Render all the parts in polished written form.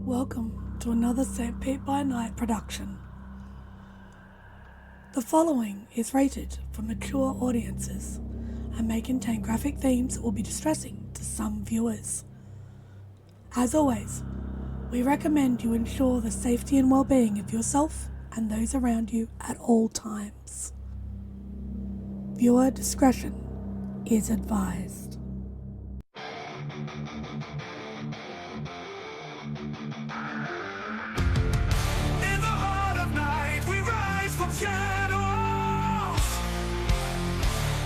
Welcome to another St. Pete by Night production. The following is rated for mature audiences and may contain graphic themes that will be distressing to some viewers. As always, we recommend you ensure the safety and well-being of yourself and those around you at all times. Viewer discretion is advised. In the heart of night, we rise from shadows,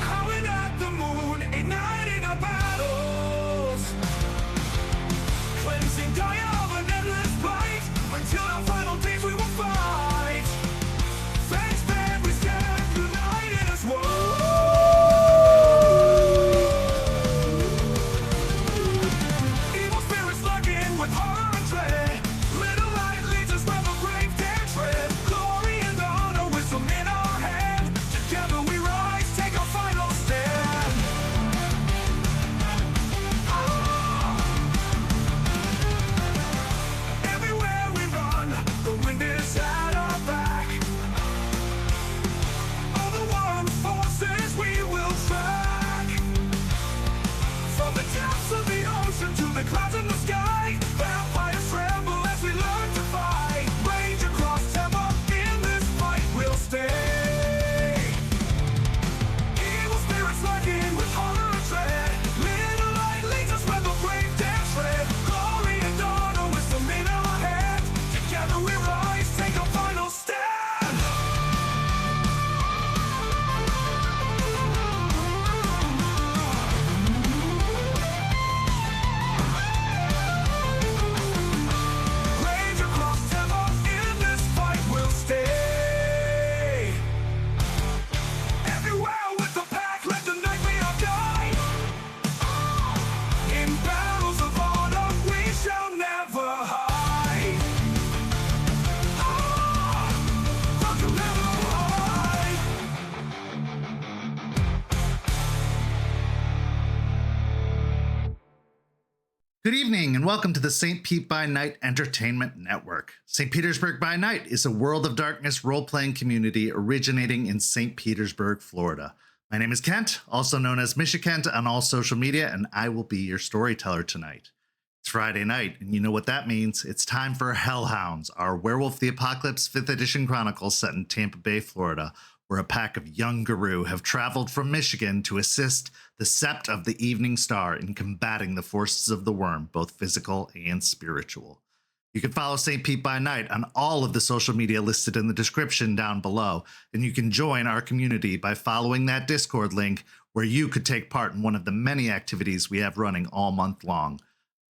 calling at the moon, igniting our battles, cleansing Gaia of an endless fight, until our final days we will fight. Thanks, man, we stand united as one. Evil spirits lurking with horror and dread. Little light leads us where the brave dare tread. Glory and honor, wisdom in our hand. Together we rise, take our final stand. Everywhere we run, the wind is at our back. All the world's forces we will track. From the depths of the ocean to the clouds in the sky, vampires tremble as we learn to fight. Rage across Tampa, in this fight we'll stay. Evil spirits lurking with horror and dread. Little light leads us where the brave dare tread. Glory and honor, wisdom in our hand. Together we rise, take a final stand. Rage across Tampa, in this fight we'll stay. Everywhere with the pack, let the night be our guide. In battles of honor, we shall never hide. Fuck you, never hide. Good evening and welcome to the St. Pete by Night Entertainment Network. St. Petersburg by Night is a World of Darkness role-playing community originating in St. Petersburg, Florida. My name is Kent, also known as Kent on all social media, and I will be your storyteller tonight. It's Friday night, and you know what that means. It's time for Hounds, our Werewolf the Apocalypse 5th edition chronicle set in Tampa Bay, Florida, where a pack of young guru have traveled from Michigan to assist the Sept of the Evening Star in combating the forces of the worm, both physical and spiritual. You can follow St. Pete by Night on all of the social media listed in the description down below, and you can join our community by following that Discord link where you could take part in one of the many activities we have running all month long.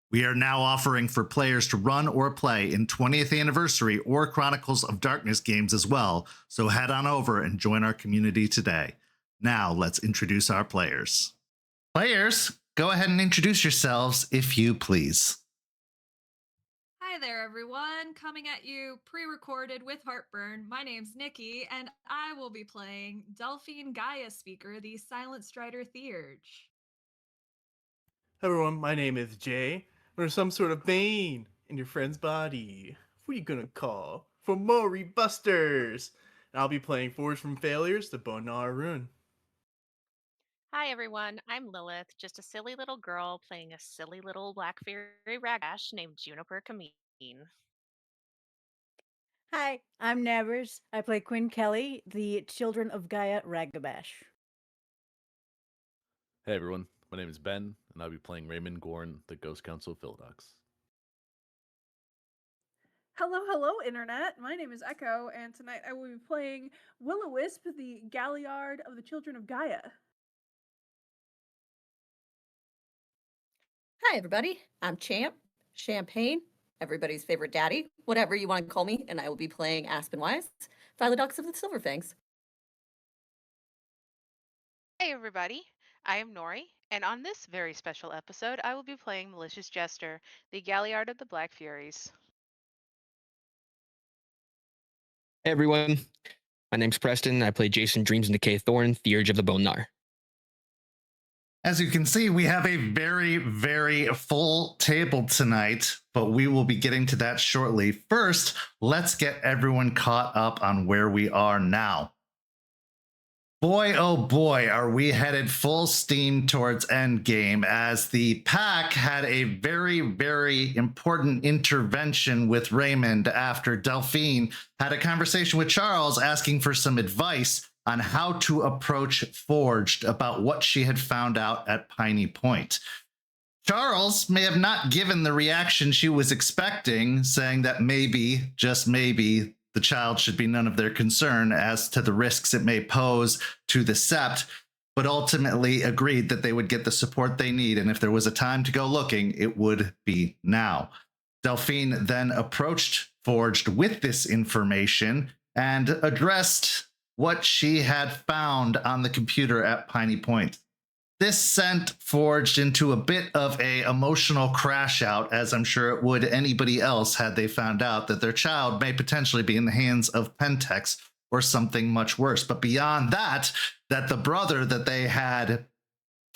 We are now offering for players to run or play in 20th Anniversary or Chronicles of Darkness games as well, so head on over and join our community today. Now, let's introduce our players. Players, go ahead and introduce yourselves if you please. Hi there, everyone. Coming at you pre-recorded with heartburn. My name's Nikki, and I will be playing Delphine Gaia Speaker, the Silent Strider Theurge. Hi everyone, my name is Jay. Or some sort of bane in your friend's body. Who you gonna call? For Mori Busters! And I'll be playing Forge from Failures to Bonar Rune. Hi everyone, I'm Lilith, just a silly little girl playing a silly little Black Fairy Ragash named Juniper Kameen. Hi, I'm Nevers. I play Quinn Kelly, the Children of Gaia Ragabash. Hey everyone, my name is Ben, and I'll be playing Raymond Gorn, the Ghost Council of Philodox. Hello, Internet. My name is Echo, and tonight I will be playing Will-O-Wisp, the Galliard of the Children of Gaia. Hi, everybody. I'm Champ, Champagne, everybody's favorite daddy, whatever you want to call me, and I will be playing Aspenwise, Philodox of the Silverfangs. Hey everybody, I am Nori, and on this very special episode, I will be playing Malicious Jester, the Galliard of the Black Furies. Hey everyone, my name's Preston. I play Jason Dreams and Decay Thorn, Theurge of the Bonar. As you can see, we have a very, very full table tonight, but we will be getting to that shortly. First, let's get everyone caught up on where we are now. Boy, oh boy, are we headed full steam towards endgame, as the pack had a very, very important intervention with Raymond after Delphine had a conversation with Charles asking for some advice on how to approach Forged about what she had found out at Piney Point. Charles may have not given the reaction she was expecting, saying that maybe, just maybe, the child should be none of their concern as to the risks it may pose to the Sept, but ultimately agreed that they would get the support they need, and if there was a time to go looking, it would be now. Delphine then approached Forged with this information and addressed what she had found on the computer at Piney Point. This sent Forged into a bit of a emotional crash out, as I'm sure it would anybody else had they found out that their child may potentially be in the hands of Pentex or something much worse. But beyond that, that the brother that they had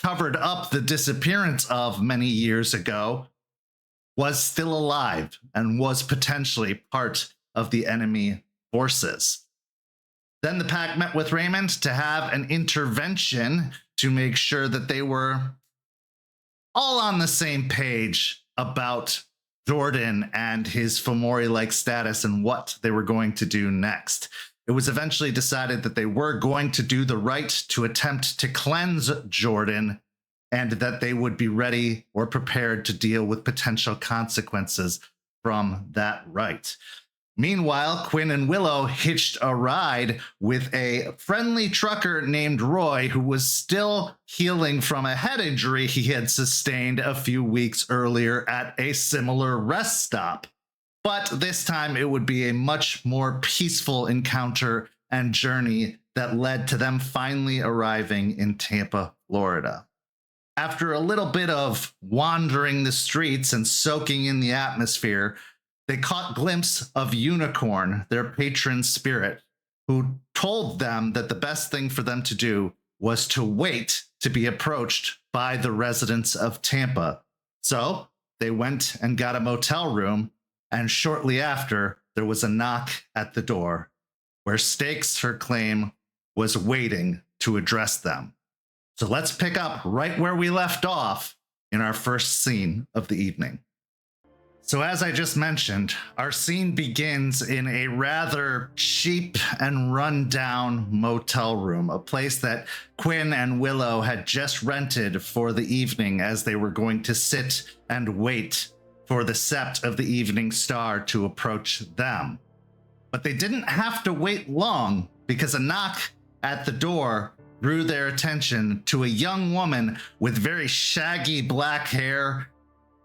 covered up the disappearance of many years ago was still alive and was potentially part of the enemy forces. Then the pack met with Raymond to have an intervention to make sure that they were all on the same page about Jordan and his Fomori-like status and what they were going to do next. It was eventually decided that they were going to do the right to attempt to cleanse Jordan, and that they would be ready or prepared to deal with potential consequences from that right. Meanwhile, Quinn and Willow hitched a ride with a friendly trucker named Roy, who was still healing from a head injury he had sustained a few weeks earlier at a similar rest stop. But this time it would be a much more peaceful encounter and journey that led to them finally arriving in Tampa, Florida. After a little bit of wandering the streets and soaking in the atmosphere, they caught glimpse of Unicorn, their patron spirit, who told them that the best thing for them to do was to wait to be approached by the residents of Tampa. So they went and got a motel room, and shortly after, there was a knock at the door, where Stakes, her claim, was waiting to address them. So let's pick up right where we left off in our first scene of the evening. So as I just mentioned, our scene begins in a rather cheap and run-down motel room, a place that Quinn and Willow had just rented for the evening as they were going to sit and wait for the Sept of the Evening Star to approach them. But they didn't have to wait long, because a knock at the door drew their attention to a young woman with very shaggy black hair,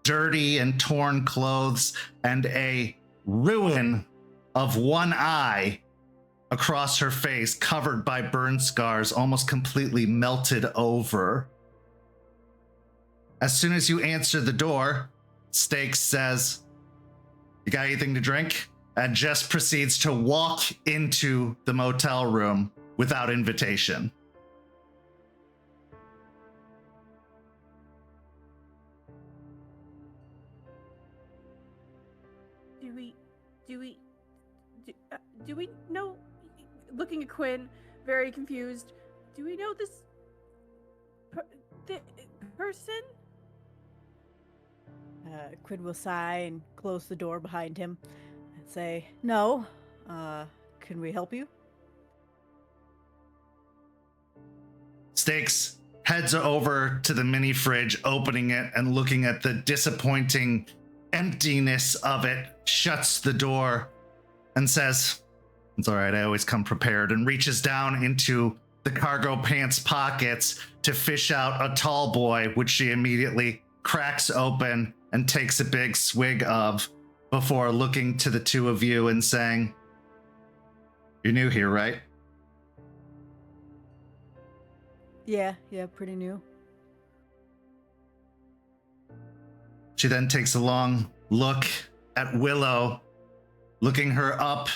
dirty and torn clothes, and a ruin of one eye across her face, covered by burn scars, almost completely melted over. As soon as you answer the door, Stakes says, "You got anything to drink?" and just proceeds to walk into the motel room without invitation. Do we know, looking at Quinn, very confused, do we know this person? Quinn will sigh and close the door behind him and say, "No, can we help you?" Stakes heads over to the mini fridge, opening it and looking at the disappointing emptiness of it, shuts the door and says, "It's all right, I always come prepared," and reaches down into the cargo pants pockets to fish out a tall boy, which she immediately cracks open and takes a big swig of, before looking to the two of you and saying, "You're new here, right?" Yeah, pretty new. She then takes a long look at Willow, looking her up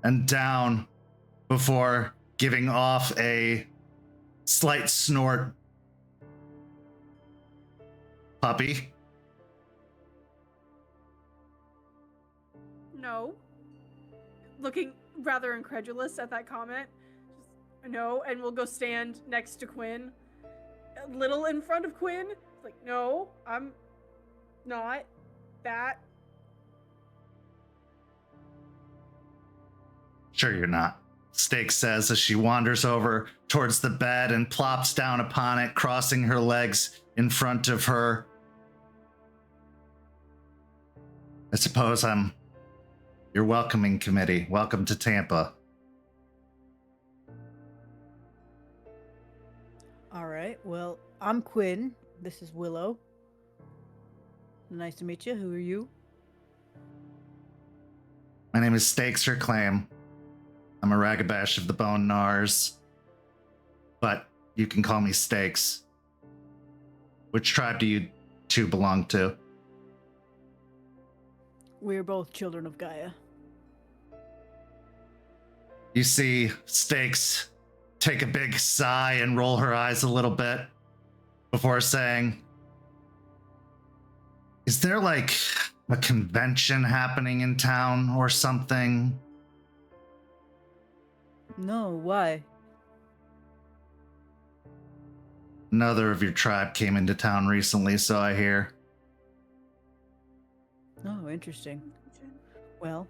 and down before giving off a slight snort puppy. No. Looking rather incredulous at that comment. Just, no, and we'll go stand next to Quinn. A little in front of Quinn. It's like, no, I'm not that. Sure you're not, Steak says as she wanders over towards the bed and plops down upon it, crossing her legs in front of her. I suppose I'm your welcoming committee. Welcome to Tampa. All right. Well, I'm Quinn. This is Willow. Nice to meet you. Who are you? My name is Stakes Her Claim. I'm a Ragabash of the Bone Nars, but you can call me Stakes. Which tribe do you two belong to? We're both children of Gaia. You see Stakes take a big sigh and roll her eyes a little bit before saying, is there like a convention happening in town or something? No, why? Another of your tribe came into town recently, so I hear. Oh, interesting. Well,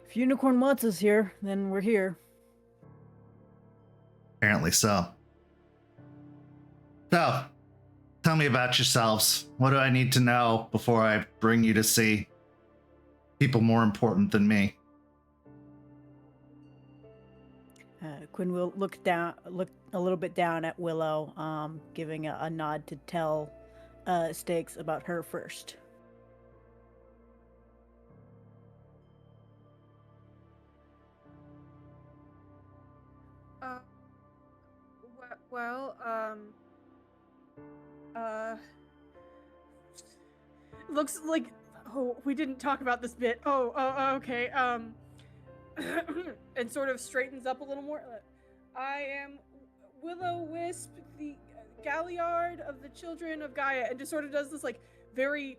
if Unicorn wants us here, then we're here. Apparently so. So, tell me about yourselves. What do I need to know before I bring you to see people more important than me? Quinn will look a little bit down at Willow, giving a nod to tell Stakes about her first. Looks like, oh, we didn't talk about this bit. Okay. And sort of straightens up a little more. I am Willow Wisp, the Galliard of the Children of Gaia, and just sort of does this like very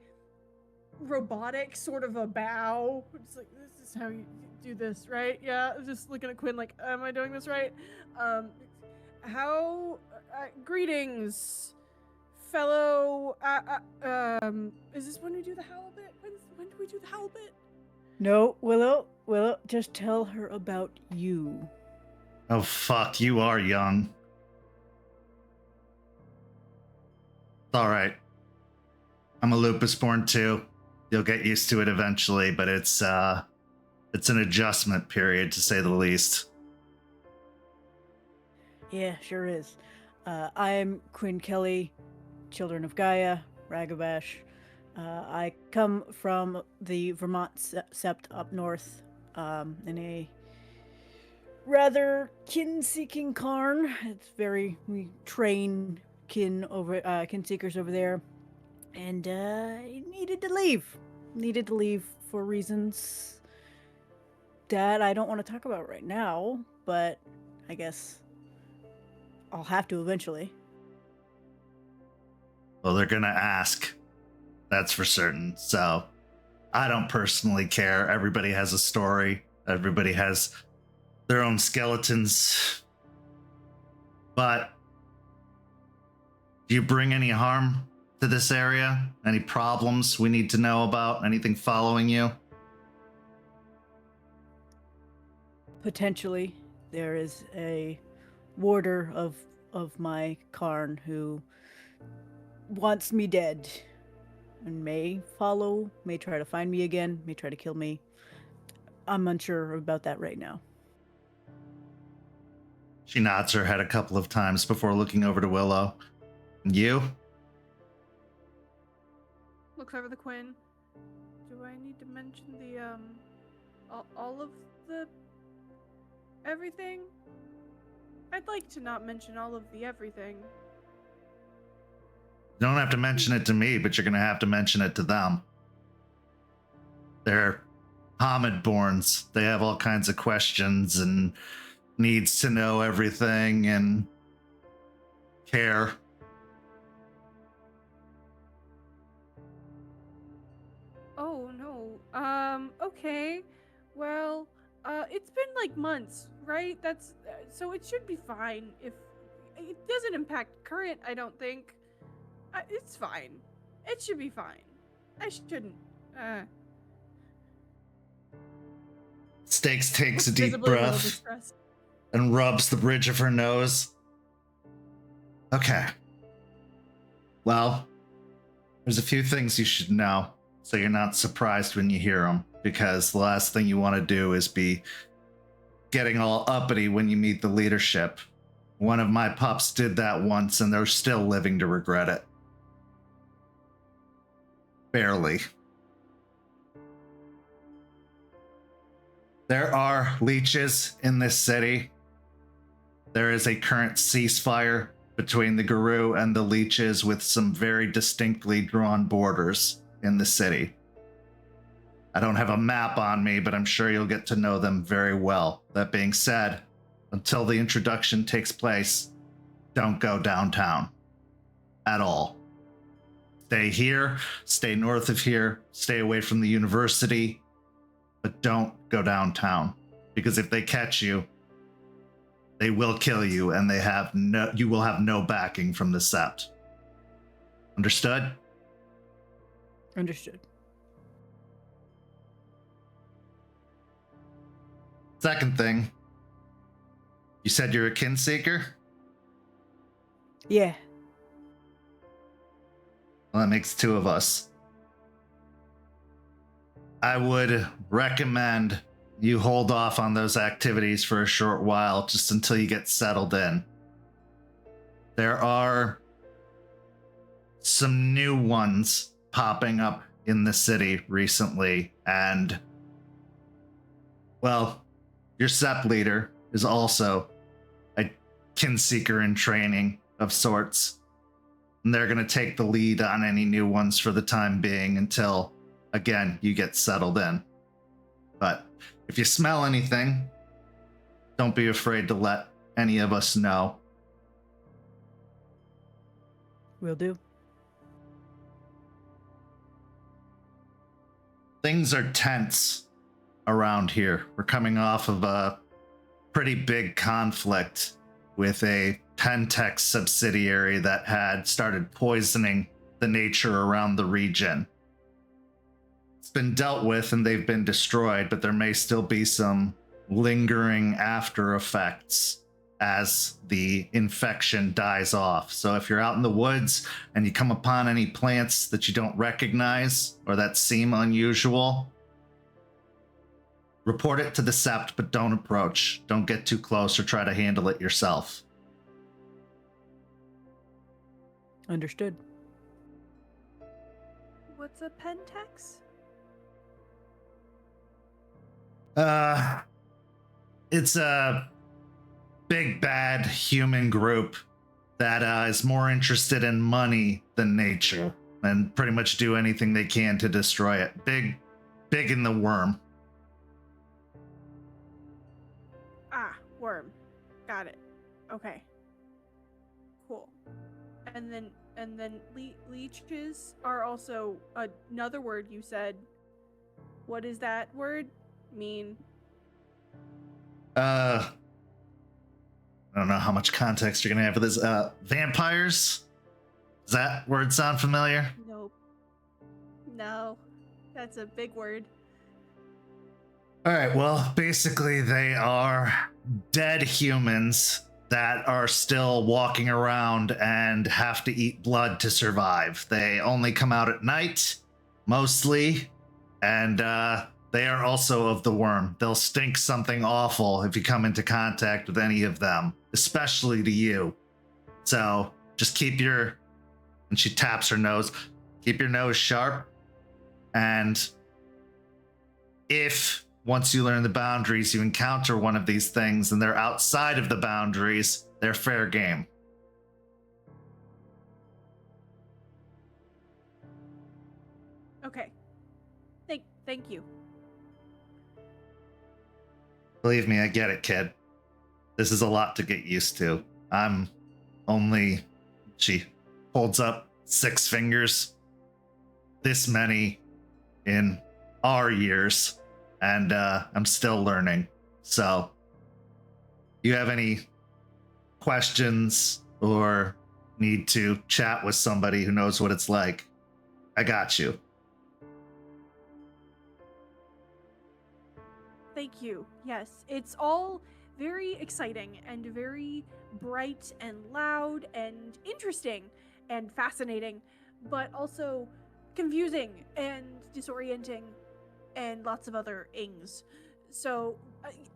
robotic sort of a bow. It's like, this is how you do this, right? Yeah, just looking at Quinn like, am I doing this right? Greetings, fellow, is this when we do the howl bit? When do we do the howl bit? No, Willow, just tell her about you. Oh, fuck, you are young. All right. I'm a lupus born too. You'll get used to it eventually, but it's an adjustment period, to say the least. Yeah, sure is. I'm Quinn Kelly, Children of Gaia, Ragabash. I come from the Vermont sept up north, in a rather kin-seeking Caern. We train kin seekers over there, and I needed to leave for reasons that I don't want to talk about right now, but I guess I'll have to eventually. Well, they're gonna ask. That's for certain. So I don't personally care. Everybody has a story. Everybody has their own skeletons. But do you bring any harm to this area? Any problems we need to know about? Anything following you? Potentially, there is a warder of my Caern who wants me dead and may try to find me again, may try to kill me. I'm unsure about that right now. She nods her head a couple of times before looking over to Willow. You? Looks over the Quinn. Do I need to mention the, all of the everything? I'd like to not mention all of the everything. You don't have to mention it to me, but you're going to have to mention it to them. They're Hamid-borns. They have all kinds of questions and needs to know everything and care. Oh no. Okay. Well, it's been like months, right? That's so it should be fine. If it doesn't impact current, I don't think. It's fine. It should be fine. I shouldn't. Stakes takes a deep Visibly a little breath distressed. and rubs the bridge of her nose. Okay. Well, there's a few things you should know, so you're not surprised when you hear them, because the last thing you want to do is be getting all uppity when you meet the leadership. One of my pups did that once, and they're still living to regret it. Barely. There are leeches in this city. There is a current ceasefire between the Guru and the leeches with some very distinctly drawn borders in the city. I don't have a map on me, but I'm sure you'll get to know them very well. That being said, until the introduction takes place, don't go downtown at all. Stay here, stay north of here, stay away from the university, but don't go downtown, because if they catch you, they will kill you, and you will have no backing from the Sept. Understood? Understood. Second thing, you said you're a kin seeker? Yeah. Well, that makes two of us. I would recommend you hold off on those activities for a short while, just until you get settled in. There are some new ones popping up in the city recently, and, well, your SEP leader is also a kin seeker in training of sorts, and they're going to take the lead on any new ones for the time being until, again, you get settled in. But if you smell anything, don't be afraid to let any of us know. Will do. Things are tense around here. We're coming off of a pretty big conflict with a Pentex subsidiary that had started poisoning the nature around the region. It's been dealt with and they've been destroyed, but there may still be some lingering after effects as the infection dies off. So if you're out in the woods and you come upon any plants that you don't recognize or that seem unusual, report it to the Sept, but don't approach. Don't get too close or try to handle it yourself. Understood. What's a Pentex? It's a big bad human group that is more interested in money than nature and pretty much do anything they can to destroy it. Big in the worm. Ah, worm. Got it. Okay. Cool. And then leeches are also another word you said. What does that word mean? I don't know how much context you're gonna have for this. Vampires? Does that word sound familiar? Nope. No. That's a big word. All right, well, basically they are dead humans that are still walking around and have to eat blood to survive. They only come out at night, mostly, and they are also of the worm. They'll stink something awful if you come into contact with any of them, especially to you. So just keep your, and she taps her nose, keep your nose sharp. And if once you learn the boundaries, you encounter one of these things and they're outside of the boundaries, they're fair game. Okay. Thank you. Believe me, I get it, kid. This is a lot to get used to. I'm only, she holds up 6 fingers, this many in our years, and I'm still learning. So, you have any questions or need to chat with somebody who knows what it's like, I got you. Thank you. Yes, it's all very exciting and very bright and loud and interesting and fascinating, but also confusing and disorienting and lots of other ings. So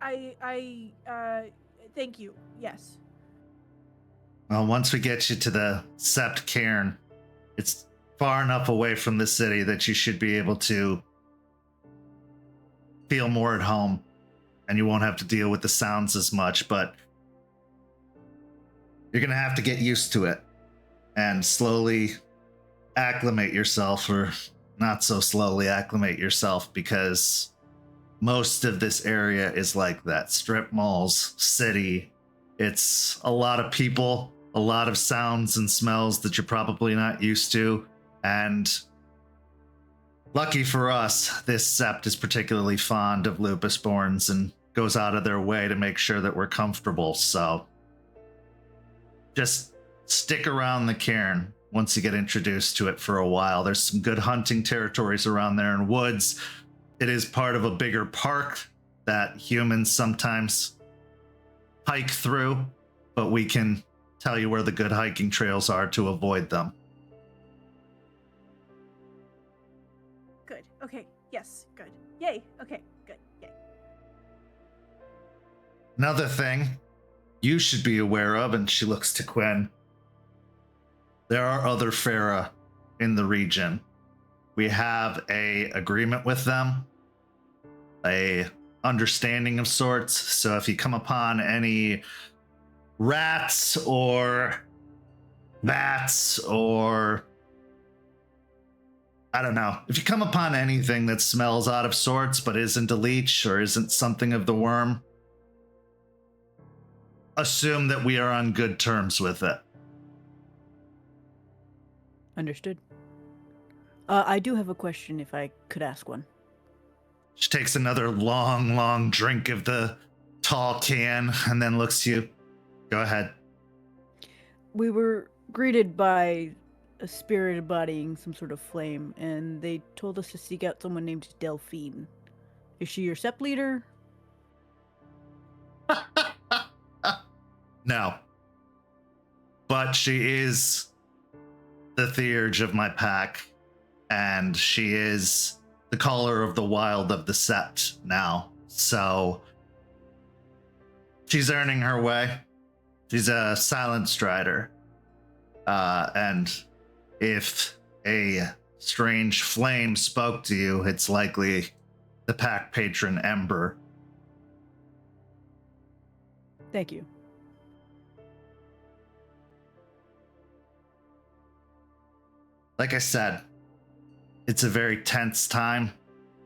I thank you. Yes. Well, once we get you to the Sept Cairn, it's far enough away from the city that you should be able to feel more at home, and you won't have to deal with the sounds as much, but you're going to have to get used to it and slowly acclimate yourself, or not so slowly acclimate yourself, because most of this area is like that. Strip malls, city. It's a lot of people, a lot of sounds and smells that you're probably not used to, and lucky for us, this Sept is particularly fond of lupusborns and goes out of their way to make sure that we're comfortable. So just stick around the cairn once you get introduced to it for a while. There's some good hunting territories around there in woods. It is part of a bigger park that humans sometimes hike through, but we can tell you where the good hiking trails are to avoid them. Good. Okay. Yes. Good. Yay. Okay. Good. Yay. Another thing you should be aware of, and she looks to Quinn, there are other Farah in the region. We have a agreement with them, a understanding of sorts. So if you come upon any rats or bats, or I don't know, if you come upon anything that smells out of sorts but isn't a leech or isn't something of the worm, assume that we are on good terms with it. Understood. I do have a question, if I could ask one. She takes another long drink of the tall can and then looks to you. Go ahead. We were greeted by a spirit embodying some sort of flame, and they told us to seek out someone named Delphine. Is she your Sept leader? No. But she is the theurge of my pack, and she is the caller of the wild of the Sept now. So she's earning her way. She's a silent strider. And if a strange flame spoke to you, it's likely the pack patron Ember. Thank you. Like I said, it's a very tense time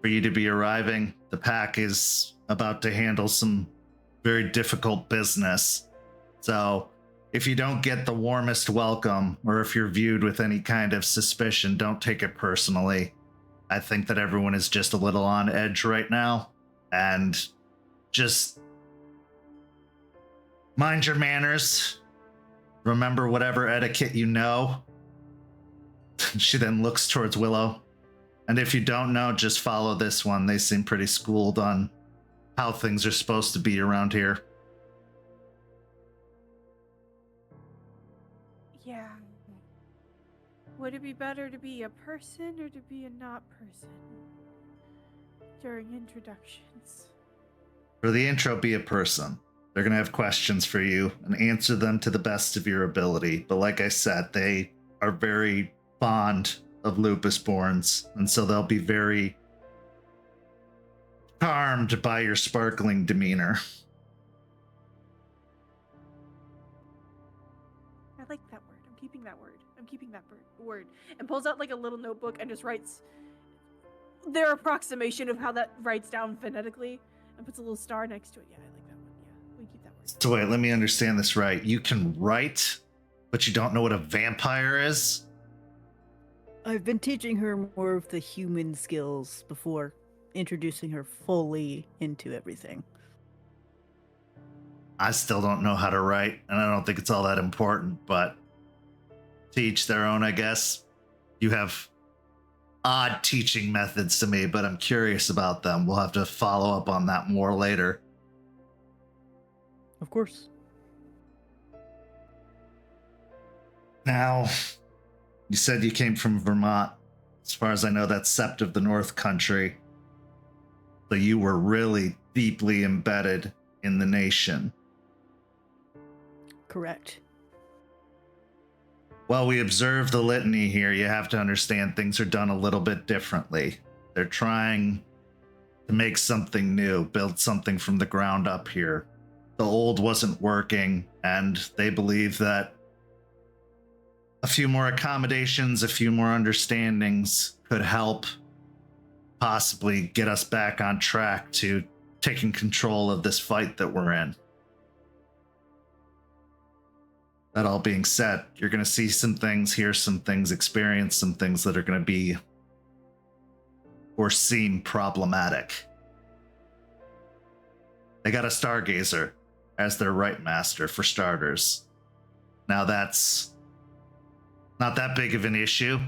for you to be arriving. The pack is about to handle some very difficult business. So if you don't get the warmest welcome, or if you're viewed with any kind of suspicion, don't take it personally. I think that everyone is just a little on edge right now, and just mind your manners. Remember whatever etiquette you know. She then looks towards Willow. And if you don't know, just follow this one. They seem pretty schooled on how things are supposed to be around here. Yeah. Would it be better to be a person or to be a not person during introductions? For the intro, be a person. They're going to have questions for you and answer them to the best of your ability. But like I said, they are very fond of lupusborns, and so they'll be very charmed by your sparkling demeanor. I like that word. I'm keeping that word. I'm keeping that word. And pulls out like a little notebook and just writes their approximation of how that writes down phonetically and puts a little star next to it. Yeah, I like that one. Yeah, we keep that word. So wait, let me understand this right. You can write, but you don't know what a vampire is? I've been teaching her more of the human skills before introducing her fully into everything. I still don't know how to write, and I don't think it's all that important, but to each their own, I guess. You have odd teaching methods to me, but I'm curious about them. We'll have to follow up on that more later. Of course. Now, you said you came from Vermont. As far as I know, that's Sept of the North Country. So you were really deeply embedded in the nation. Correct. While we observe the litany here, you have to understand things are done a little bit differently. They're trying to make something new, build something from the ground up here. The old wasn't working, and they believe that a few more accommodations, a few more understandings could help possibly get us back on track to taking control of this fight that we're in. That all being said, you're going to see some things, hear some things, experience some things that are going to be or seem problematic. They got a stargazer as their Rite master, for starters. Now that's not that big of an issue.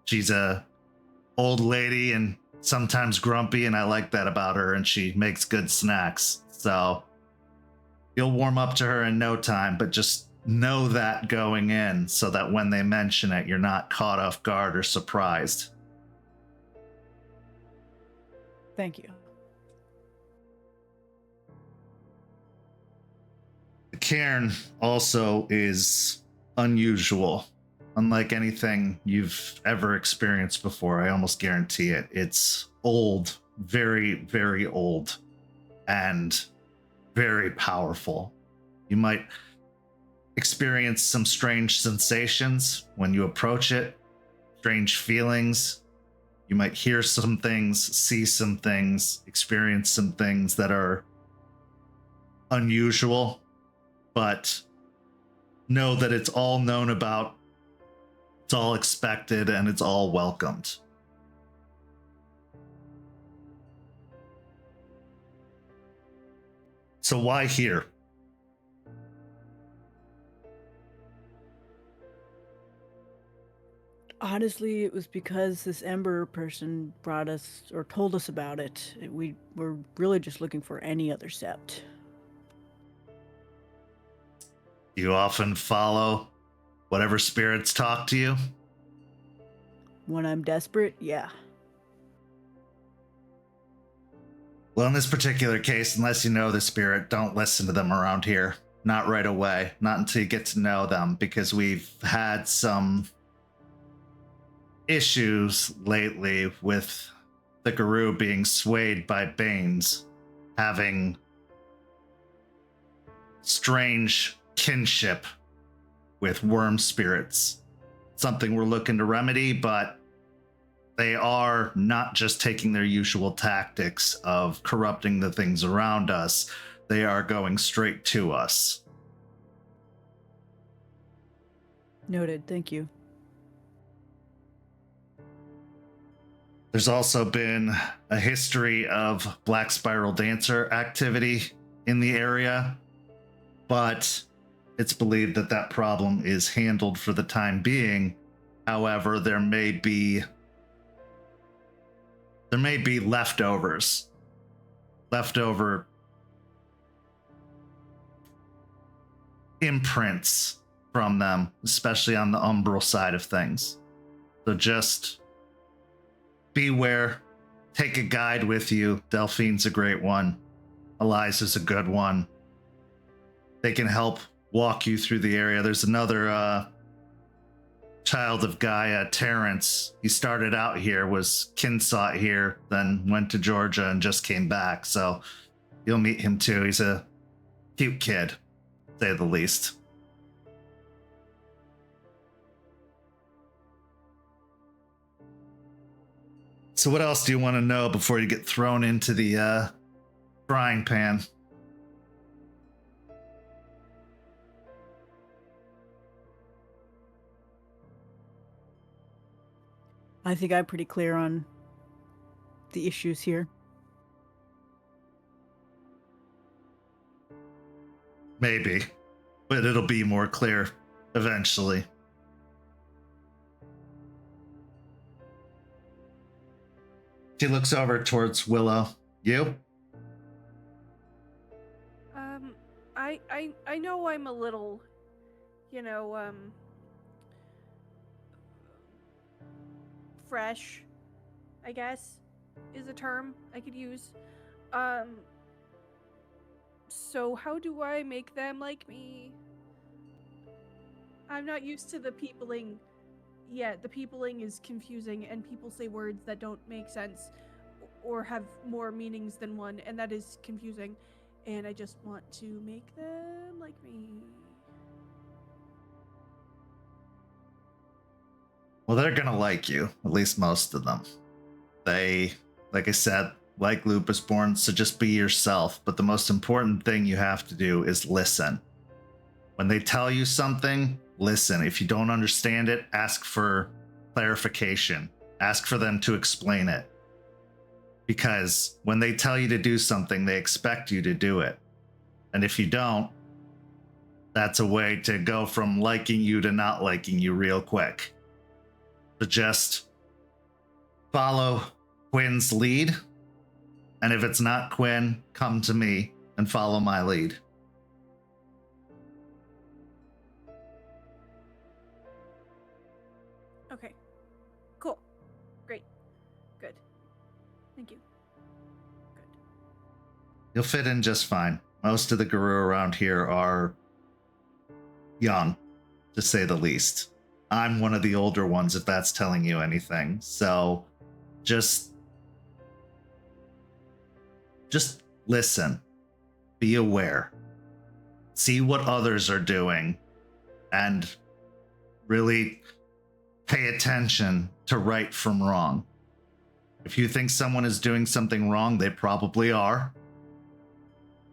She's a old lady and sometimes grumpy, and I like that about her, and she makes good snacks. So you'll warm up to her in no time, but just know that going in so that when they mention it, you're not caught off guard or surprised. Thank you. The cairn also is unusual. Unlike anything you've ever experienced before, I almost guarantee it. It's old, very, very old, and very powerful. You might experience some strange sensations when you approach it, strange feelings. You might hear some things, see some things, experience some things that are unusual, but know that it's all known about, it's all expected, and it's all welcomed. So why here? Honestly, it was because this Ember person brought us or told us about it. We were really just looking for any other sept. You often follow whatever spirits talk to you? When I'm desperate, yeah. Well, in this particular case, unless you know the spirit, don't listen to them around here. Not right away. Not until you get to know them, because we've had some issues lately with the guru being swayed by banes, having strange kinship with worm spirits. Something we're looking to remedy, but they are not just taking their usual tactics of corrupting the things around us. They are going straight to us. Noted, thank you. There's also been a history of Black Spiral Dancer activity in the area, but it's believed that that problem is handled for the time being. However, there may be leftover imprints from them, especially on the umbral side of things. So just beware. Take a guide with you. Delphine's a great one. Eliza's a good one. They can help walk you through the area. There's another child of Gaia, Terrence. He started out here, was kinsought here, then went to Georgia and just came back. So you'll meet him too. He's a cute kid, to say the least. So what else do you want to know before you get thrown into the frying pan? I think I'm pretty clear on the issues here. Maybe, but it'll be more clear eventually. She looks over towards Willow. You? I know I'm a little, fresh, I guess, is a term I could use. So how do I make them like me? I'm not used to the peopling. Yeah, the peopling is confusing, and people say words that don't make sense or have more meanings than one, and that is confusing. And I just want to make them like me. Well, they're gonna like you, at least most of them. They, like I said, like Lupus Born, so just be yourself. But the most important thing you have to do is listen. When they tell you something, listen. If you don't understand it, ask for clarification. Ask for them to explain it. Because when they tell you to do something, they expect you to do it. And if you don't, that's a way to go from liking you to not liking you real quick. So just follow Quinn's lead. And if it's not Quinn, come to me and follow my lead. Okay. Cool. Great. Good. Thank you. Good. You'll fit in just fine. Most of the guru around here are young, to say the least. I'm one of the older ones, if that's telling you anything. So just listen. Be aware. See what others are doing. And really pay attention to right from wrong. If you think someone is doing something wrong, they probably are.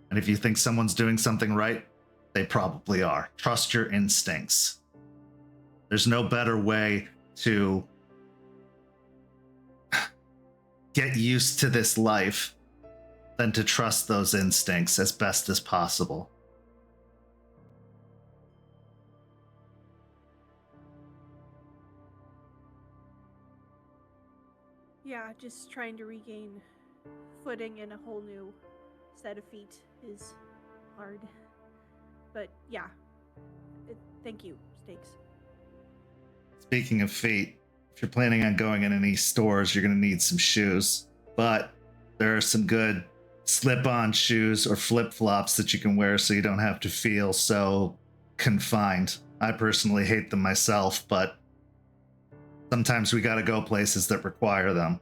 And if you think someone's doing something right, they probably are. Trust your instincts. There's no better way to get used to this life than to trust those instincts as best as possible. Yeah, just trying to regain footing in a whole new set of feet is hard. But yeah, thank you, Stakes. Speaking of feet, if you're planning on going in any stores, you're going to need some shoes. But there are some good slip-on shoes or flip-flops that you can wear so you don't have to feel so confined. I personally hate them myself, but sometimes we gotta go places that require them.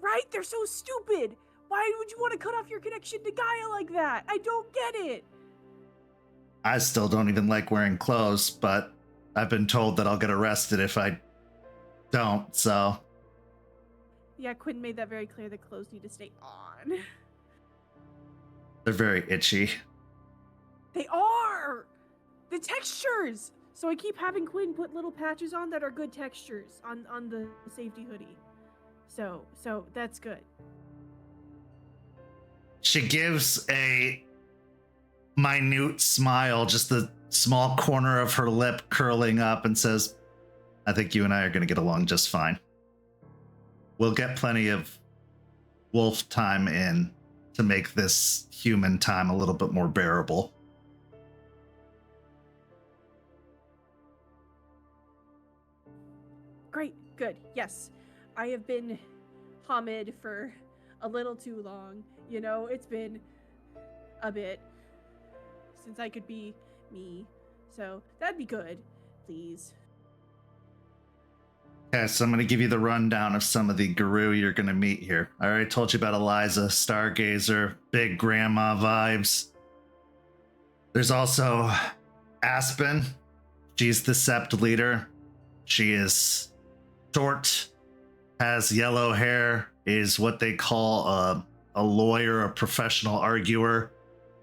Right? They're so stupid! Why would you want to cut off your connection to Gaia like that? I don't get it! I still don't even like wearing clothes, but I've been told that I'll get arrested if I don't, so... Yeah, Quinn made that very clear. The clothes need to stay on. They're very itchy. They are! The textures! So I keep having Quinn put little patches on that are good textures on the safety hoodie. So that's good. She gives a minute smile, just the small corner of her lip curling up, and says, I think you and I are going to get along just fine. We'll get plenty of wolf time in to make this human time a little bit more bearable. Great, good, yes. I have been Hamid for a little too long. You know, it's been a bit since I could be me. So that'd be good, please. Okay, so I'm going to give you the rundown of some of the guru you're going to meet here. I already told you about Eliza, Stargazer, big grandma vibes. There's also Aspen. She's the Sept leader. She is short, has yellow hair, is what they call a lawyer, a professional arguer.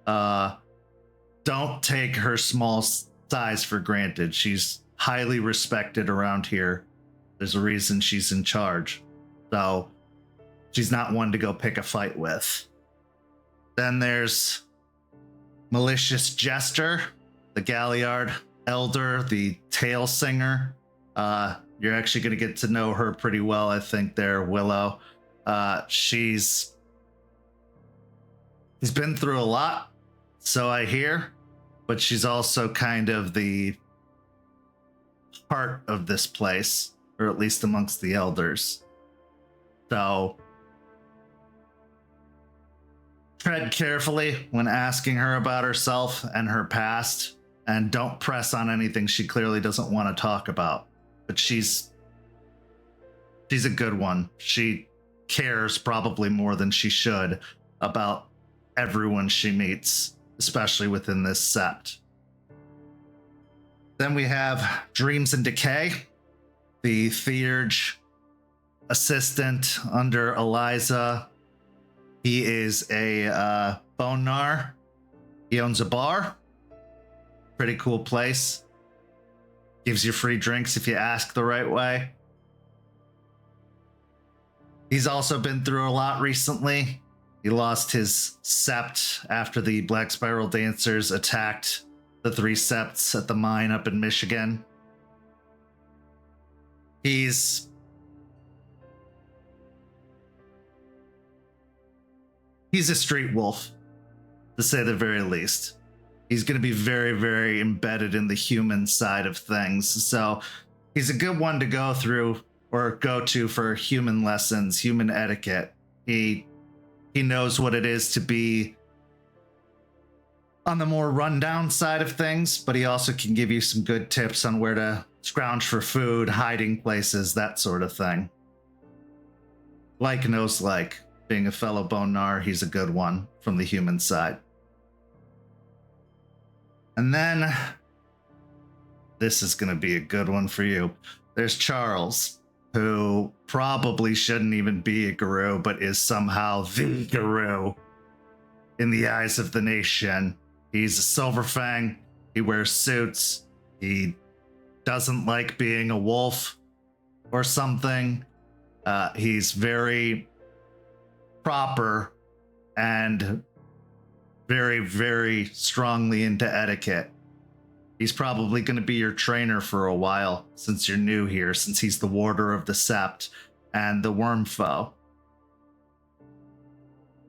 Don't take her small size for granted. She's highly respected around here. There's a reason she's in charge. So she's not one to go pick a fight with. Then there's Malicious Jester, the Galliard Elder, the Tale Singer. You're actually going to get to know her pretty well, I think, there, Willow. She's been through a lot, so I hear, but she's also kind of the heart of this place, or at least amongst the elders. So tread carefully when asking her about herself and her past, and don't press on anything she clearly doesn't want to talk about. But she's a good one. She cares probably more than she should about everyone she meets, especially within this sept. Then we have Dreams and Decay, the Theurge assistant under Eliza. He is a bone gnar. He owns a bar. Pretty cool place. Gives you free drinks if you ask the right way. He's also been through a lot recently. He lost his sept after the Black Spiral Dancers attacked the 3 septs at the mine up in Michigan. He's a street wolf, to say the very least. He's going to be very, very embedded in the human side of things. So he's a good one to go through or go to for human lessons, human etiquette. He knows what it is to be on the more rundown side of things, but he also can give you some good tips on where to scrounge for food, hiding places, that sort of thing. Like knows like. Being a fellow bone gnar, he's a good one from the human side. And then, this is going to be a good one for you. There's Charles, who probably shouldn't even be a guru, but is somehow the guru in the eyes of the nation. He's a Silverfang. He wears suits. He doesn't like being a wolf or something. He's very proper and very, very strongly into etiquette. He's probably going to be your trainer for a while since you're new here, since he's the warder of the sept and the worm foe.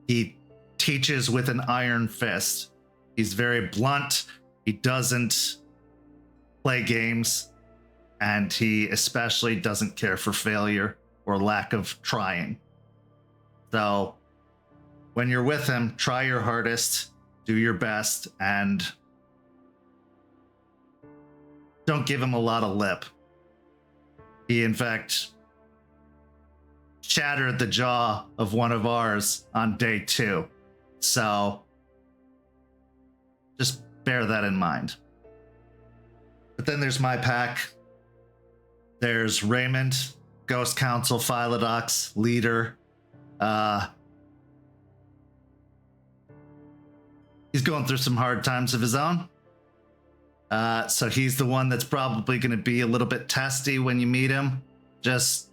He teaches with an iron fist. He's very blunt. He doesn't play games, and he especially doesn't care for failure or lack of trying. So when you're with him, try your hardest, do your best, and don't give him a lot of lip. He, in fact, shattered the jaw of one of ours on day 2. So just bear that in mind. But then there's my pack. There's Raymond, Ghost Council, Philodox, leader. He's going through some hard times of his own. So he's the one that's probably going to be a little bit testy when you meet him. Just,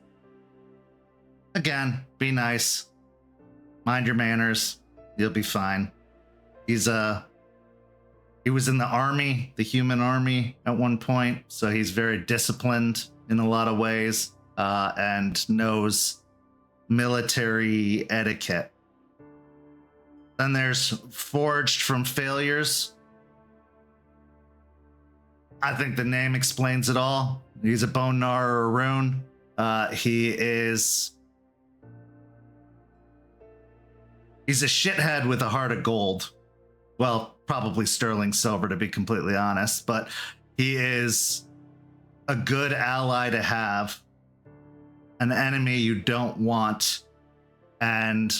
again, be nice. Mind your manners. You'll be fine. He was in the army, the human army at one point. So he's very disciplined in a lot of ways, and knows military etiquette. Then there's Forged from Failures. I think the name explains it all. He's a bone gnar or a rune. He's a shithead with a heart of gold. Well, probably sterling silver, to be completely honest, but he is a good ally to have, an enemy you don't want, and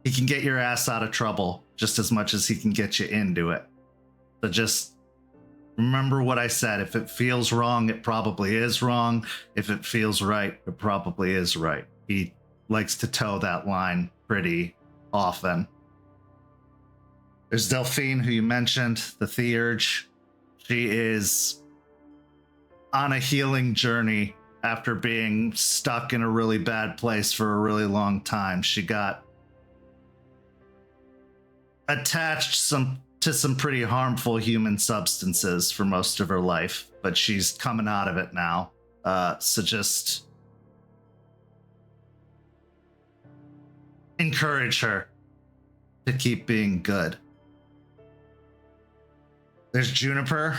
he can get your ass out of trouble just as much as he can get you into it. So just remember what I said. If it feels wrong, it probably is wrong. If it feels right, it probably is right. He likes to toe that line pretty often. There's Delphine, who you mentioned, the Theurge. She is on a healing journey after being stuck in a really bad place for a really long time. She got attached to some pretty harmful human substances for most of her life, but she's coming out of it now. So just encourage her to keep being good. There's Juniper,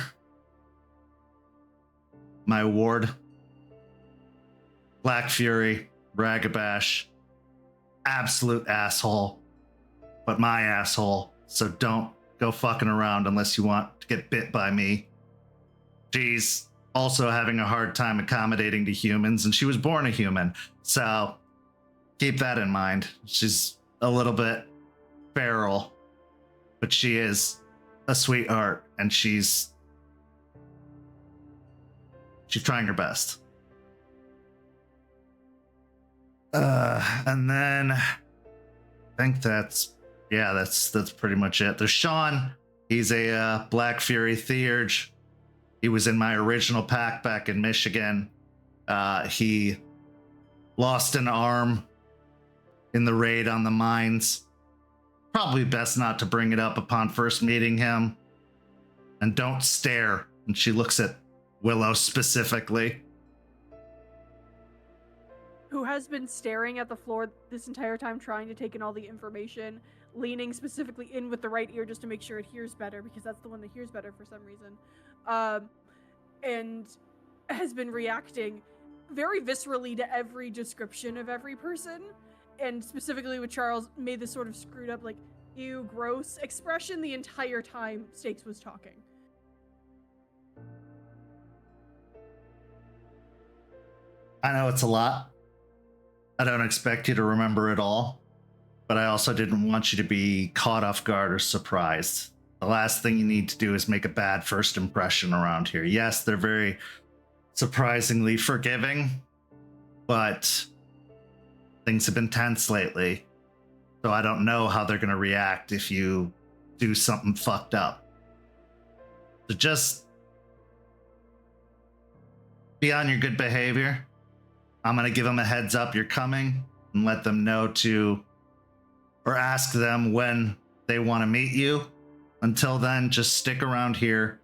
my ward. Black Fury, Ragabash, absolute asshole, but my asshole, so don't go fucking around unless you want to get bit by me. She's also having a hard time accommodating to humans, and she was born a human, so keep that in mind. She's a little bit feral, but she is a sweetheart, and she's trying her best. And then I think that's pretty much it. There's Sean. He's a Black Fury Theurge. He was in my original pack back in Michigan. He lost an arm in the raid on the mines. Probably best not to bring it up upon first meeting him. And don't stare. And she looks at Willow specifically. Who has been staring at the floor this entire time, trying to take in all the information, leaning specifically in with the right ear just to make sure it hears better, because that's the one that hears better for some reason, and has been reacting very viscerally to every description of every person, and specifically with Charles, made this sort of screwed up, like, ew, gross expression the entire time Stakes was talking. I know it's a lot. I don't expect you to remember it all, but I also didn't want you to be caught off guard or surprised. The last thing you need to do is make a bad first impression around here. Yes, they're very surprisingly forgiving, but things have been tense lately, so I don't know how they're going to react if you do something fucked up. So just be on your good behavior. I'm going to give them a heads up you're coming and let them know or ask them when they want to meet you. Until then, just stick around here.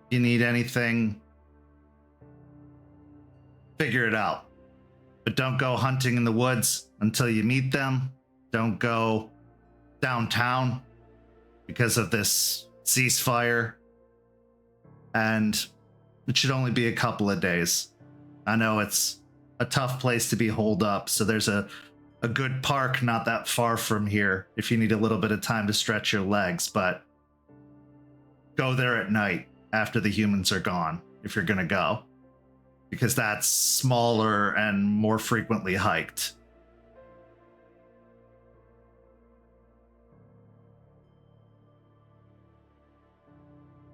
If you need anything, figure it out. But don't go hunting in the woods until you meet them. Don't go downtown because of this ceasefire. And it should only be a couple of days. I know it's a tough place to be holed up, so there's a good park not that far from here if you need a little bit of time to stretch your legs, but go there at night after the humans are gone if you're going to go, because that's smaller and more frequently hiked.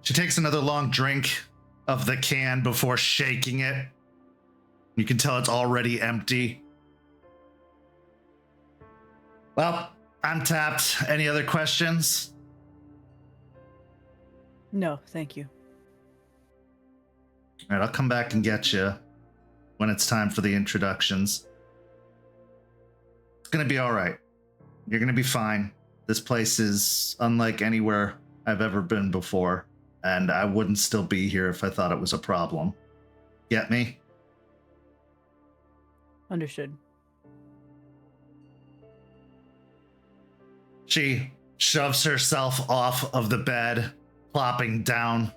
She takes another long drink of the can before shaking it. You can tell it's already empty. Well, I'm tapped. Any other questions? No, thank you. All right, I'll come back and get you when it's time for the introductions. It's going to be all right. You're going to be fine. This place is unlike anywhere I've ever been before, and I wouldn't still be here if I thought it was a problem. Get me? Understood. She shoves herself off of the bed, plopping down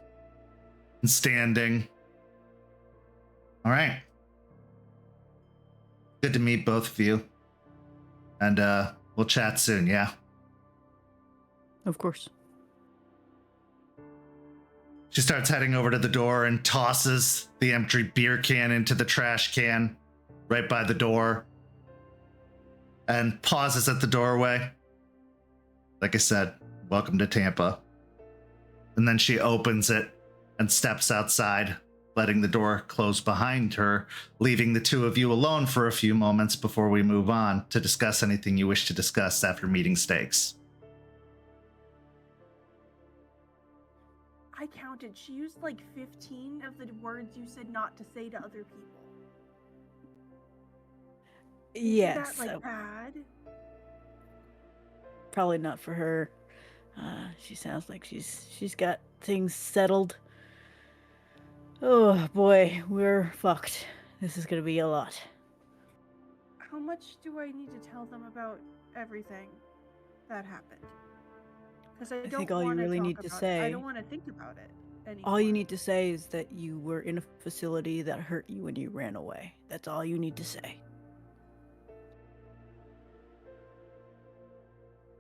and standing. All right. Good to meet both of you. And we'll chat soon, yeah? Of course. She starts heading over to the door and tosses the empty beer can into the trash can right by the door and pauses at the doorway. Like I said, welcome to Tampa. And then she opens it and steps outside, letting the door close behind her, leaving the two of you alone for a few moments before we move on to discuss anything you wish to discuss after meeting Stakes. I counted. She used like 15 of the words you said not to say to other people. Yes. Is that bad? Probably not for her. She sounds like she's got things settled. Oh boy, we're fucked. This is gonna be a lot. How much do I need to tell them about everything that happened? Because I think all you really need to say. I don't want to think about it anymore. All you need to say is that you were in a facility that hurt you when you ran away. That's all you need to say.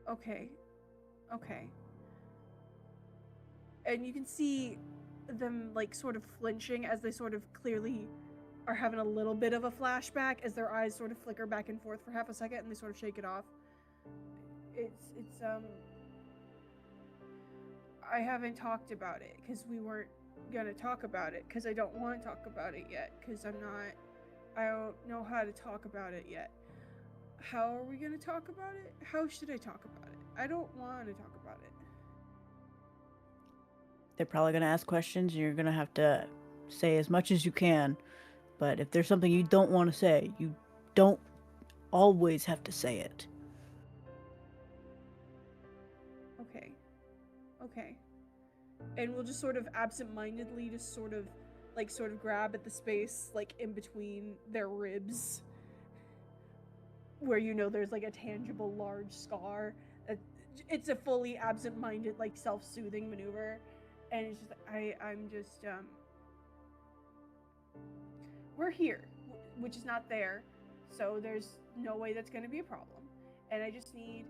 Okay. And you can see them like sort of flinching as they sort of clearly are having a little bit of a flashback as their eyes sort of flicker back and forth for half a second and they sort of shake it off. It's I haven't talked about it because we weren't gonna talk about it because I don't want to talk about it yet because I don't know how to talk about it yet. How are we gonna talk about it? How should I talk about it? I don't want to talk about it. They're probably gonna ask questions and you're gonna have to say as much as you can. But if there's something you don't want to say, you don't always have to say it. Okay. And we'll just sort of absent-mindedly just sort of grab at the space like in between their ribs where there's like a tangible large scar. It's a fully absent-minded like self-soothing maneuver and it's just I'm just we're here, which is not there, so there's no way that's going to be a problem, and I just need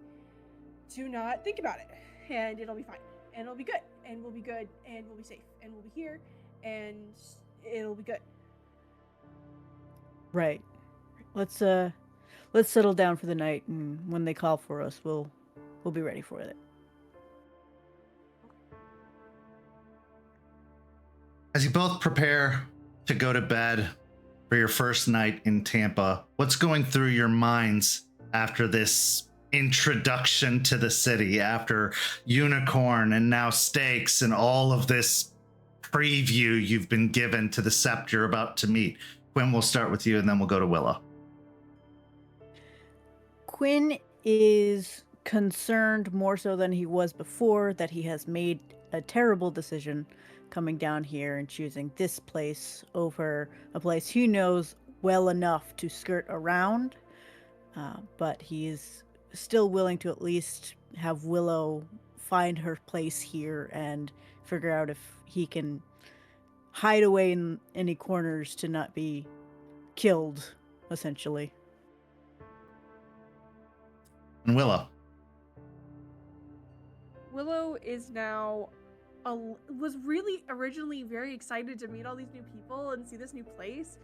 to not think about it, and it'll be fine, and it'll be good, and we'll be good, and we'll be safe, and we'll be here, and it'll be good. Right. Let's settle down for the night, and when they call for us, we'll be ready for it. As you both prepare to go to bed for your first night in Tampa, what's going through your minds after this introduction to the city, after Unicorn and now Stakes and all of this preview you've been given to the Sept you're about to meet? Quinn, we'll start with you and then we'll go to Willow. Quinn is concerned more so than he was before that he has made a terrible decision coming down here and choosing this place over a place he knows well enough to skirt around, but he is still willing to at least have Willow find her place here and figure out if he can hide away in any corners to not be killed, essentially. And Willow is now was really originally very excited to meet all these new people and see this new place,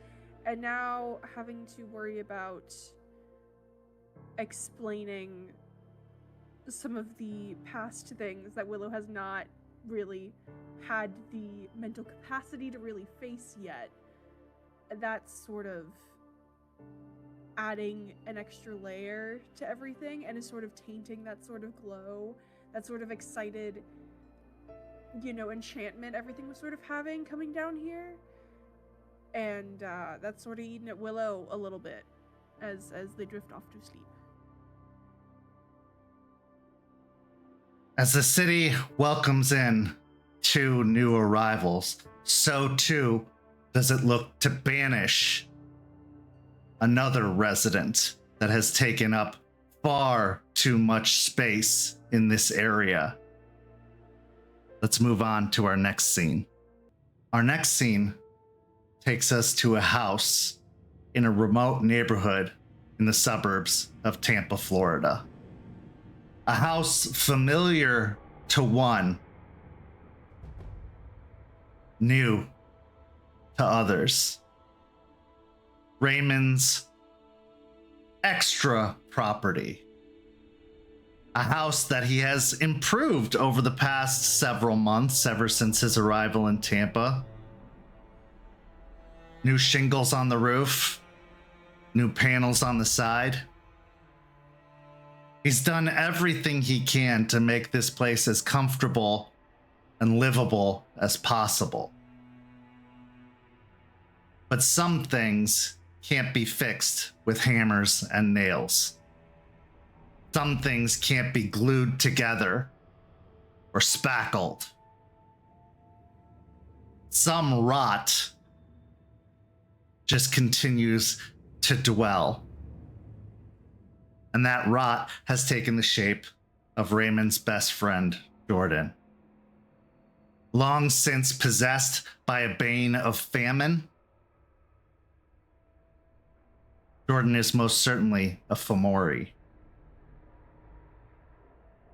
and now having to worry about explaining some of the past things that Willow has not really had the mental capacity to really face yet. That's sort of adding an extra layer to everything and is sort of tainting that sort of glow, that sort of excited enchantment everything was sort of having coming down here, and that's sort of eating at Willow a little bit as they drift off to sleep. As the city welcomes in 2 new arrivals, so too does it look to banish another resident that has taken up far too much space in this area. Let's move on to our next scene. Our next scene takes us to a house in a remote neighborhood in the suburbs of Tampa, Florida. A house familiar to one, new to others. Raymond's extra property. A house that he has improved over the past several months, ever since his arrival in Tampa. New shingles on the roof, new panels on the side. He's done everything he can to make this place as comfortable and livable as possible. But some things can't be fixed with hammers and nails. Some things can't be glued together or spackled. Some rot just continues to dwell. And that rot has taken the shape of Raymond's best friend, Jordan. Long since possessed by a bane of famine, Jordan is most certainly a Fomori.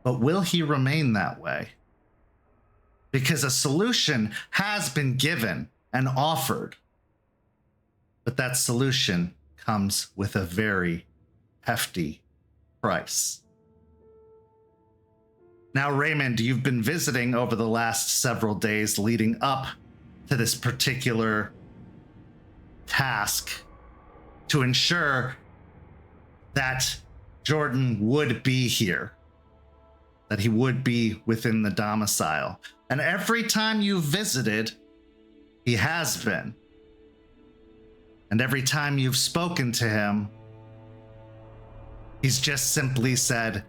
But will he remain that way? Because a solution has been given and offered, but that solution comes with a very hefty price. Now, Raymond, you've been visiting over the last several days leading up to this particular task to ensure that Jordan would be here, that he would be within the domicile. And every time you visited, he has been. And every time you've spoken to him, he's just simply said,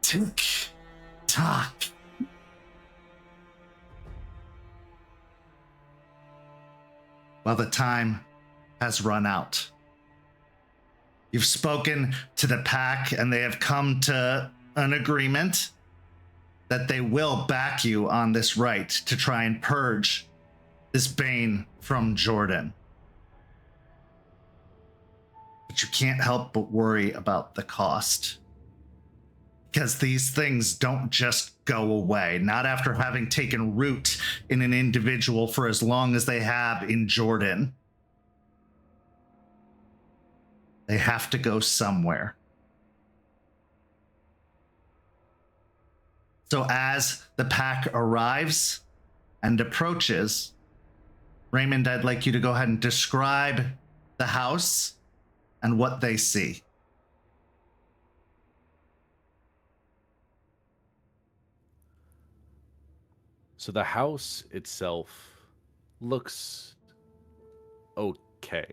tick, tock. Well, the time has run out. You've spoken to the pack, and they have come to an agreement that they will back you on this right to try and purge this bane from Jordan. But you can't help but worry about the cost. Because these things don't just go away, not after having taken root in an individual for as long as they have in Jordan. They have to go somewhere. So as the pack arrives and approaches, Raymond, I'd like you to go ahead and describe the house and what they see. So the house itself looks okay.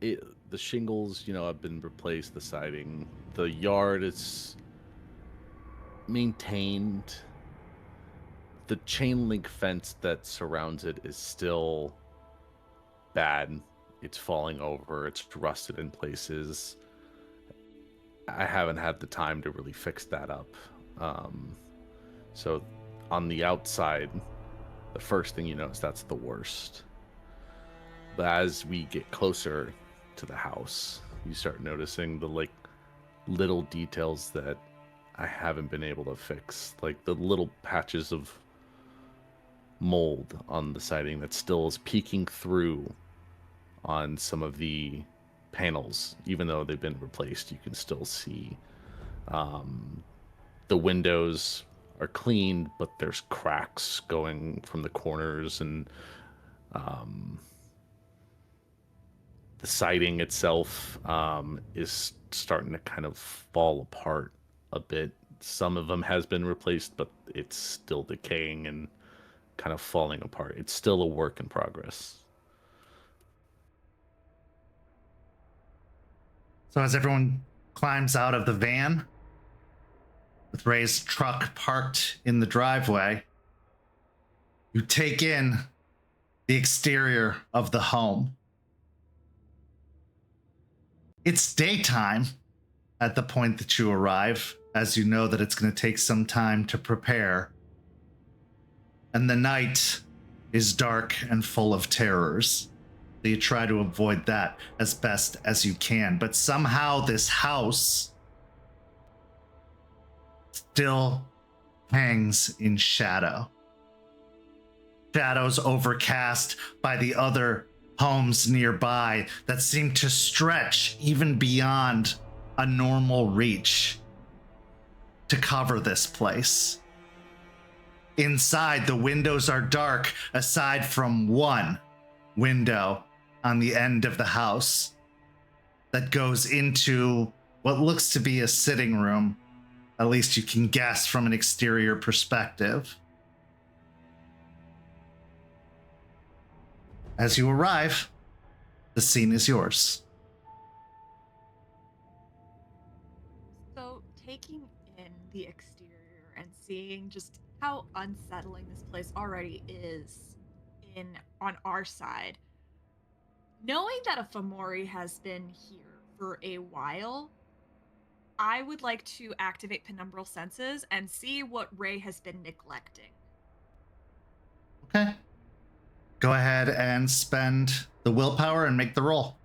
The shingles, have been replaced, the siding. The yard is maintained. The chain link fence that surrounds it is still bad. It's falling over. It's rusted in places. I haven't had the time to really fix that up. So on the outside, the first thing you notice, that's the worst. But as we get closer to the house, you start noticing the little details that I haven't been able to fix, like the little patches of mold on the siding that still is peeking through on some of the panels. Even though they've been replaced, you can still see the windows are cleaned, but there's cracks going from the corners, and the siding itself is starting to kind of fall apart a bit. Some of them has been replaced, but it's still decaying and kind of falling apart. It's still a work in progress. So as everyone climbs out of the van, with Ray's truck parked in the driveway, you take in the exterior of the home. It's daytime at the point that you arrive, as you know that it's going to take some time to prepare. And the night is dark and full of terrors. So you try to avoid that as best as you can. But somehow this house still hangs in shadow. Shadows overcast by the other homes nearby that seem to stretch even beyond a normal reach to cover this place. Inside, the windows are dark aside from one window on the end of the house that goes into what looks to be a sitting room at least you can guess from an exterior perspective. As you arrive, the scene is yours. So, taking in the exterior and seeing just how unsettling this place already is on our side, knowing that a Fomori has been here for a while, I would like to activate penumbral senses and see what Ray has been neglecting. Okay. Go ahead and spend the willpower and make the roll.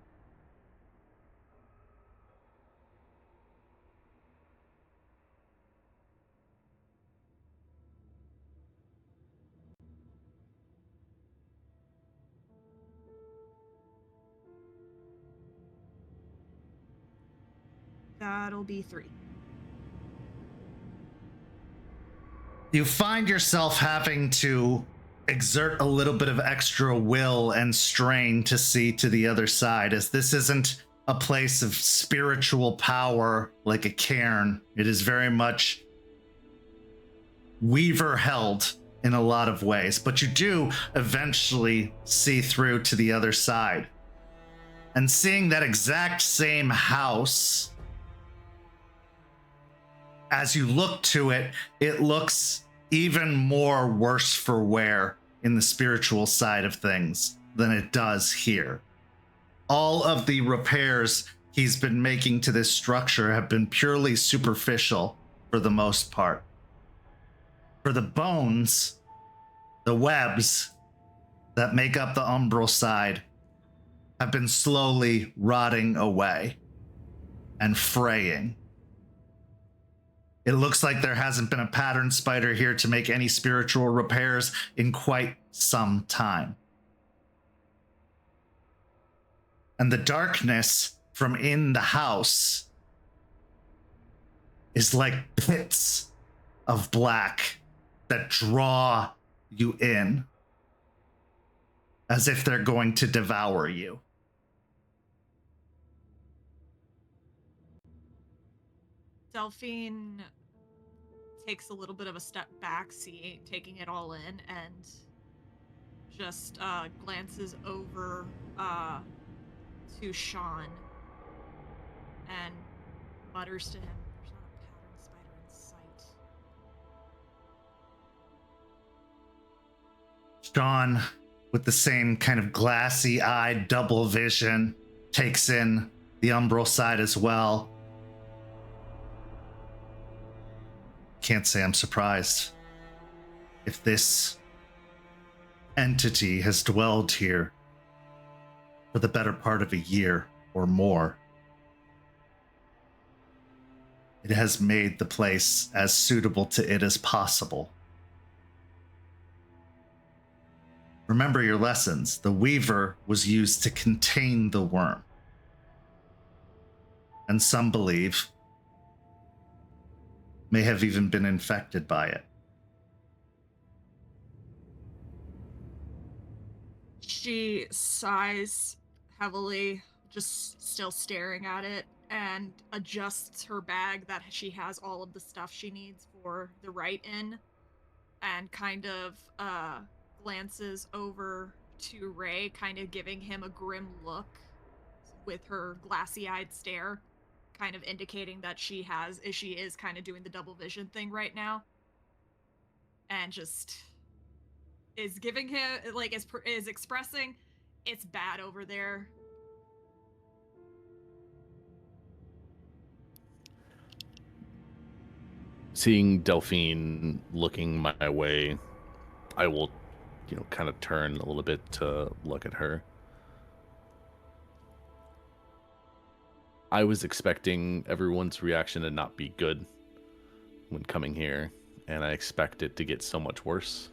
That'll be 3. You find yourself having to exert a little bit of extra will and strain to see to the other side, as this isn't a place of spiritual power like a cairn. It is very much Weaver held in a lot of ways, but you do eventually see through to the other side. And seeing that exact same house, as you look to it, it looks even more worse for wear in the spiritual side of things than it does here. All of the repairs he's been making to this structure have been purely superficial for the most part. For the bones, the webs that make up the umbral side have been slowly rotting away and fraying. It looks like there hasn't been a pattern spider here to make any spiritual repairs in quite some time. And the darkness from in the house is like pits of black that draw you in, as if they're going to devour you. Delphine takes a little bit of a step back, taking it all in, and just glances over to Sean and mutters to him, "There's not a pattern spider in sight." Sean, with the same kind of glassy-eyed double vision, takes in the umbral side as well. Can't say I'm surprised. If this entity has dwelled here for the better part of a year or more, it has made the place as suitable to it as possible. Remember your lessons. The Weaver was used to contain the worm. And some believe may have even been infected by it. She sighs heavily, just still staring at it, and adjusts her bag that she has all of the stuff she needs for the Rite in, and kind of glances over to Ray, kind of giving him a grim look with her glassy-eyed stare, kind of indicating that she is kind of doing the double vision thing right now, and just is giving him, like, is expressing it's bad over there. Seeing Delphine looking my way, I will, kind of turn a little bit to look at her. I was expecting everyone's reaction to not be good when coming here, and I expect it to get so much worse.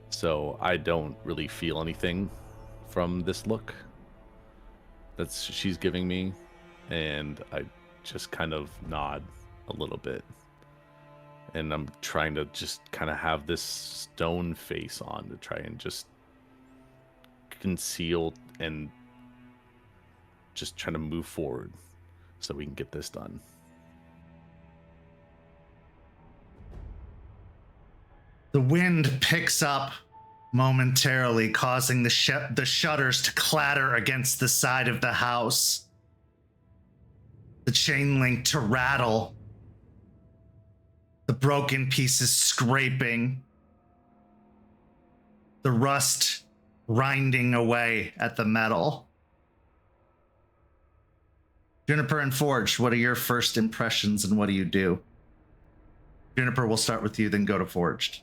So I don't really feel anything from this look that she's giving me, and I just kind of nod a little bit. And I'm trying to just kind of have this stone face on to try and just conceal and just trying to move forward so we can get this done. The wind picks up momentarily, causing the shutters to clatter against the side of the house. The chain link to rattle. The broken pieces scraping. The rust grinding away at the metal. Juniper and Forge, what are your first impressions and what do you do? Juniper, we'll start with you, then go to Forged.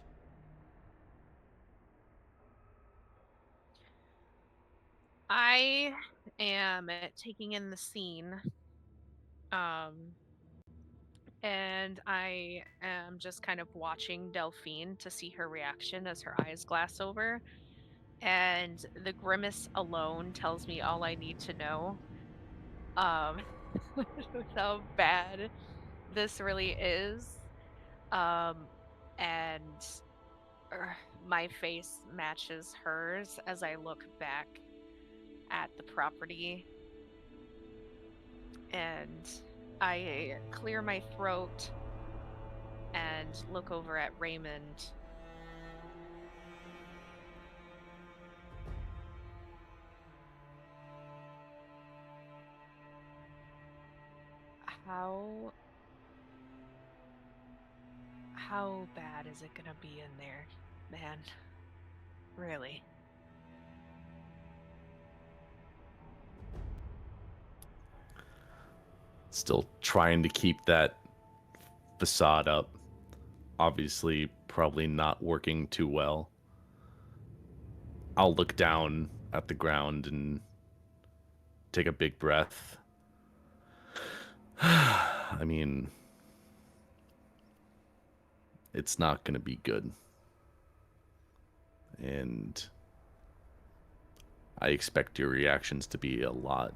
I am taking in the scene. And I am just kind of watching Delphine to see her reaction as her eyes glass over. And the grimace alone tells me all I need to know. How bad this really is. And my face matches hers as I look back at the property. And I clear my throat and look over at Raymond. How bad is it gonna be in there, man? Really? Still trying to keep that facade up. Obviously, probably not working too well. I'll look down at the ground and take a big breath. I mean, it's not going to be good. And I expect your reactions to be a lot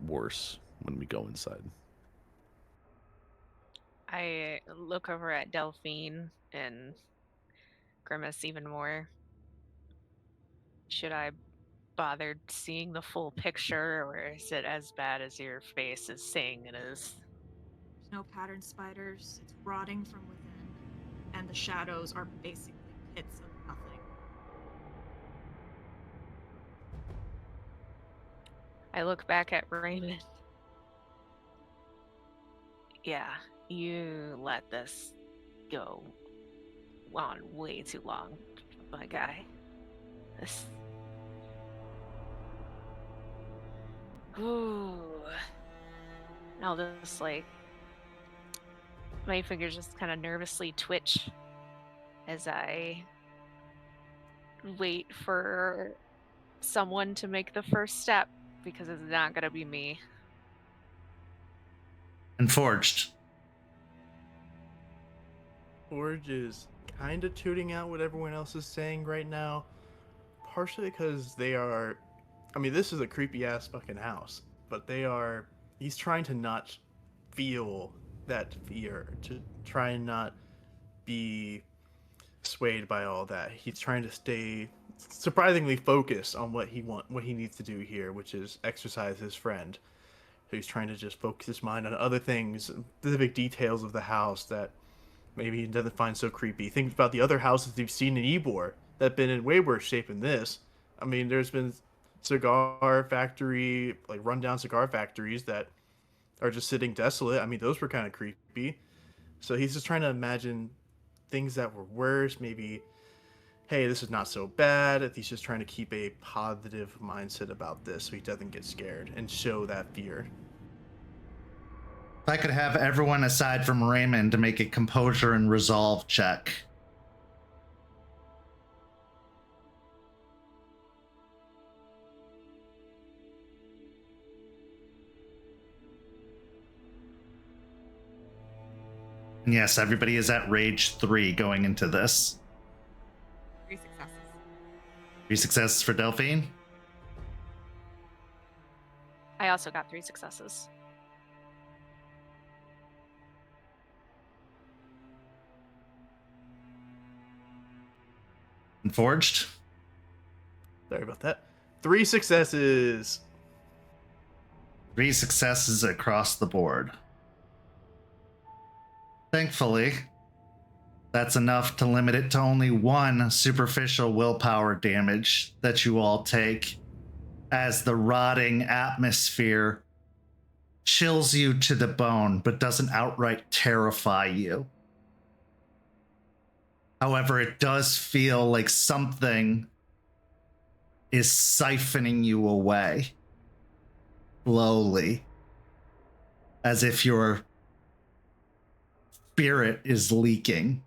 worse when we go inside. I look over at Delphine and grimace even more. Should I bother seeing the full picture, or is it as bad as your face is saying it is? There's no pattern spiders. It's rotting from within, and the shadows are basically pits of nothing. I look back at Raymond. Yeah, you let this go on way too long, my guy. This. Ooh. I'll just my fingers just kind of nervously twitch as I wait for someone to make the first step, because it's not gonna be me. And Forged. Forge is kind of tuning out what everyone else is saying right now, partially because they are. I mean, this is a creepy ass fucking house, but he's trying to not feel that fear, to try and not be swayed by all that. He's trying to stay surprisingly focused on what he needs to do here, which is exercise his friend. So he's trying to just focus his mind on other things, specific details of the house that maybe he doesn't find so creepy. Think about the other houses you've seen in Ybor that have been in way worse shape than this. I mean, there's been cigar factory, rundown cigar factories that are just sitting desolate. I mean, those were kind of creepy. So he's just trying to imagine things that were worse. Maybe, hey, this is not so bad. He's just trying to keep a positive mindset about this so he doesn't get scared and show that fear. If I could have everyone aside from Raymond to make a composure and resolve check. And yes, everybody is at rage 3 going into this. 3 successes. 3 successes for Delphine. I also got 3 successes. And Forged. Sorry about that. 3 successes. 3 successes across the board. Thankfully, That's enough to limit it to only one superficial willpower damage that you all take, as the rotting atmosphere chills you to the bone but doesn't outright terrify you. However, it does feel like something is siphoning you away slowly, as if your spirit is leaking.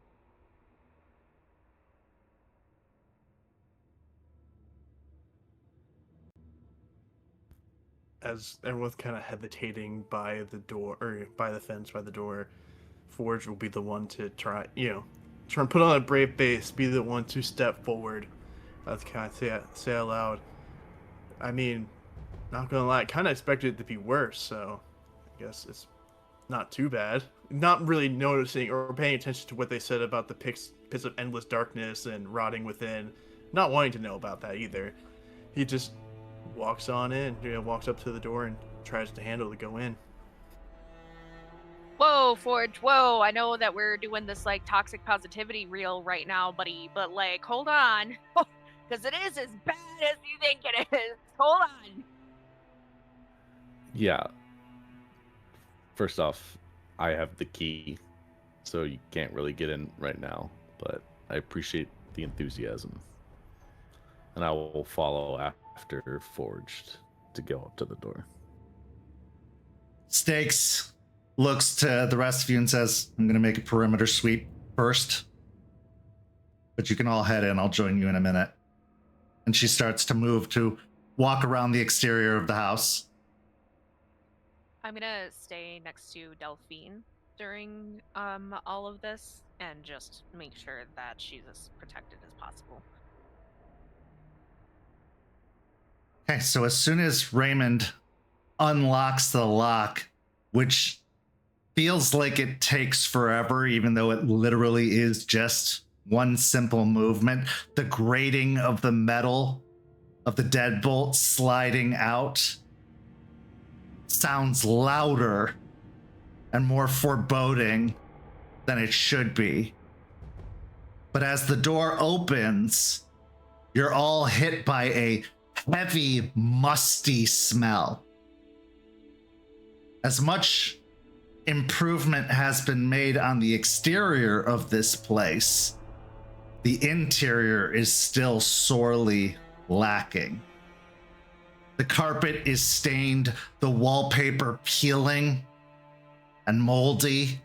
As everyone's kind of hesitating by the door, or by the fence, by the door, Forge will be the one to try and put on a brave face, be the one to step forward. Let's kind of say out loud. I mean, not gonna lie, I kind of expected it to be worse, so I guess it's not too bad. Not really noticing or paying attention to what they said about the pits of endless darkness and rotting within. Not wanting to know about that either. He just walks on in, walks up to the door and tries to handle to go in. Whoa, Forge, whoa, I know that we're doing this, like, toxic positivity reel right now, buddy, but, like, hold on. Because it is as bad as you think it is. Hold on. Yeah. First off, I have the key, so you can't really get in right now, but I appreciate the enthusiasm. And I will follow after Forged to go up to the door. Stakes looks to the rest of you and says, I'm going to make a perimeter sweep first. But you can all head in. I'll join you in a minute. And she starts to move to walk around the exterior of the house. I'm gonna stay next to Delphine during all of this and just make sure that she's as protected as possible. Okay, so as soon as Raymond unlocks the lock, which feels like it takes forever, even though it literally is just one simple movement, the grating of the metal of the deadbolt sliding out sounds louder and more foreboding than it should be. But as the door opens, you're all hit by a heavy, musty smell. As much improvement has been made on the exterior of this place, the interior is still sorely lacking. The carpet is stained, the wallpaper peeling and moldy,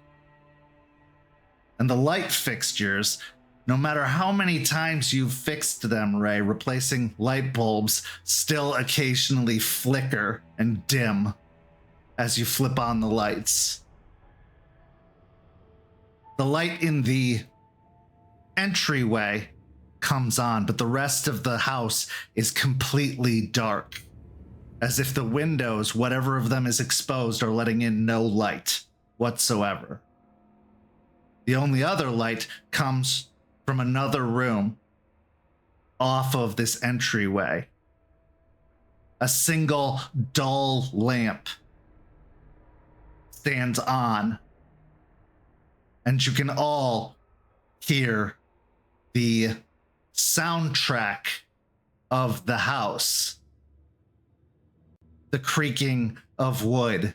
and the light fixtures, no matter how many times you've fixed them, Ray, replacing light bulbs, still occasionally flicker and dim as you flip on the lights. The light in the entryway comes on, but the rest of the house is completely dark, as if the windows, whatever of them is exposed, are letting in no light whatsoever. The only other light comes from another room off of this entryway. A single dull lamp stands on, and you can all hear the soundtrack of the house. The creaking of wood.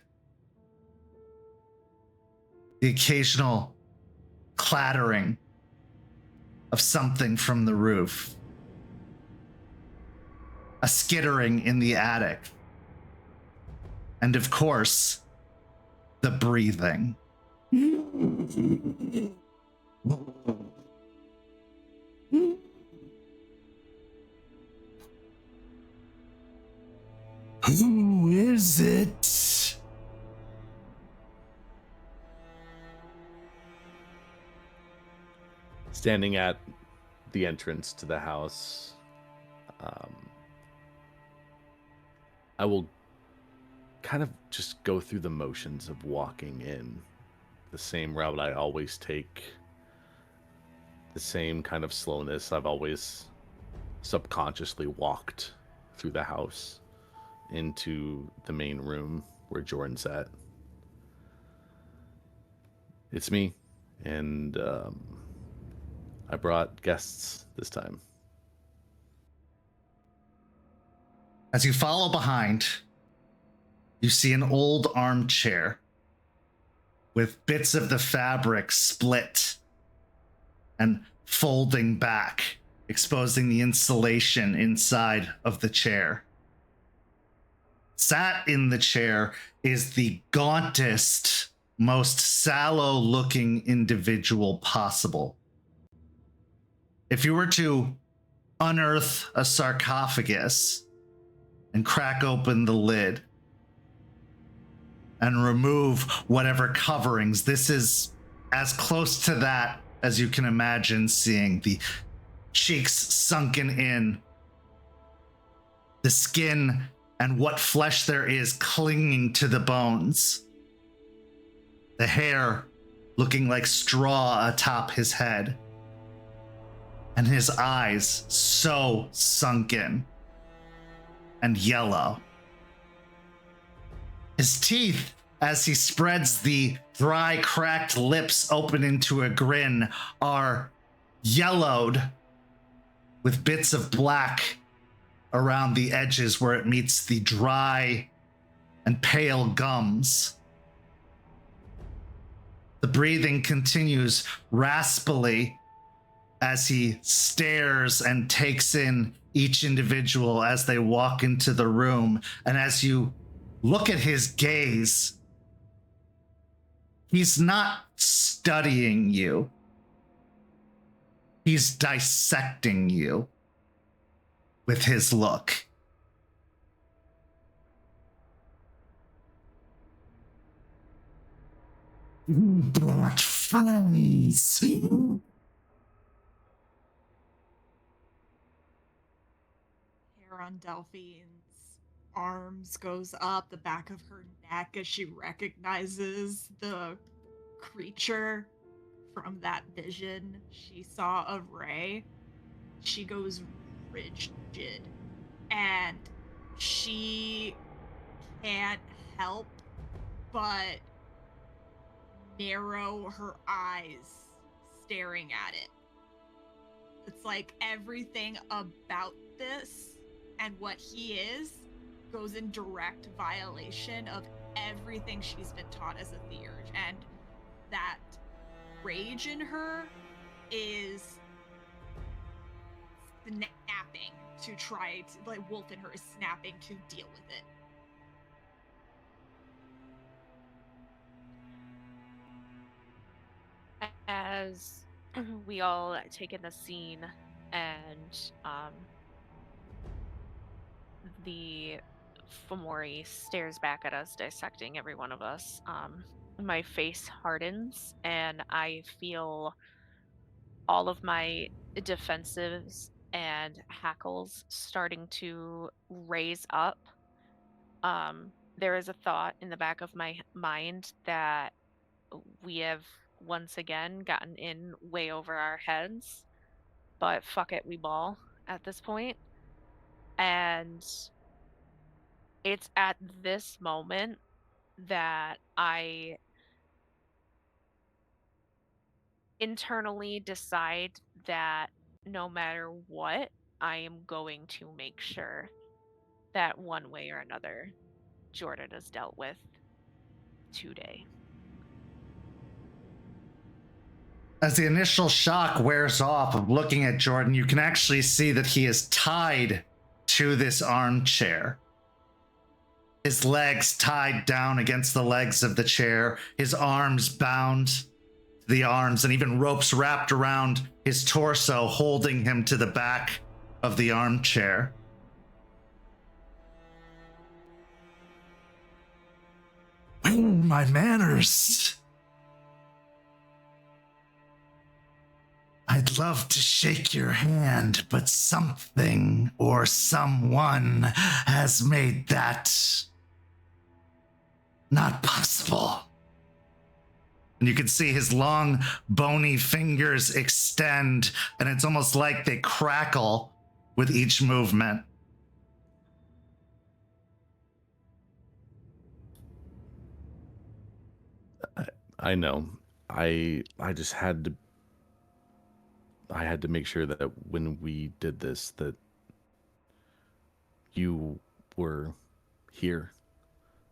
The occasional clattering of something from the roof. A skittering in the attic. And of course, the breathing. Who is it? Standing at the entrance to the house, I will kind of just go through the motions of walking in, the same route I always take, the same kind of slowness I've always subconsciously walked through the house into the main room where Jordan's at. It's me, and I brought guests this time. As you follow behind, you see an old armchair with bits of the fabric split and folding back, exposing the insulation inside of the chair. Sat in the chair is the gauntest, most sallow-looking individual possible. If you were to unearth a sarcophagus and crack open the lid and remove whatever coverings, this is as close to that as you can imagine seeing. The cheeks sunken in, the skin and what flesh there is clinging to the bones, the hair looking like straw atop his head, and his eyes so sunken and yellow. His teeth, as he spreads the dry, cracked lips open into a grin, are yellowed with bits of black around the edges where it meets the dry and pale gums. The breathing continues raspily as he stares and takes in each individual as they walk into the room. And as you look at his gaze, he's not studying you. He's dissecting you with his look. Brought friends. Hair on Delphine's arms goes up the back of her neck as she recognizes the creature from that vision she saw of Ray. She goes rigid and she can't help but narrow her eyes staring at it. It's like everything about this and what he is goes in direct violation of everything she's been taught as a theurge, and that rage in her is snapping to try to, like, wolf in her is snapping to deal with it. As we all take in the scene and the Fomori stares back at us, dissecting every one of us, my face hardens and I feel all of my defensives and hackles starting to raise up. There is a thought in the back of my mind that we have once again gotten in way over our heads, but fuck it, we ball at this point. And it's at this moment that I internally decide that no matter what, I am going to make sure that one way or another, Jordan is dealt with today. As the initial shock wears off of looking at Jordan, you can actually see that he is tied to this armchair. His legs tied down against the legs of the chair, his arms bound to the arms, and even ropes wrapped around his torso, holding him to the back of the armchair. Where are my manners? I'd love to shake your hand, but something or someone has made that not possible. And you can see his long, bony fingers extend, and it's almost like they crackle with each movement. I know. I just had to I had to make sure that when we did this, that you were here,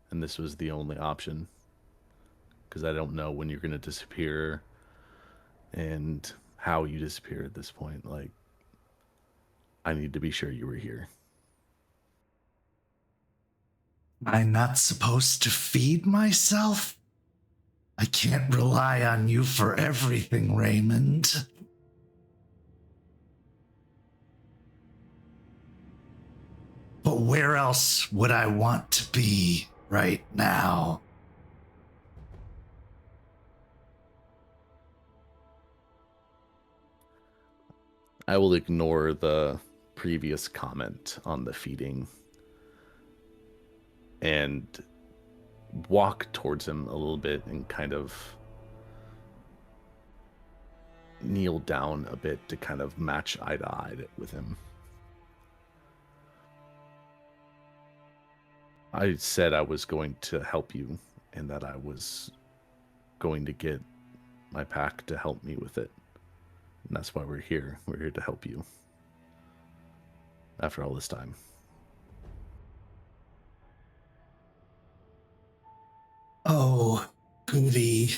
and this was the only option. Because I don't know when you're going to disappear and how you disappear at this point. Like, I need to be sure you were here. I'm not supposed to feed myself? I can't rely on you for everything, Raymond. But where else would I want to be right now? I will ignore the previous comment on the feeding and walk towards him a little bit and kind of kneel down a bit to kind of match eye to eye with him. I said I was going to help you and that I was going to get my pack to help me with it. And that's why we're here. We're here to help you. After all this time. Oh, goody.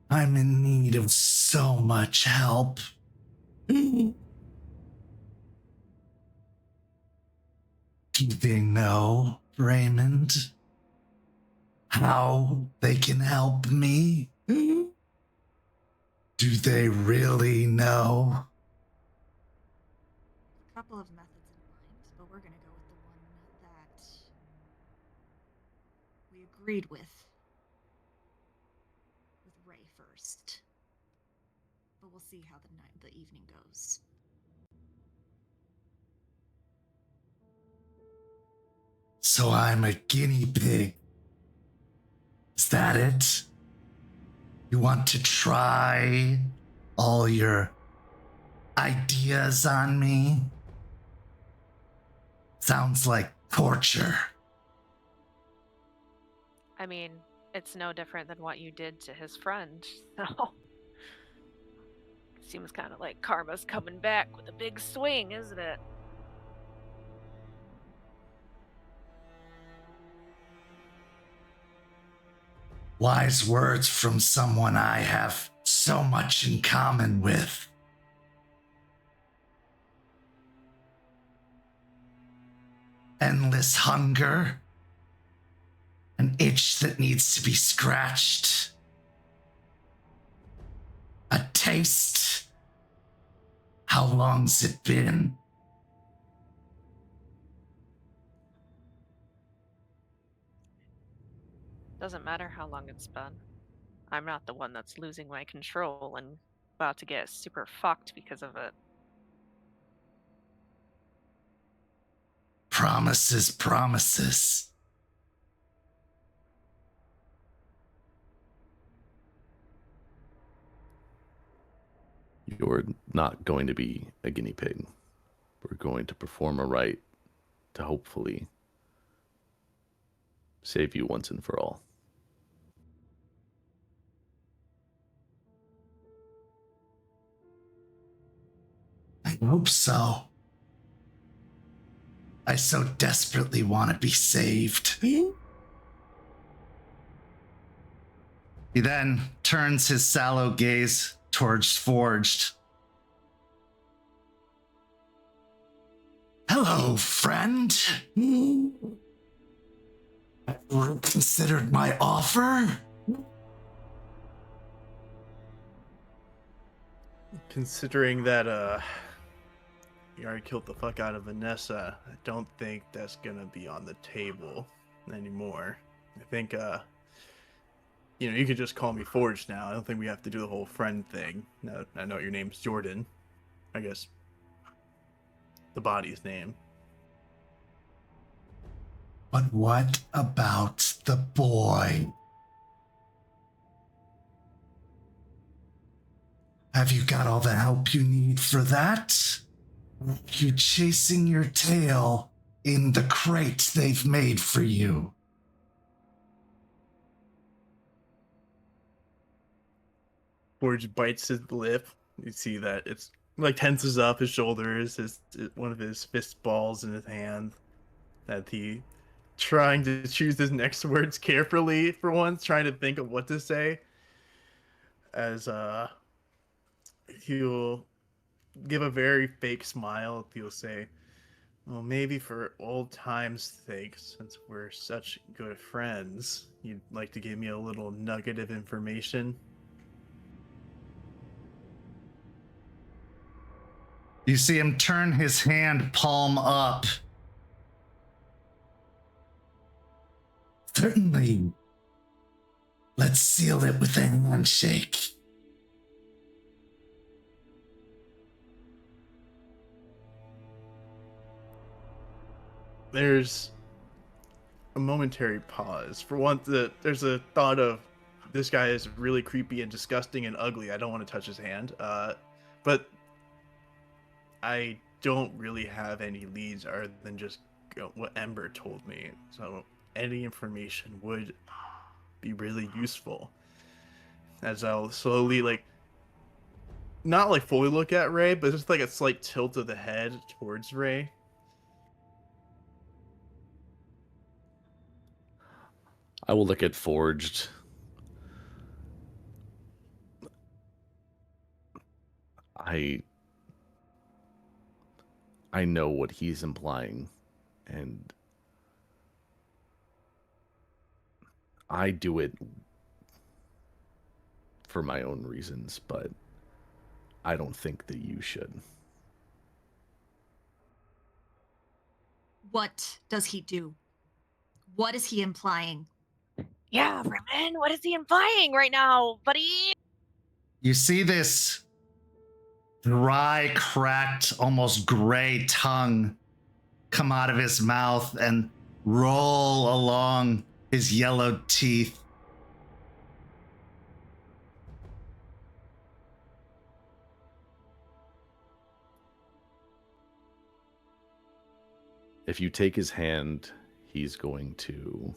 I'm in need of so much help. Do they know, Raymond, how they can help me? Do they really know? A couple of methods in mind, but we're going to go with the one that we agreed with Ray first. But we'll see how the evening goes. So I'm a guinea pig. Is that it? You want to try all your ideas on me? Sounds like torture. I mean, it's no different than what you did to his friend, so... Seems kind of like karma's coming back with a big swing, isn't it? Wise words from someone I have so much in common with. Endless hunger. An itch that needs to be scratched. A taste. How long's it been? Doesn't matter how long it's been. I'm not the one that's losing my control and about to get super fucked because of it. Promises, promises. You're not going to be a guinea pig. We're going to perform a rite to hopefully save you once and for all. I hope so. I so desperately want to be saved. He then turns his sallow gaze towards Forged. Hello, friend. Have you considered my offer? Considering that, you already killed the fuck out of Vanessa, I don't think that's gonna be on the table anymore. I think, you could just call me Forged now. I don't think we have to do the whole friend thing. No, I know your name's Jordan. I guess the body's name. But what about the boy? Have you got all the help you need for that? You chasing your tail in the crate they've made for you? Forge bites his lip, You see that it's like tenses up his shoulders, one of his fist balls in his hand, that he trying to choose his next words carefully for once, trying to think of what to say. As he'll give a very fake smile. He'll say, well, maybe for old times' sake, since we're such good friends, you'd like to give me a little nugget of information? You see him turn his hand palm up. Certainly. Let's seal it with a handshake. There's a momentary pause. For one, there's a thought of, this guy is really creepy and disgusting and ugly. I don't want to touch his hand. But I don't really have any leads other than just what Ember told me. So any information would be really useful. As I'll slowly, like, not like fully look at Ray, but just like a slight tilt of the head towards Ray. I will look at Forged. I know what he's implying, and I do it for my own reasons, but I don't think that you should. What does he do? What is he implying? Yeah, Roman, what is he implying right now, buddy? You see this dry, cracked, almost gray tongue come out of his mouth and roll along his yellowed teeth. If you take his hand, he's going to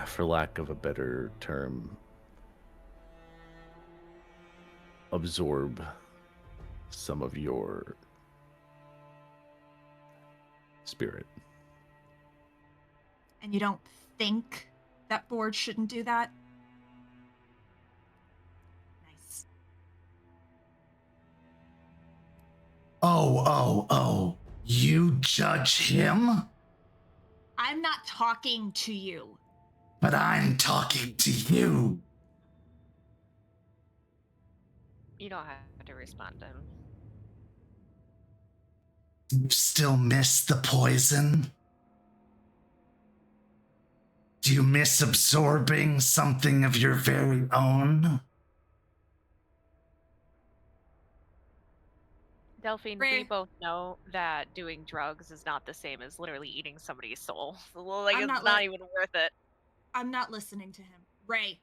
for lack of a better term, absorb some of your spirit. And you don't think that Forge shouldn't do that? Nice. Oh, you judge him? I'm not talking to you. But I'm talking to you. You don't have to respond to him. You still miss the poison? Do you miss absorbing something of your very own? Delphine, Ray. we both know that doing drugs is not the same as literally eating somebody's soul. So, like, I'm it's not not even worth it. I'm not listening to him. Ray.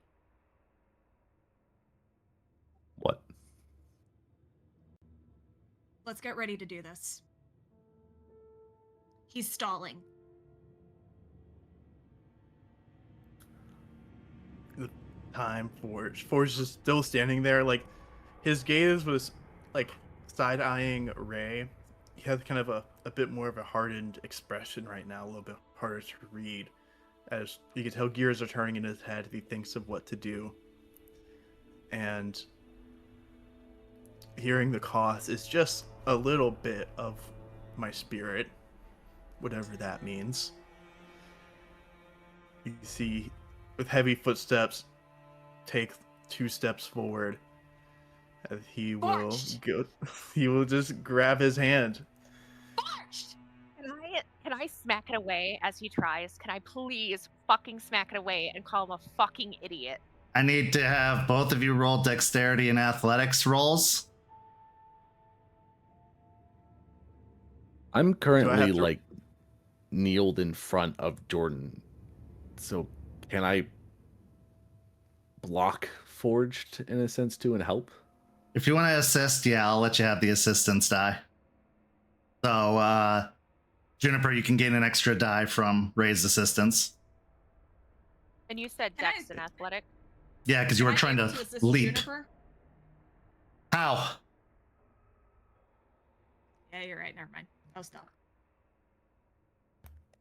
What? Let's get ready to do this. He's stalling. The time Forge is still standing there, like his gaze was like side-eyeing Ray. He has kind of a bit more of a hardened expression right now, a little bit harder to read, as you can tell gears are turning in his head if he thinks of what to do. And hearing the cost is just a little bit of my spirit, whatever that means. You see, with heavy footsteps, take 2 steps forward, and he will go. He will just grab his hand. Forged! Can I smack it away as he tries? Can I please fucking smack it away and call him a fucking idiot? I need to have both of you roll dexterity and athletics rolls. I'm currently to- like kneeled in front of Jordan. So can I block Forged in a sense too and help? If you want to assist, yeah, I'll let you have the assistance die. So, Juniper, you can gain an extra die from Ray's assistance. And you said Can I- dex and athletic? Yeah, because you were Am I trying able to assist leap. Juniper? How? Yeah, you're right. Never mind. I'll stop.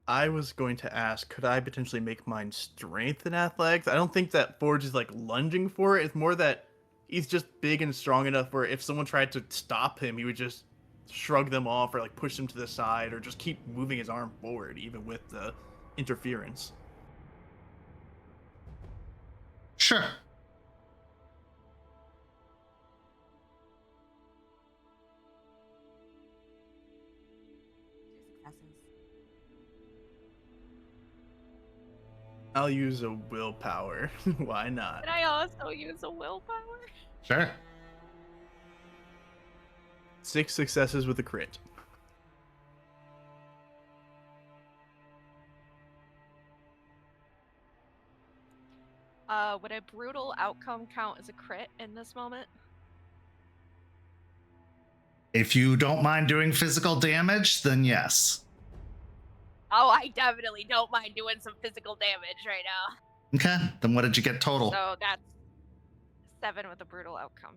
I was going to ask, could I potentially make mine strength and athletics? I don't think that Forge is like lunging for it. It's more that he's just big and strong enough where if someone tried to stop him, he would just shrug them off or like push them to the side or just keep moving his arm forward even with the interference. Sure. I'll use a willpower. Why not? Can I also use a willpower? Sure. 6 successes with a crit. Would a brutal outcome count as a crit in this moment? If you don't mind doing physical damage, then yes. Oh, I definitely don't mind doing some physical damage right now. Okay, then what did you get total? So that's 7 with a brutal outcome.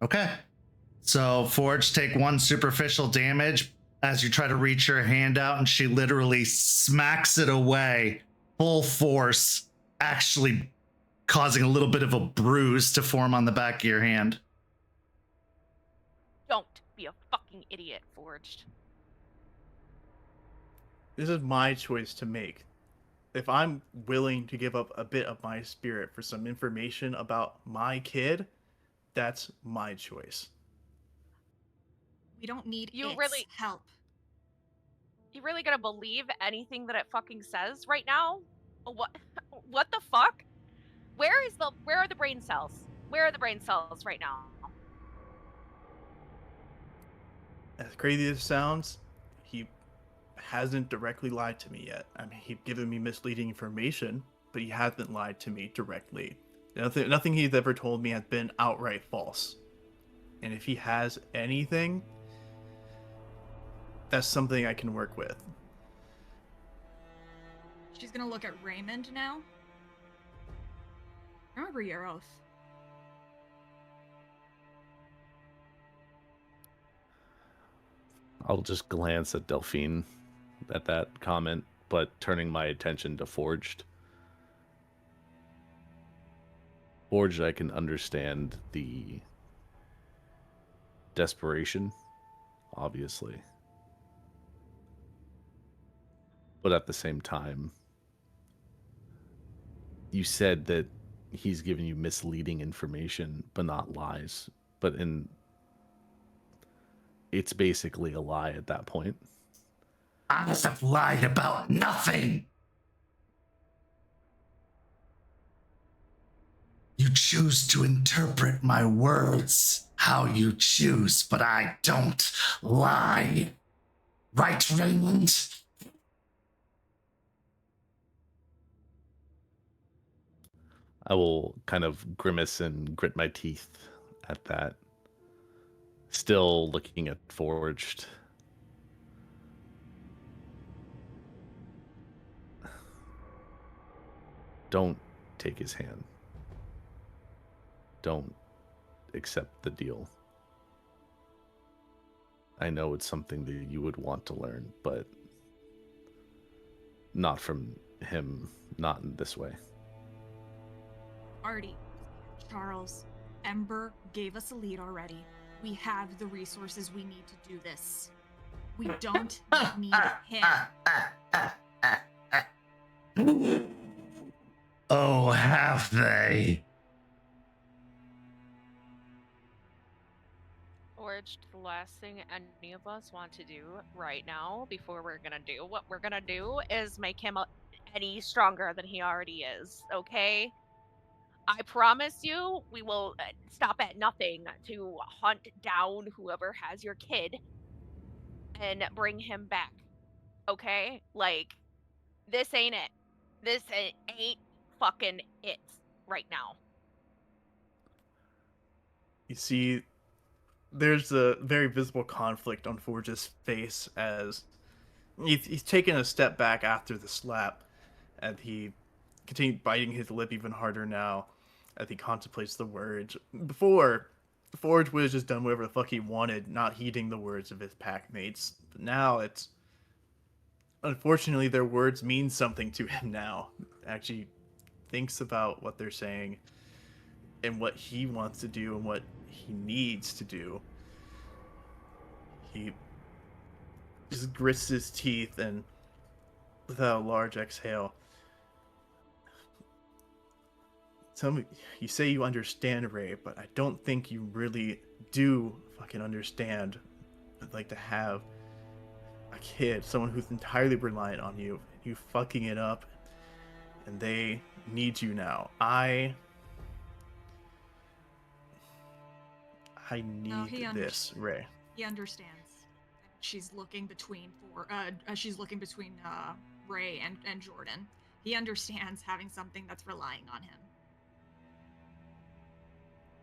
Okay. So Forge, take 1 superficial damage as you try to reach your hand out, and she literally smacks it away, full force, actually causing a little bit of a bruise to form on the back of your hand. Don't be a fucking idiot, Forged. This is my choice to make. If I'm willing to give up a bit of my spirit for some information about my kid, that's my choice. We don't need You its really- help. You really gonna believe anything that it fucking says right now? What? What the fuck? Where are the brain cells? Where are the brain cells right now? As crazy as it sounds, he hasn't directly lied to me yet. I mean, he's given me misleading information, but he hasn't lied to me directly. Nothing he's ever told me has been outright false. And if he has anything, that's something I can work with. She's gonna look at Raymond now. Remember your oath. I'll just glance at Delphine at that comment, but turning my attention to Forged. Forged, I can understand the desperation, obviously. But at the same time, you said that he's given you misleading information, but not lies. But it's basically a lie at that point. I have lied about nothing. You choose to interpret my words how you choose, but I don't lie. Right, Raymond? I will kind of grimace and grit my teeth at that. Still looking at Forged. Don't take his hand. Don't accept the deal. I know it's something that you would want to learn, but not from him, not in this way. Artie, Charles, Ember gave us a lead already. We have the resources we need to do this. We don't need him. Oh, have they? Forged, the last thing any of us want to do right now, before we're gonna do what we're gonna do, is make him any stronger than he already is, okay? I promise you, we will stop at nothing to hunt down whoever has your kid and bring him back, okay? Like, this ain't it. This ain't fucking it right now. You see, there's a very visible conflict on Forge's face as he's taken a step back after the slap, and he continued biting his lip even harder now as he contemplates the words. Before, Forge would have just done whatever the fuck he wanted, not heeding the words of his pack mates. But now it's... Unfortunately, their words mean something to him now. Actually thinks about what they're saying and what he wants to do and what he needs to do. He just grits his teeth and, without a large exhale, tell me, you say you understand, Ray, but I don't think you really do fucking understand. I'd like to have a kid, someone who's entirely reliant on you, you fucking it up, and they need you now. I need this, Ray. He understands. She's looking between Ray and Jordan. He understands having something that's relying on him.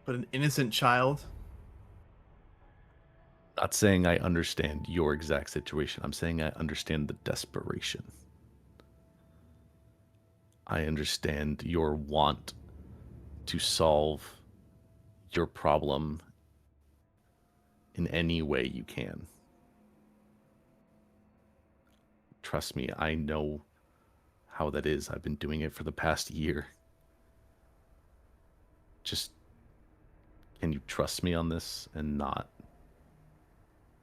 But an innocent child? Not saying I understand your exact situation. I'm saying I understand the desperation. I understand your want to solve your problem in any way you can. Trust me, I know how that is. I've been doing it for the past year. Just, can you trust me on this and not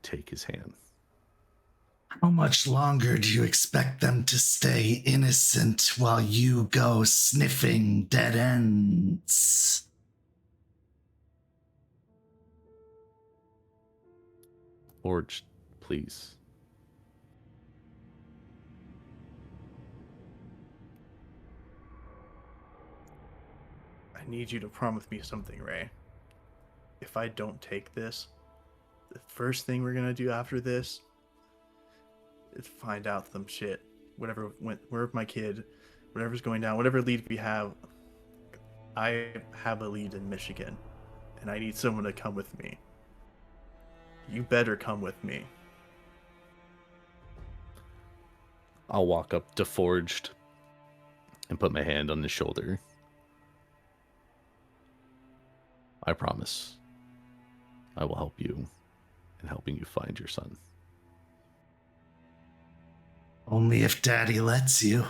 take his hand? How much longer do you expect them to stay innocent while you go sniffing dead ends? Forge, please. I need you to promise me something, Ray. If I don't take this, the first thing we're gonna do after this is find out some shit. Whatever went, where my kid, whatever's going down, whatever lead we have. I have a lead in Michigan, and I need someone to come with me. You better come with me. I'll walk up to Forged and put my hand on his shoulder. I promise I will help you in helping you find your son. Only if Daddy lets you.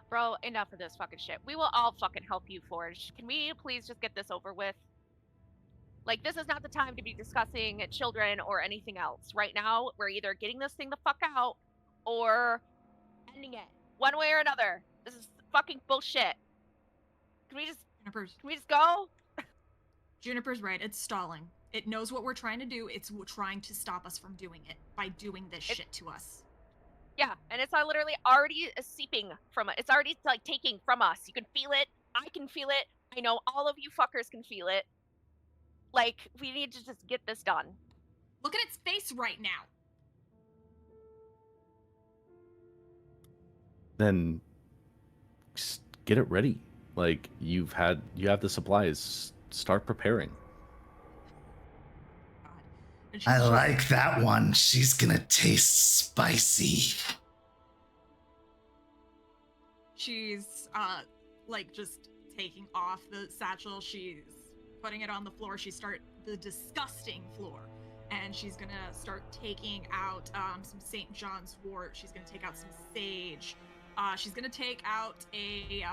Bro, enough of this fucking shit. We will all fucking help you, Forge. Can we please just get this over with? Like, this is not the time to be discussing children or anything else. Right now, we're either getting this thing the fuck out or ending it. One way or another. This is fucking bullshit. Can we just go? Juniper's right. It's stalling. It knows what we're trying to do. It's trying to stop us from doing it by doing this shit to us. Yeah, and it's literally already seeping from it. It's already like taking from us. You can feel it. I can feel it. I know all of you fuckers can feel it. Like, we need to just get this done. Look at its face right now. Then just get it ready. Like, you have the supplies. Start preparing. I like that one. She's gonna taste spicy. She's like just taking off the satchel. She's putting it on the floor. The disgusting floor, and she's gonna start taking out some St. John's wort. She's gonna take out some sage. She's gonna take out a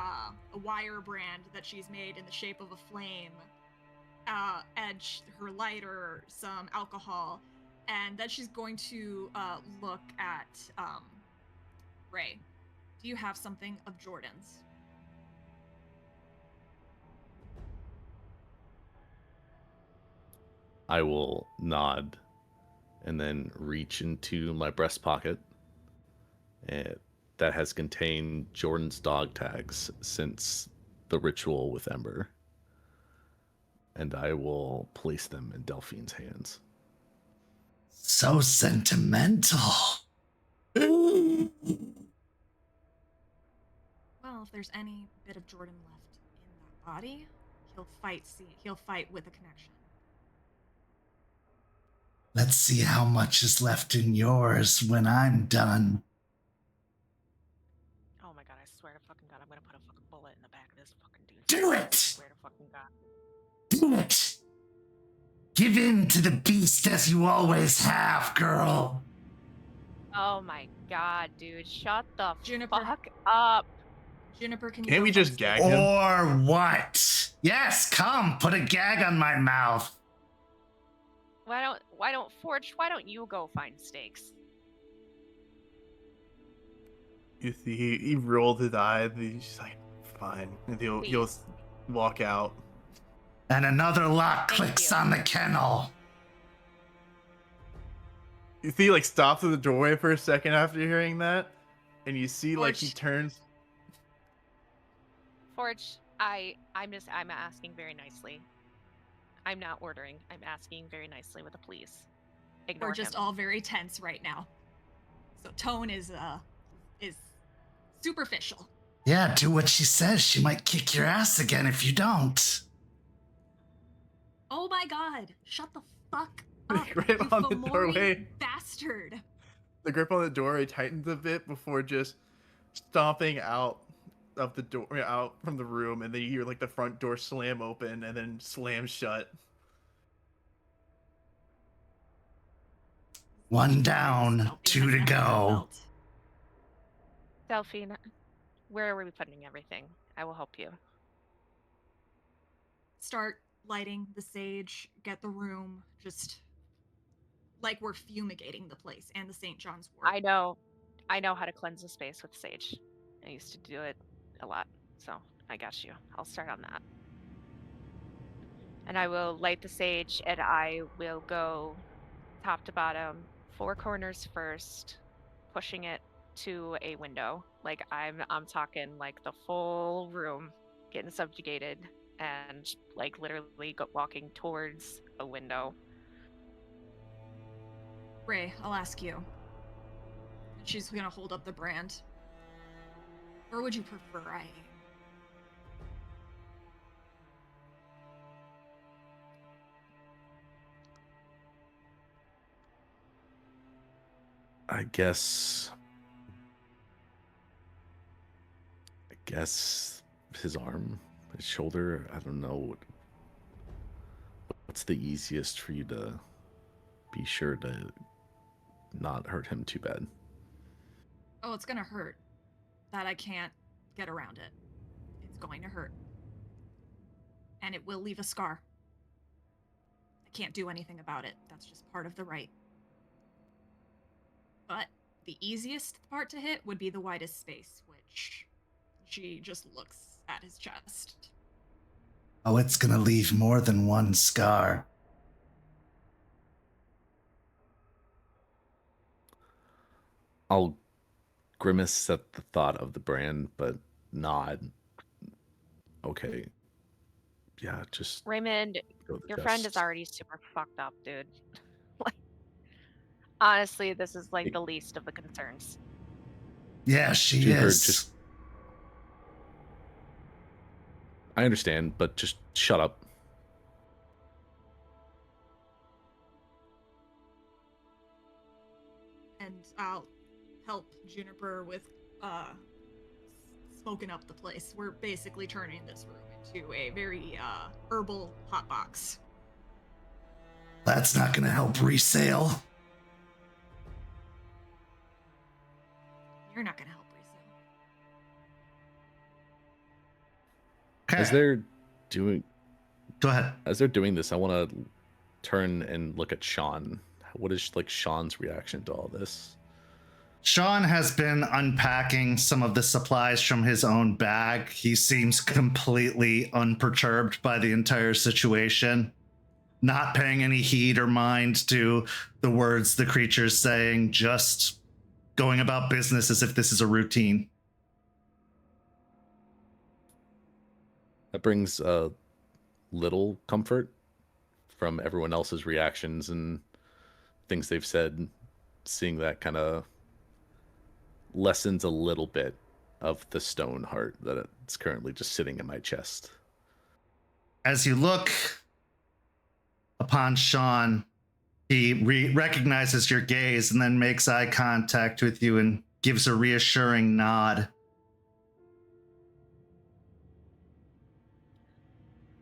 wire brand that she's made in the shape of a flame. Edge her lighter, some alcohol, and then she's going to look at Ray. Do you have something of Jordan's? I will nod and then reach into my breast pocket that has contained Jordan's dog tags since the ritual with Ember. And I will place them in Delphine's hands. So sentimental. Well, if there's any bit of Jordan left in that body, he'll fight with a connection. Let's see how much is left in yours when I'm done. Oh my god, I gonna put a fucking bullet in the back of this fucking dude. Do it! Swear to fucking God. Do it! Give in to the beast as you always have, girl. Oh my God, dude. Shut the Juniper. fuck up. Juniper, can you Can't go we just first? gag him? Or what? Yes, come, put a gag on my mouth. Why don't Forge, why don't you go find stakes? You see, he rolled his eyes. And he's just like, fine, and he'll Please. walk out. And another lock Thank clicks you. on the kennel. You see, he, like, stops at the doorway for a second after hearing that, and you see, like, he Forge. turns. Forge, I'm asking very nicely. I'm not ordering. I'm asking very nicely with a please. Ignore We're just him. all very tense right now. So tone is superficial. Yeah, do what she says. She might kick your ass again if you don't. Oh my God! Shut the fuck up, Right you on the Fomori doorway. bastard! The grip on the doorway tightens a bit before just stomping out of the door, out from the room, and then you hear, like, the front door slam open and then slam shut. One down, Delphine 2 has to never go. felt. Delphine, where are we putting everything? I will help you. Start lighting the sage, get the room, just like we're fumigating the place and the St. John's wort. I know how to cleanse the space with sage. I used to do it a lot, so I got you. I'll start on that. And I will light the sage, and I will go top to bottom, 4 corners first, pushing it to a window. Like I'm talking like the full room getting subjugated, and like literally walking towards a window. Ray, I'll ask you. She's gonna hold up the brand. Where would you prefer I aim? I guess his arm, his shoulder. I don't know. What's the easiest for you to be sure to not hurt him too bad? Oh, it's gonna hurt. That I can't get around it. It's going to hurt. And it will leave a scar. I can't do anything about it. That's just part of the rite. But the easiest part to hit would be the widest space, which she just looks at his chest. Oh, it's gonna leave more than one scar. I'll grimace at the thought of the brand, but nod. Okay. Yeah, just Raymond, go to the your friend is chest. already super fucked up, dude. Like, honestly, this is like the least of the concerns. Yeah, she Juniper, is. just I understand, but just shut up. And I'll help Juniper with smoking up the place. We're basically turning this room into a very herbal hotbox. That's not gonna help resale. You're not gonna help resale. Okay. As they're doing Go ahead. As they're doing this, I want to turn and look at Sean. What is like Sean's reaction to all this? Sean has been unpacking some of the supplies from his own bag. He seems completely unperturbed by the entire situation, not paying any heed or mind to the words the creature's saying, just going about business as if this is a routine. That brings a little comfort from everyone else's reactions and things they've said. Seeing that kind of lessens a little bit of the stone heart that it's currently just sitting in my chest. As you look upon Sean, he recognizes your gaze and then makes eye contact with you and gives a reassuring nod.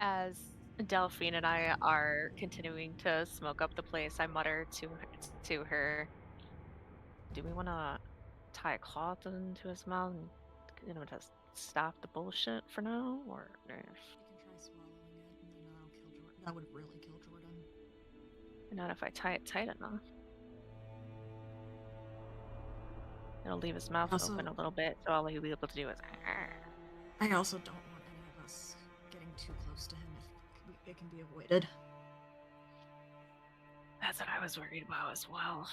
As Delphine and I are continuing to smoke up the place, I mutter to her, "Do we want to tie a cloth into his mouth and just stop the bullshit for now, or You can try swallowing it, and then that'll kill Jordan. That would really kill Jordan. not if I tie it tight enough? It'll leave his mouth Also- open a little bit, so all he'll be able to do is. I also don't want any of us getting too close to him if it can be avoided. That's what I was worried about as well.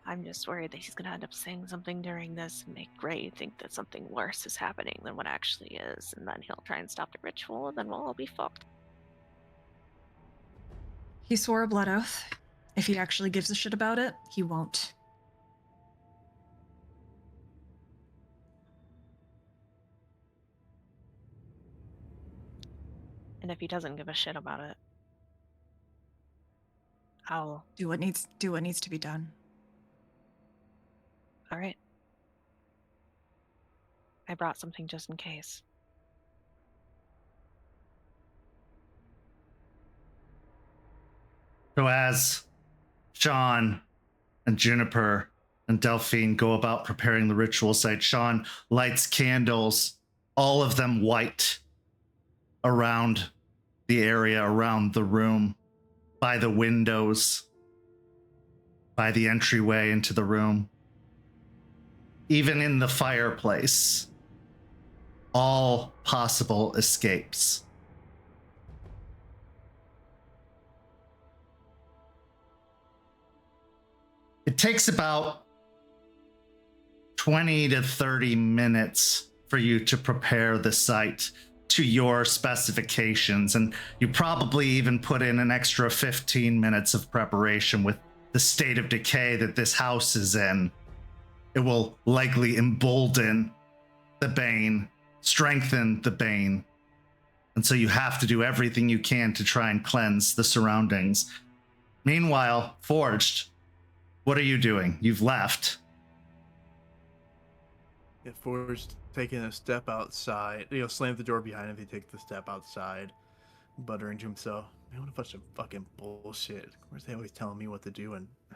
I'm just worried that he's gonna end up saying something during this and make Gray think that something worse is happening than what actually is, and then he'll try and stop the ritual, and then we'll all be fucked. He swore a blood oath. If he actually gives a shit about it, he won't. And if he doesn't give a shit about it, I'll. Do what needs to be done. All right. I brought something just in case. So as Sean and Juniper and Delphine go about preparing the ritual site, Sean lights candles, all of them white, around the area, around the room, by the windows, by the entryway into the room, even in the fireplace. All possible escapes. It takes about 20 to 30 minutes for you to prepare the site to your specifications, and you probably even put in an extra 15 minutes of preparation with the state of decay that this house is in. It will likely embolden the bane, strengthen the bane, and so you have to do everything you can to try and cleanse the surroundings. Meanwhile, Forged, what are you doing? You've left. Yeah, Forged taking a step outside. Slam the door behind him. He takes the step outside, buttering to himself. Man, what a bunch of fucking bullshit. Of course, they always telling me what to do, and I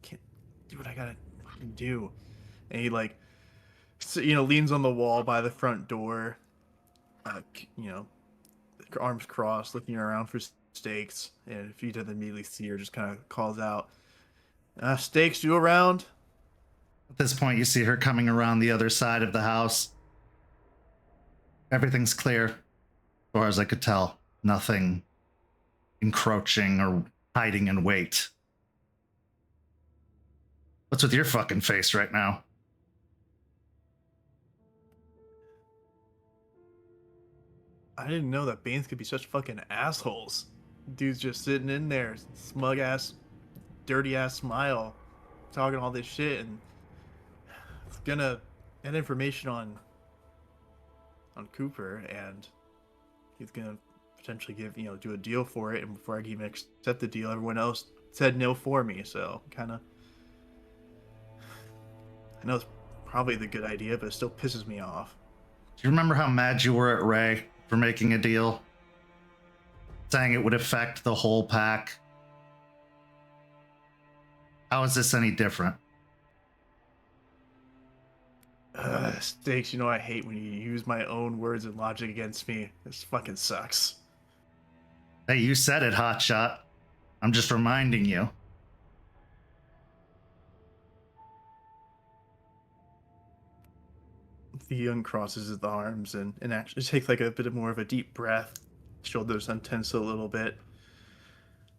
can't do what I gotta fucking do. And he leans on the wall by the front door. Arms crossed, looking around for stakes. And if he doesn't immediately see her, just kind of calls out, "Stakes, you around?" At this point, you see her coming around the other side of the house. Everything's clear, as far as I could tell. Nothing encroaching or hiding in wait. What's with your fucking face right now? I didn't know that Banes could be such fucking assholes. Dude's just sitting in there, smug ass, dirty ass smile, talking all this shit, and it's gonna get information on Cooper, and he's gonna potentially do a deal for it. And before I can even accept the deal, everyone else said no for me. So I know it's probably the good idea, but it still pisses me off. Do you remember how mad you were at Ray for making a deal? Saying it would affect the whole pack? How is this any different? Stakes, I hate when you use my own words and logic against me. This fucking sucks. Hey, you said it, Hotshot. I'm just reminding you. He uncrosses his arms and actually takes a bit more of a deep breath. Shoulders untense a little bit.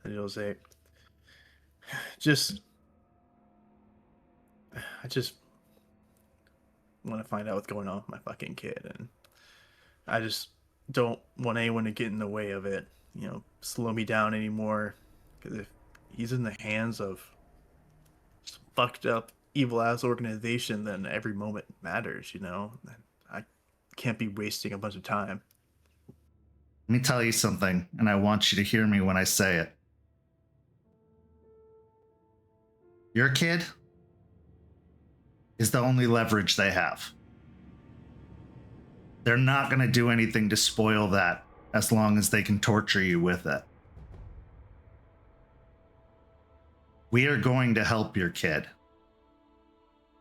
And he'll say, I just want to find out what's going on with my fucking kid, and I just don't want anyone to get in the way of it, slow me down anymore, because if he's in the hands of some fucked up evil ass organization, then every moment matters, and I can't be wasting a bunch of time. Let me tell you something, and I want you to hear me when I say it. Your kid is the only leverage they have. They're not going to do anything to spoil that as long as they can torture you with it. We are going to help your kid.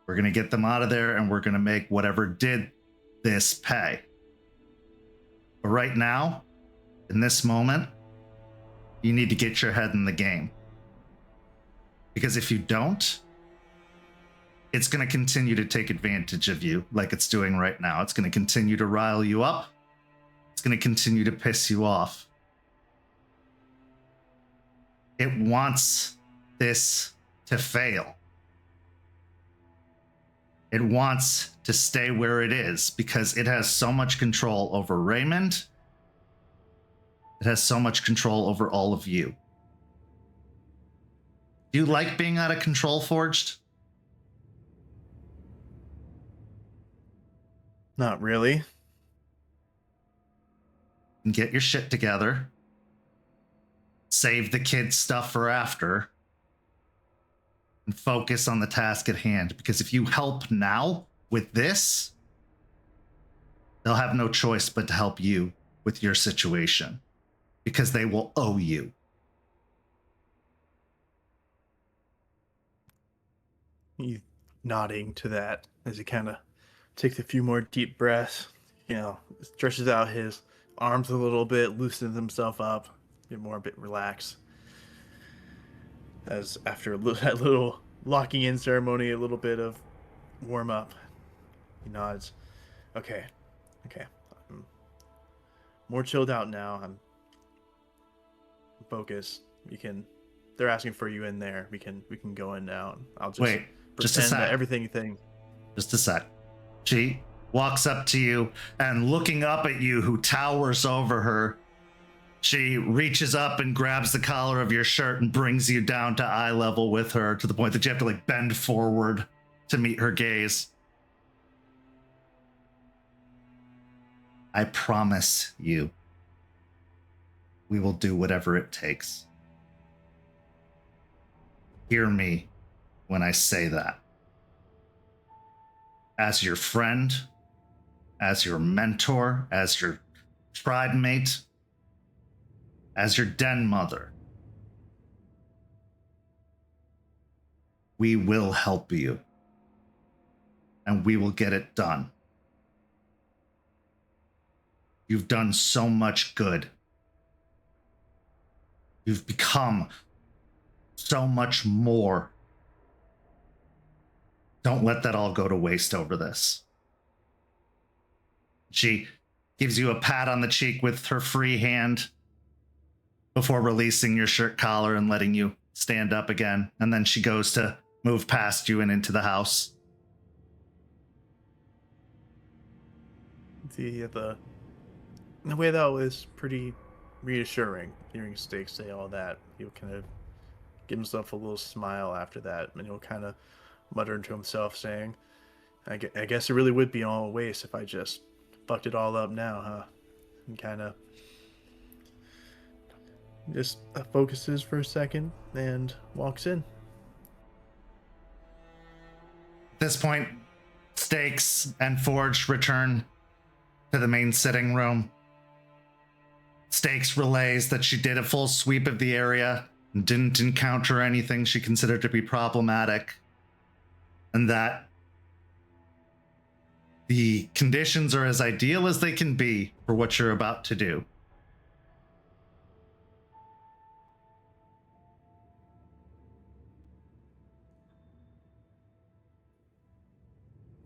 We're going to get them out of there, and we're going to make whatever did this pay. But right now, in this moment, you need to get your head in the game. Because if you don't, it's going to continue to take advantage of you like it's doing right now. It's going to continue to rile you up. It's going to continue to piss you off. It wants this to fail. It wants to stay where it is because it has so much control over Raymond. It has so much control over all of you. Do you like being out of control, Forged? Not really. And get your shit together. Save the kids' stuff for after. And focus on the task at hand. Because if you help now with this, they'll have no choice but to help you with your situation. Because they will owe you. He's nodding to that as he kind of takes a few more deep breaths. You know, stretches out his arms a little bit, loosens himself up, get more a bit relaxed. As after that little locking in ceremony, a little bit of warm up, he nods. Okay. I'm more chilled out now. I'm focused. They're asking for you in there. We can go in now. I'll just wait. Just a pretend that sec. everything. Just a sec. She walks up to you and looking up at you, who towers over her, she reaches up and grabs the collar of your shirt and brings you down to eye level with her to the point that you have to like bend forward to meet her gaze. I promise you, we will do whatever it takes. Hear me when I say that. As your friend, as your mentor, as your tribe mate, as your den mother, we will help you. And we will get it done. You've done so much good. You've become so much more. Don't let that all go to waste over this. She gives you a pat on the cheek with her free hand before releasing your shirt collar and letting you stand up again. And then she goes to move past you and into the house. The way that was pretty reassuring, hearing Stakes say all that. He'll kind of give himself a little smile after that, and he'll kind of mutter to himself, saying, I guess it really would be all a waste if I just fucked it all up now, huh? And kind of just focuses for a second and walks in. At this point, Stakes and Forge return to the main sitting room. Stakes relays that she did a full sweep of the area and didn't encounter anything she considered to be problematic, and that the conditions are as ideal as they can be for what you're about to do.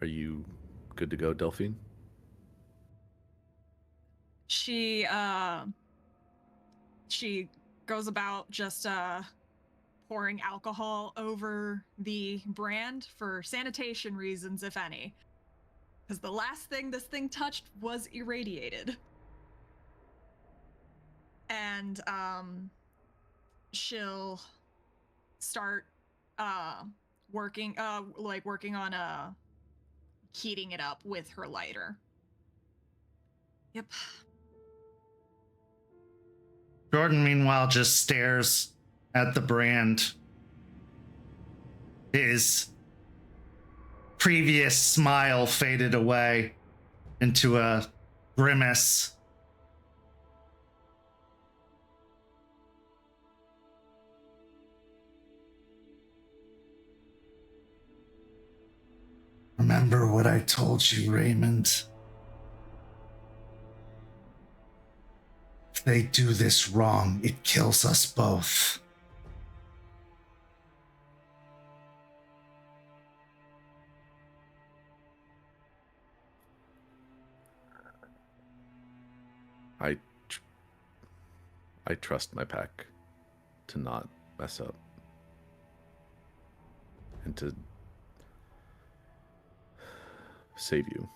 Are you good to go, Delphine? She goes about just pouring alcohol over the brand for sanitation reasons, if any. Because the last thing this thing touched was irradiated. And she'll start working on heating it up with her lighter. Yep. Jordan, meanwhile, just stares at the brand. His previous smile faded away into a grimace. Remember what I told you, Raymond. If they do this wrong, it kills us both. I trust my pack to not mess up and to save you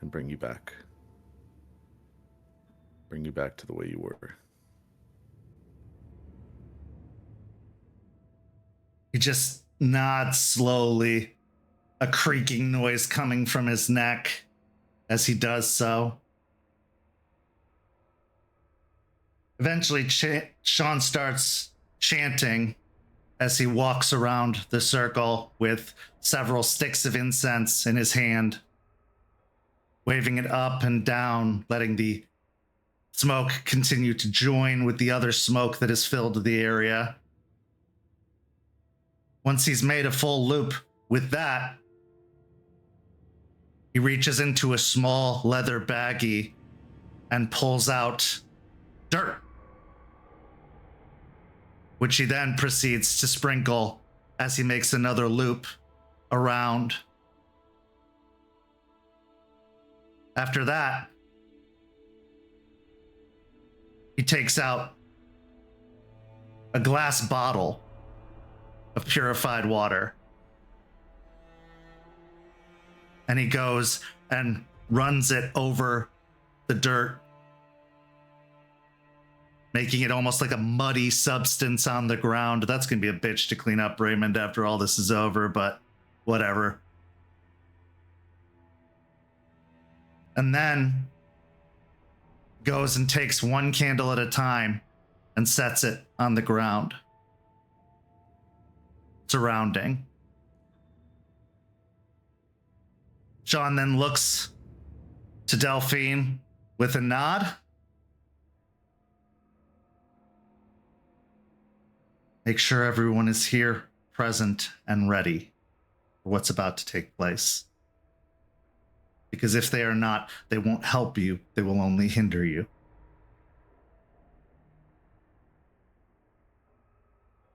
and bring you back to the way you were. He just nods slowly, a creaking noise coming from his neck as he does so. Eventually, Sean starts chanting as he walks around the circle with several sticks of incense in his hand, waving it up and down, letting the smoke continue to join with the other smoke that has filled the area. Once he's made a full loop with that, he reaches into a small leather baggie and pulls out dirt, which he then proceeds to sprinkle as he makes another loop around. After that, he takes out a glass bottle of purified water, and he goes and runs it over the dirt, making it almost like a muddy substance on the ground. That's going to be a bitch to clean up, Raymond, after all this is over, but whatever. And then goes and takes one candle at a time and sets it on the ground surrounding. Sean then looks to Delphine with a nod. Make sure everyone is here, present, and ready for what's about to take place. Because if they are not, they won't help you. They will only hinder you.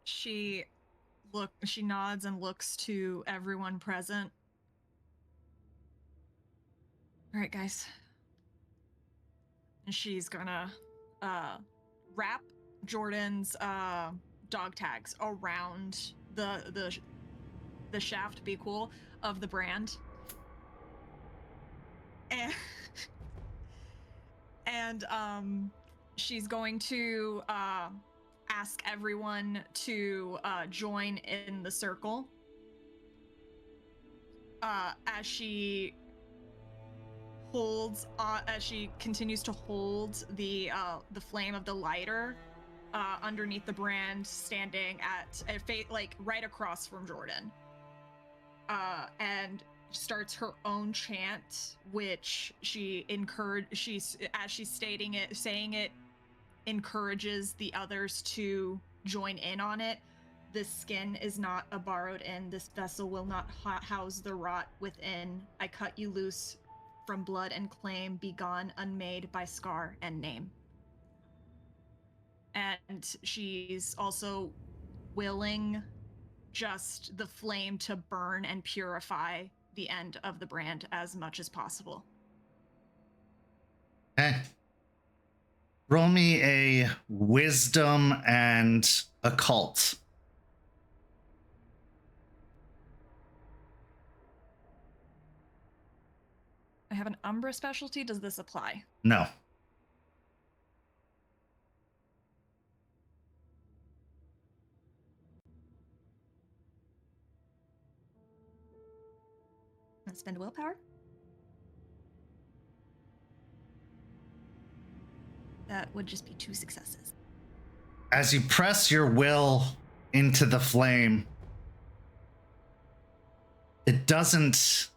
She nods and looks to everyone present. All right, guys. And she's gonna wrap Jordan's dog tags around the shaft, be cool, of the brand. And she's going to ask everyone to join in the circle as she continues to hold the flame of the lighter underneath the brand, standing at right across from Jordan, and starts her own chant, which saying it encourages the others to join in on it. This skin is not a borrowed in. This vessel will not house the rot within. I cut you loose from blood and claim, be gone unmade by scar and name. And she's also willing just the flame to burn and purify the end of the brand as much as possible. Okay. Roll me a wisdom and occult. I have an Umbra specialty. Does this apply? No. Let's spend willpower. That would just be 2 successes. As you press your will into the flame, it doesn't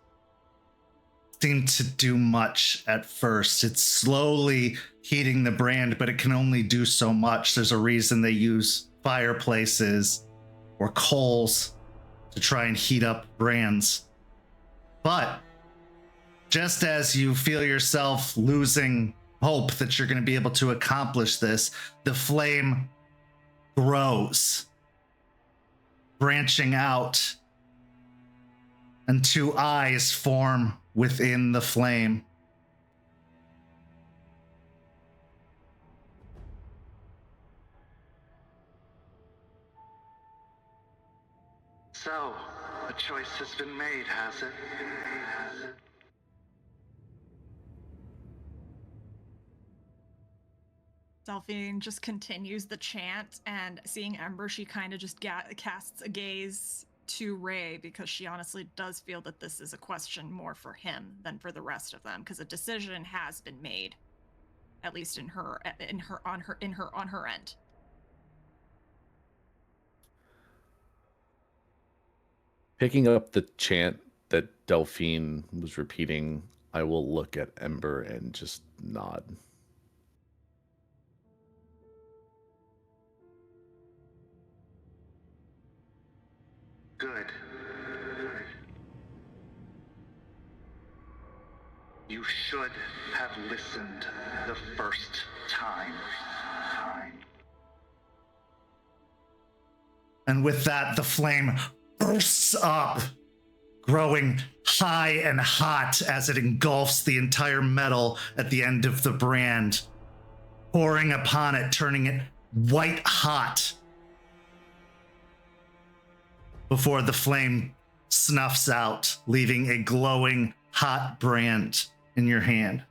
seem to do much at first. It's slowly heating the brand, but it can only do so much. There's a reason they use fireplaces or coals to try and heat up brands. But just as you feel yourself losing hope that you're going to be able to accomplish this, the flame grows, branching out, and two eyes form within the flame. So, a choice has been made, has it? Delphine just continues the chant, and seeing Ember, she kind of just casts a gaze to Ray, because she honestly does feel that this is a question more for him than for the rest of them, because a decision has been made, at least on her end. Picking up the chant that Delphine was repeating, I will look at Ember and just nod. Good. You should have listened the first time. And with that, the flame bursts up, growing high and hot as it engulfs the entire metal at the end of the brand, pouring upon it, turning it white hot before the flame snuffs out, leaving a glowing hot brand in your hand.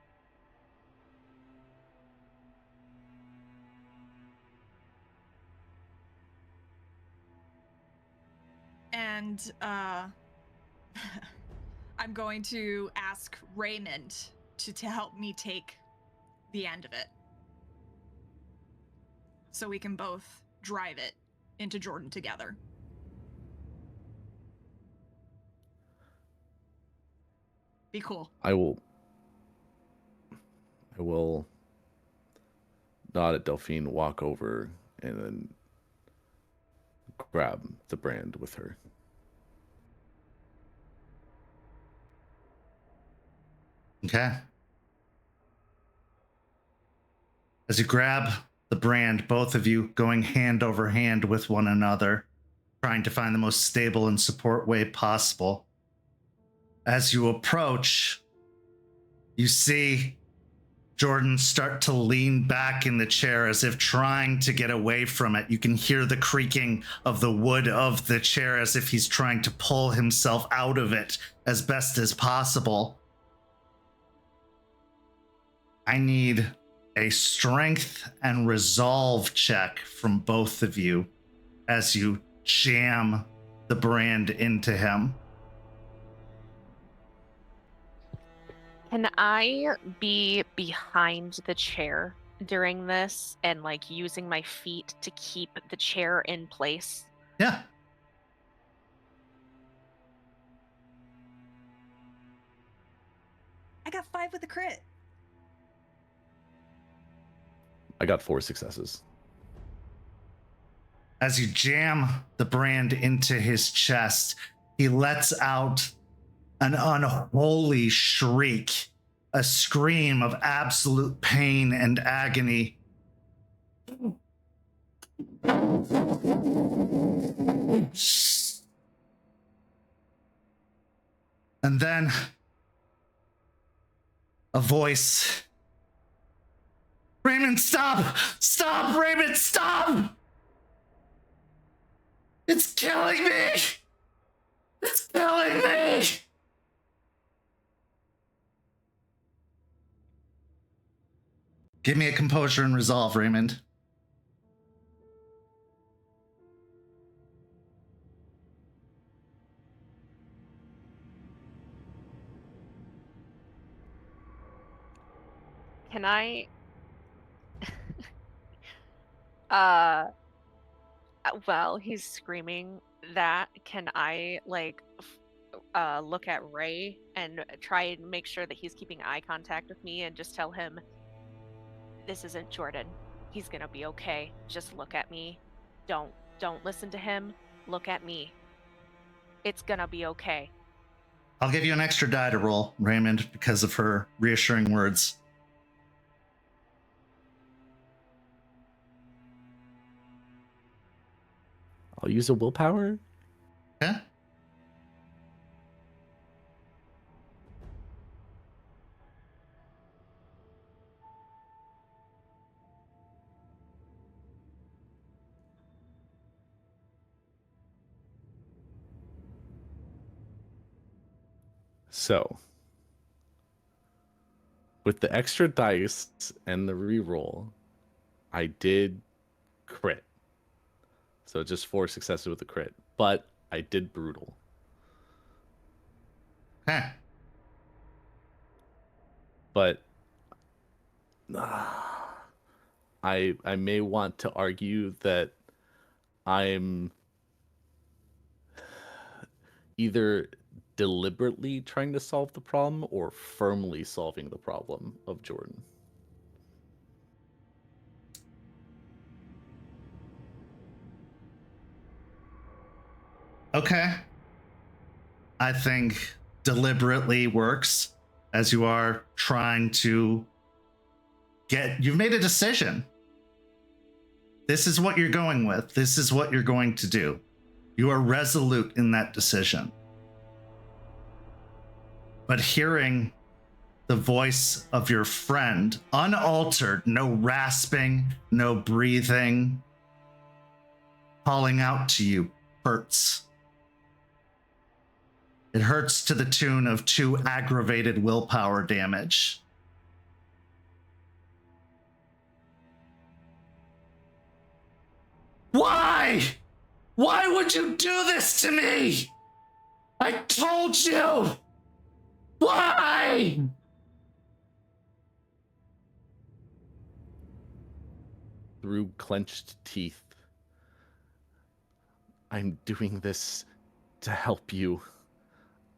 And I'm going to ask Raymond to help me take the end of it, so we can both drive it into Jordan together. Be cool. I will nod at Delphine, walk over, and then grab the brand with her. Okay. As you grab the brand, both of you going hand over hand with one another, trying to find the most stable and support way possible. As you approach, you see Jordan start to lean back in the chair as if trying to get away from it. You can hear the creaking of the wood of the chair as if he's trying to pull himself out of it as best as possible. I need a strength and resolve check from both of you as you jam the brand into him. Can I be behind the chair during this and like using my feet to keep the chair in place? Yeah. I got 5 with a crit. I got 4 successes. As you jam the brand into his chest, he lets out an unholy shriek, a scream of absolute pain and agony. And then a voice. Raymond, stop! Stop, Raymond, stop! It's killing me! It's killing me! Give me a composure and resolve, Raymond. Can I while he's screaming that, can I like look at Ray and try and make sure that he's keeping eye contact with me and just tell him, this isn't Jordan. He's gonna be okay. Just look at me. Don't listen to him. Look at me. It's gonna be okay. I'll give you an extra die to roll, Raymond, because of her reassuring words. I'll use a willpower. Okay. So, with the extra dice and the reroll, I did crit. So just 4 successes with the crit, but I did brutal. Okay. But I may want to argue that I'm either deliberately trying to solve the problem or firmly solving the problem of Jordan. Okay. I think deliberately works, as you are trying to you've made a decision. This is what you're going with. This is what you're going to do. You are resolute in that decision. But hearing the voice of your friend, unaltered, no rasping, no breathing, calling out to you, hurts. It hurts to the tune of 2 aggravated willpower damage. Why? Why would you do this to me? I told you! Why? Through clenched teeth, I'm doing this to help you.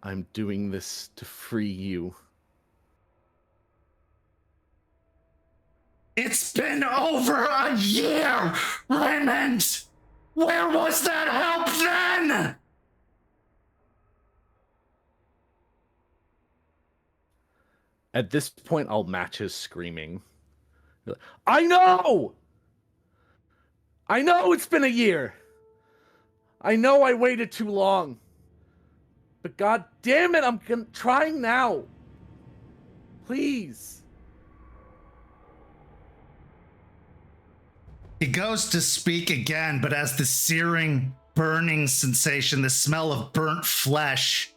I'm doing this to free you. It's been over a year, Raymond! Where was that help then? At this point, I'll match his screaming. I know! I know it's been a year! I know I waited too long. But god damn it, I'm trying now. Please. He goes to speak again, but as the searing, burning sensation, the smell of burnt flesh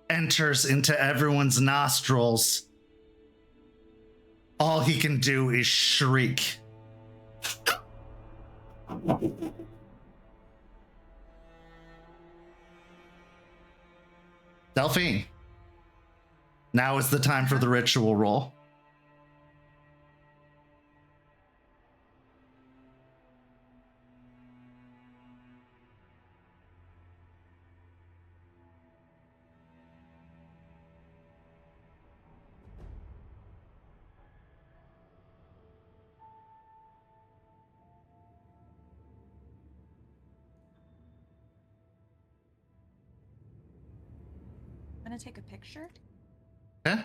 enters into everyone's nostrils, all he can do is shriek. Delphine, now is the time for the ritual roll. I'm gonna take a picture. Okay.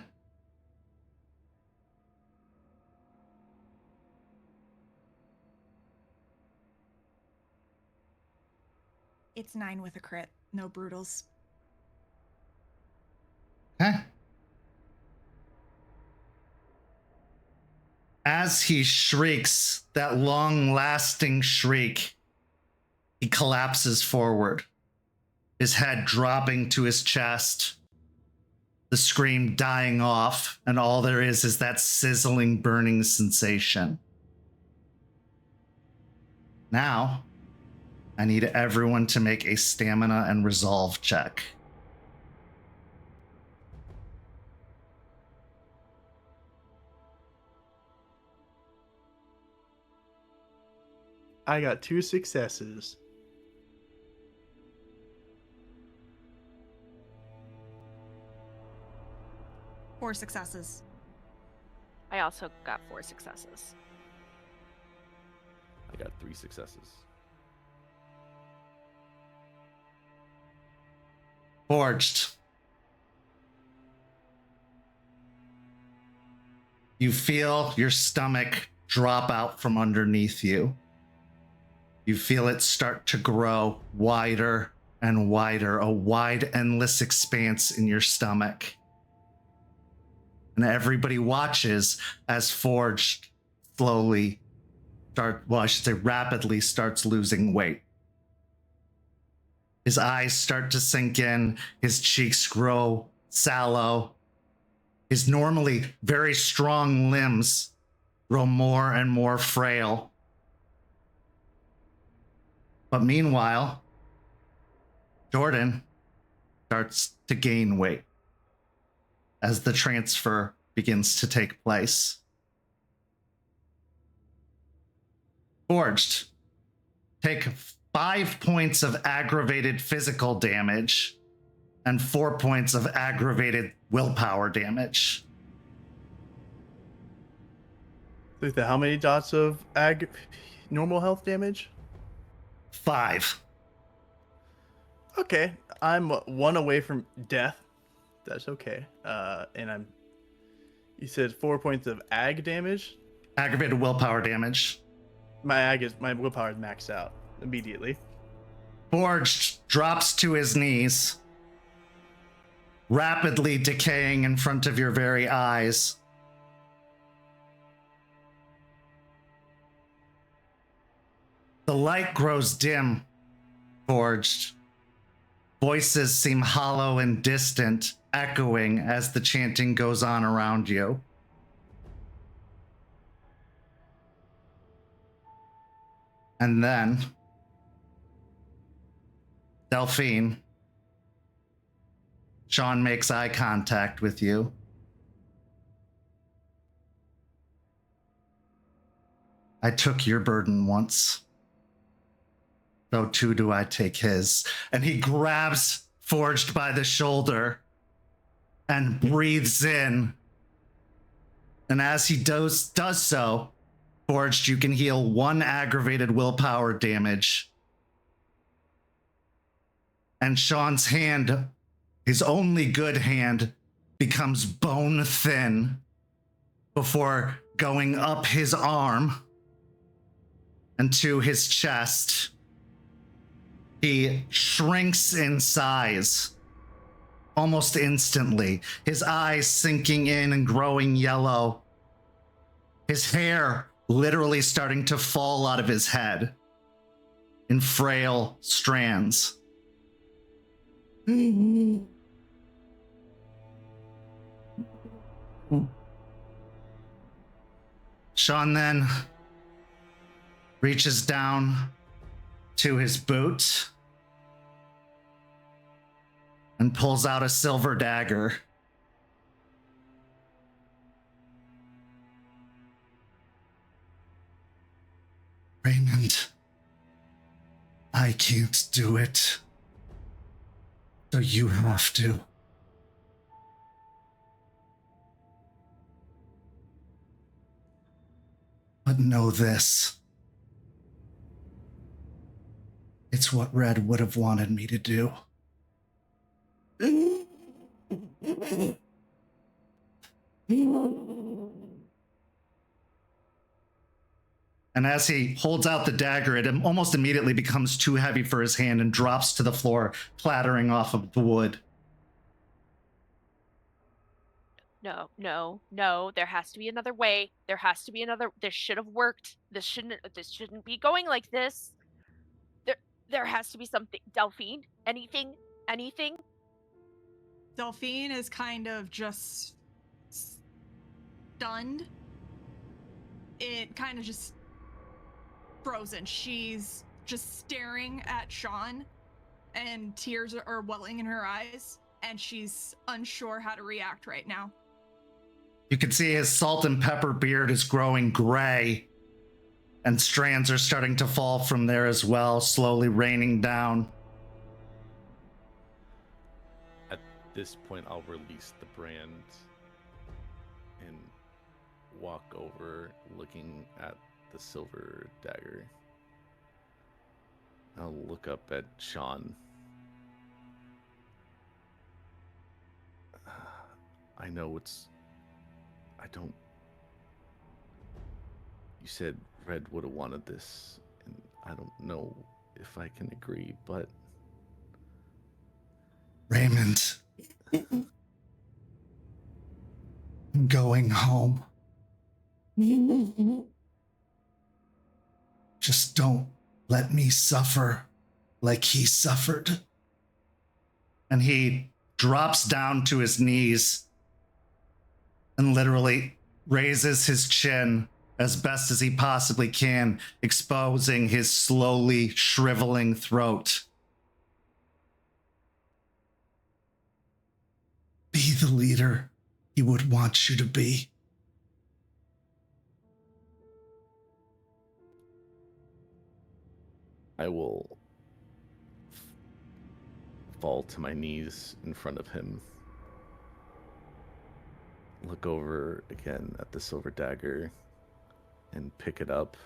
It's 9 with a crit. No brutals. Okay. As he shrieks, that long-lasting shriek, he collapses forward, his head dropping to his chest, the scream dying off, and all there is that sizzling, burning sensation. Now, I need everyone to make a stamina and resolve check. I got 2 successes. Four successes. I also got 4 successes. I got 3 successes. Forged. You feel your stomach drop out from underneath you. You feel it start to grow wider and wider, a wide, endless expanse in your stomach. And everybody watches as Forge rapidly starts losing weight. His eyes start to sink in, his cheeks grow sallow. His normally very strong limbs grow more and more frail. But meanwhile, Jordan starts to gain weight as the transfer begins to take place. Forged, take 5 points of aggravated physical damage and 4 points of aggravated willpower damage. How many dots of normal health damage? 5. Okay, I'm 1 away from death. That's okay. And you said 4 points of ag damage? Aggravated willpower damage. My willpower is maxed out immediately. Forged drops to his knees, rapidly decaying in front of your very eyes. The light grows dim, Forged. Voices seem hollow and distant, echoing as the chanting goes on around you. And then, Delphine, Sean makes eye contact with you. I took your burden once. So too do I take his. And he grabs Forged by the shoulder and breathes in. And as he does so, Forged, you can heal 1 aggravated willpower damage. And Sean's hand, his only good hand, becomes bone thin before going up his arm and to his chest. He shrinks in size almost instantly, his eyes sinking in and growing yellow. His hair literally starting to fall out of his head in frail strands. Sean then reaches down to his boot and pulls out a silver dagger. Raymond, I can't do it, so you have to. But know this. It's what Red would have wanted me to do. And as he holds out the dagger, it almost immediately becomes too heavy for his hand and drops to the floor, clattering off of the wood. No. There has to be another way. This should have worked. This shouldn't be going like this. There has to be something. Delphine, anything? Delphine is kind of just stunned. It kind of just frozen. She's just staring at Sean, and tears are welling in her eyes, and she's unsure how to react right now. You can see his salt and pepper beard is growing gray, and strands are starting to fall from there as well, slowly raining down. At this point, I'll release the brand and walk over, looking at the silver dagger. I'll look up at Sean. I know I don't You said Red would have wanted this, and I don't know if I can agree, but... Raymond, I'm going home. Just don't let me suffer like he suffered. And he drops down to his knees and literally raises his chin as best as he possibly can, exposing his slowly shriveling throat. Be the leader he would want you to be. I will fall to my knees in front of him. Look over again at the silver dagger and pick it up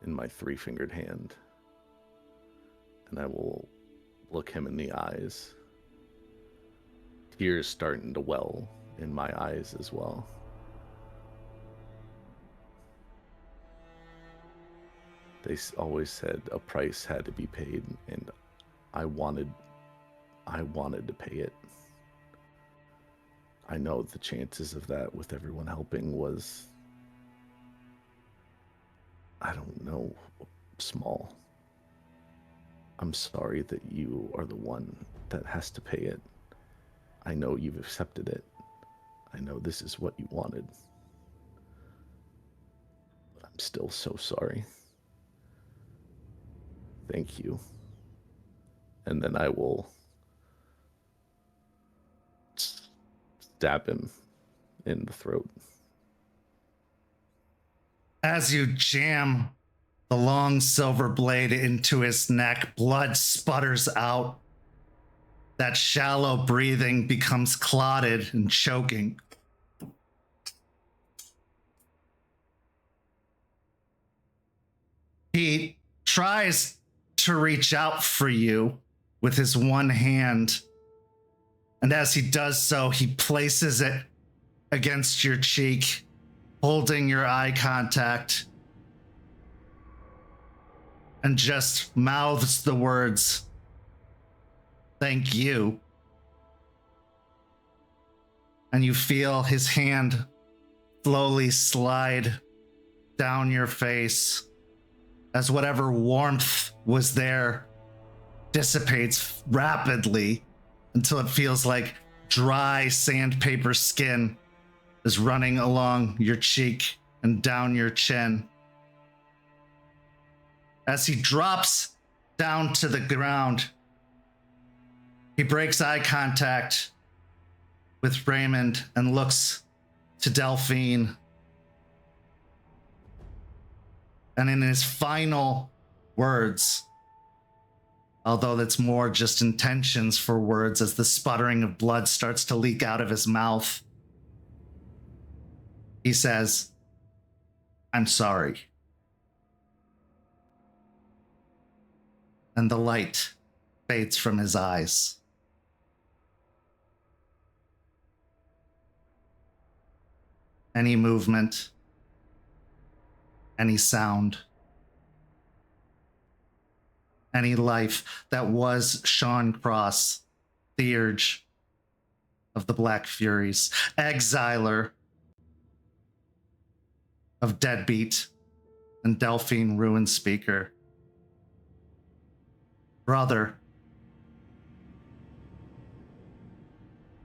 in my 3-fingered hand. And I will look him in the eyes. Tears starting to well in my eyes as well. They always said a price had to be paid, and I wanted to pay it. I know the chances of that with everyone helping was, I don't know, small. I'm sorry that you are the one that has to pay it. I know you've accepted it. I know this is what you wanted. But I'm still so sorry. Thank you. And then I will stab him in the throat. As you jam the long silver blade into his neck, blood sputters out. That shallow breathing becomes clotted and choking. He tries to reach out for you with his one hand. And as he does so, he places it against your cheek, holding your eye contact, and just mouths the words, "Thank you." And you feel his hand slowly slide down your face as whatever warmth was there dissipates rapidly until it feels like dry sandpaper skin is running along your cheek and down your chin. As he drops down to the ground, he breaks eye contact with Raymond and looks to Delphine. And in his final words, although that's more just intentions for words as the sputtering of blood starts to leak out of his mouth, he says, "I'm sorry." And the light fades from his eyes. Any movement, any sound, any life that was Sean Cross, Theurge of the Black Furies, exiler of Deadbeat and Delphine Ruin Speaker, brother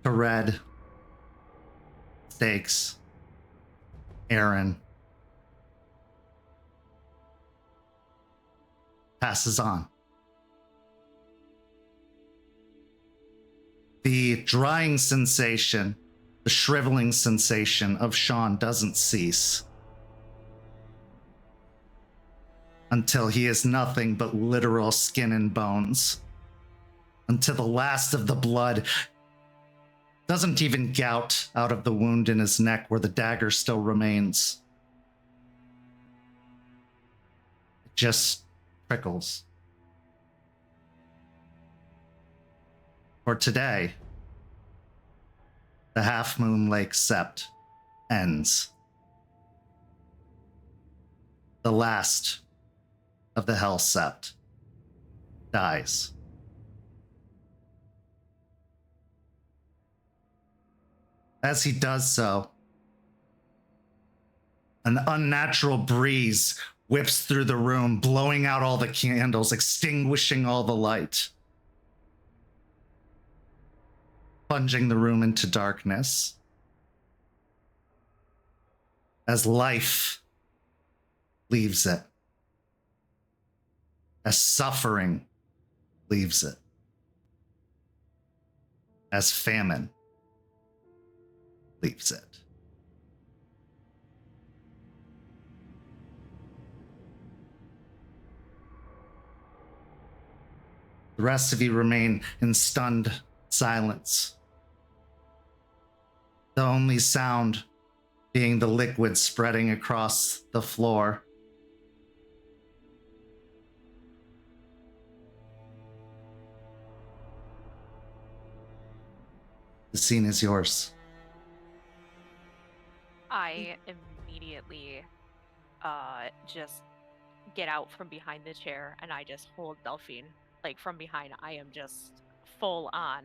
to Red, Stakes, Aaron, passes on. The drying sensation, the shriveling sensation of Sean doesn't cease until he is nothing but literal skin and bones, until the last of the blood doesn't even gout out of the wound in his neck where the dagger still remains. It just trickles. For today, the Half Moon Lake Sept ends. the last of the Hell Sept dies. As he does so, an unnatural breeze whips through the room, blowing out all the candles, extinguishing all the light, plunging the room into darkness. As life leaves it, as suffering leaves it, as famine leaves it. The rest of you remain in stunned silence. The only sound being the liquid spreading across the floor. The scene is yours. I immediately just get out from behind the chair and I just hold Delphine. Like from behind, I am just full on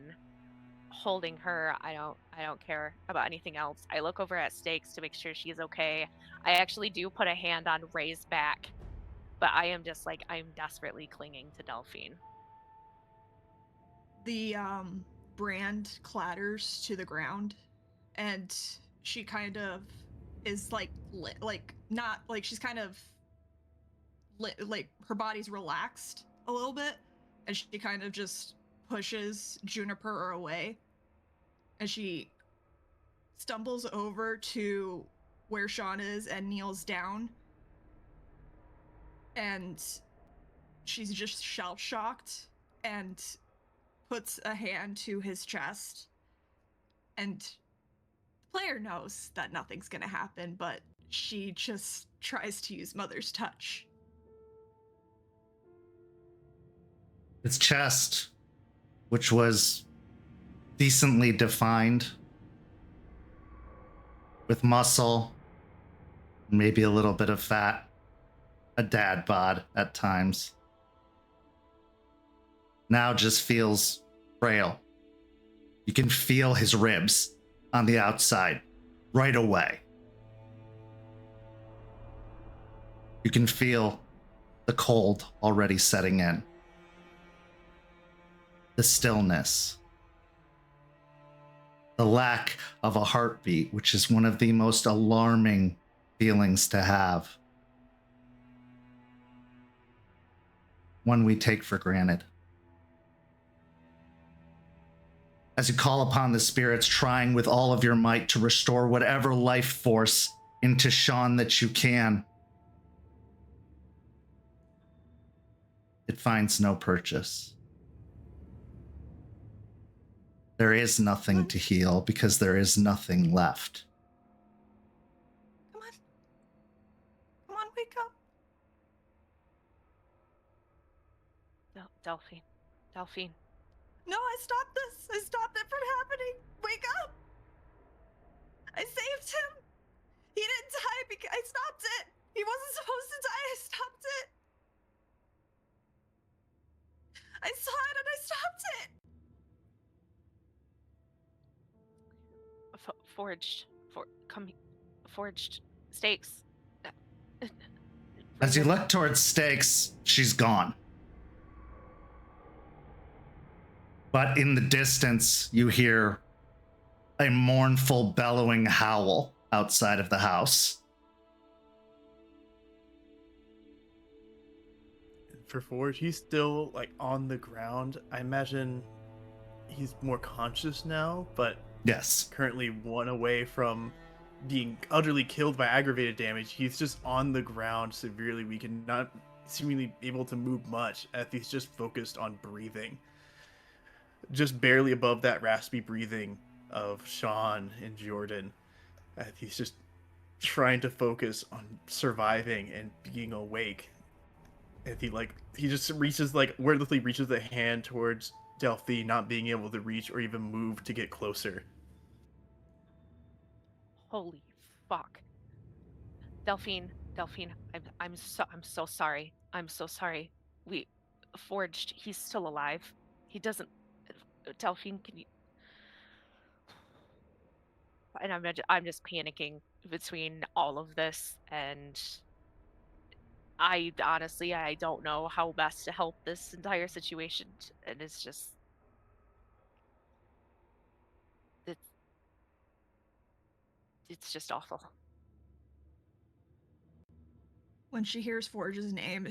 holding her. I don't care about anything else. I look over at Stakes to make sure she's okay. I actually do put a hand on Ray's back, but I am just like, I'm desperately clinging to Delphine. The brand clatters to the ground, and she kind of is like not like she's kind of like her body's relaxed a little bit, and she kind of just pushes Juniper away, and she stumbles over to where Sean is and kneels down, and she's just shell-shocked and puts a hand to his chest, and the player knows that nothing's gonna happen, but she just tries to use Mother's Touch. Its chest, which was decently defined with muscle, maybe a little bit of fat, a dad bod at times, now just feels frail. You can feel his ribs on the outside right away. You can feel the cold already setting in. The stillness. The lack of a heartbeat, which is one of the most alarming feelings to have. One we take for granted. As you call upon the spirits, trying with all of your might to restore whatever life force into Sean that you can, it finds no purchase. There is nothing to heal because there is nothing left. Come on. Come on, wake up. Delphine. No, I stopped this. I stopped it from happening. Wake up. I saved him. He didn't die because I stopped it. He wasn't supposed to die. I stopped it. I saw it and I stopped it. Forged Stakes. As you look towards Stakes, she's gone. But in the distance, you hear a mournful, bellowing howl outside of the house. For Forge, he's still like on the ground. I imagine he's more conscious now, but yes, currently one away from being utterly killed by aggravated damage. He's just on the ground, severely weakened, not seemingly able to move much, as he's just focused on breathing. Just barely above that raspy breathing of Sean and Jordan. He's just trying to focus on surviving and being awake. And he just reaches, like, wordlessly reaches the hand towards Delphine, not being able to reach or even move to get closer. Holy fuck. Delphine, Delphine, I'm so sorry. I'm so sorry. We forged. He's still alive. He doesn't. Delphine, can you? And I'm just panicking between all of this, and I honestly I don't know how best to help this entire situation, and it's it's just awful. When she hears Forge's name,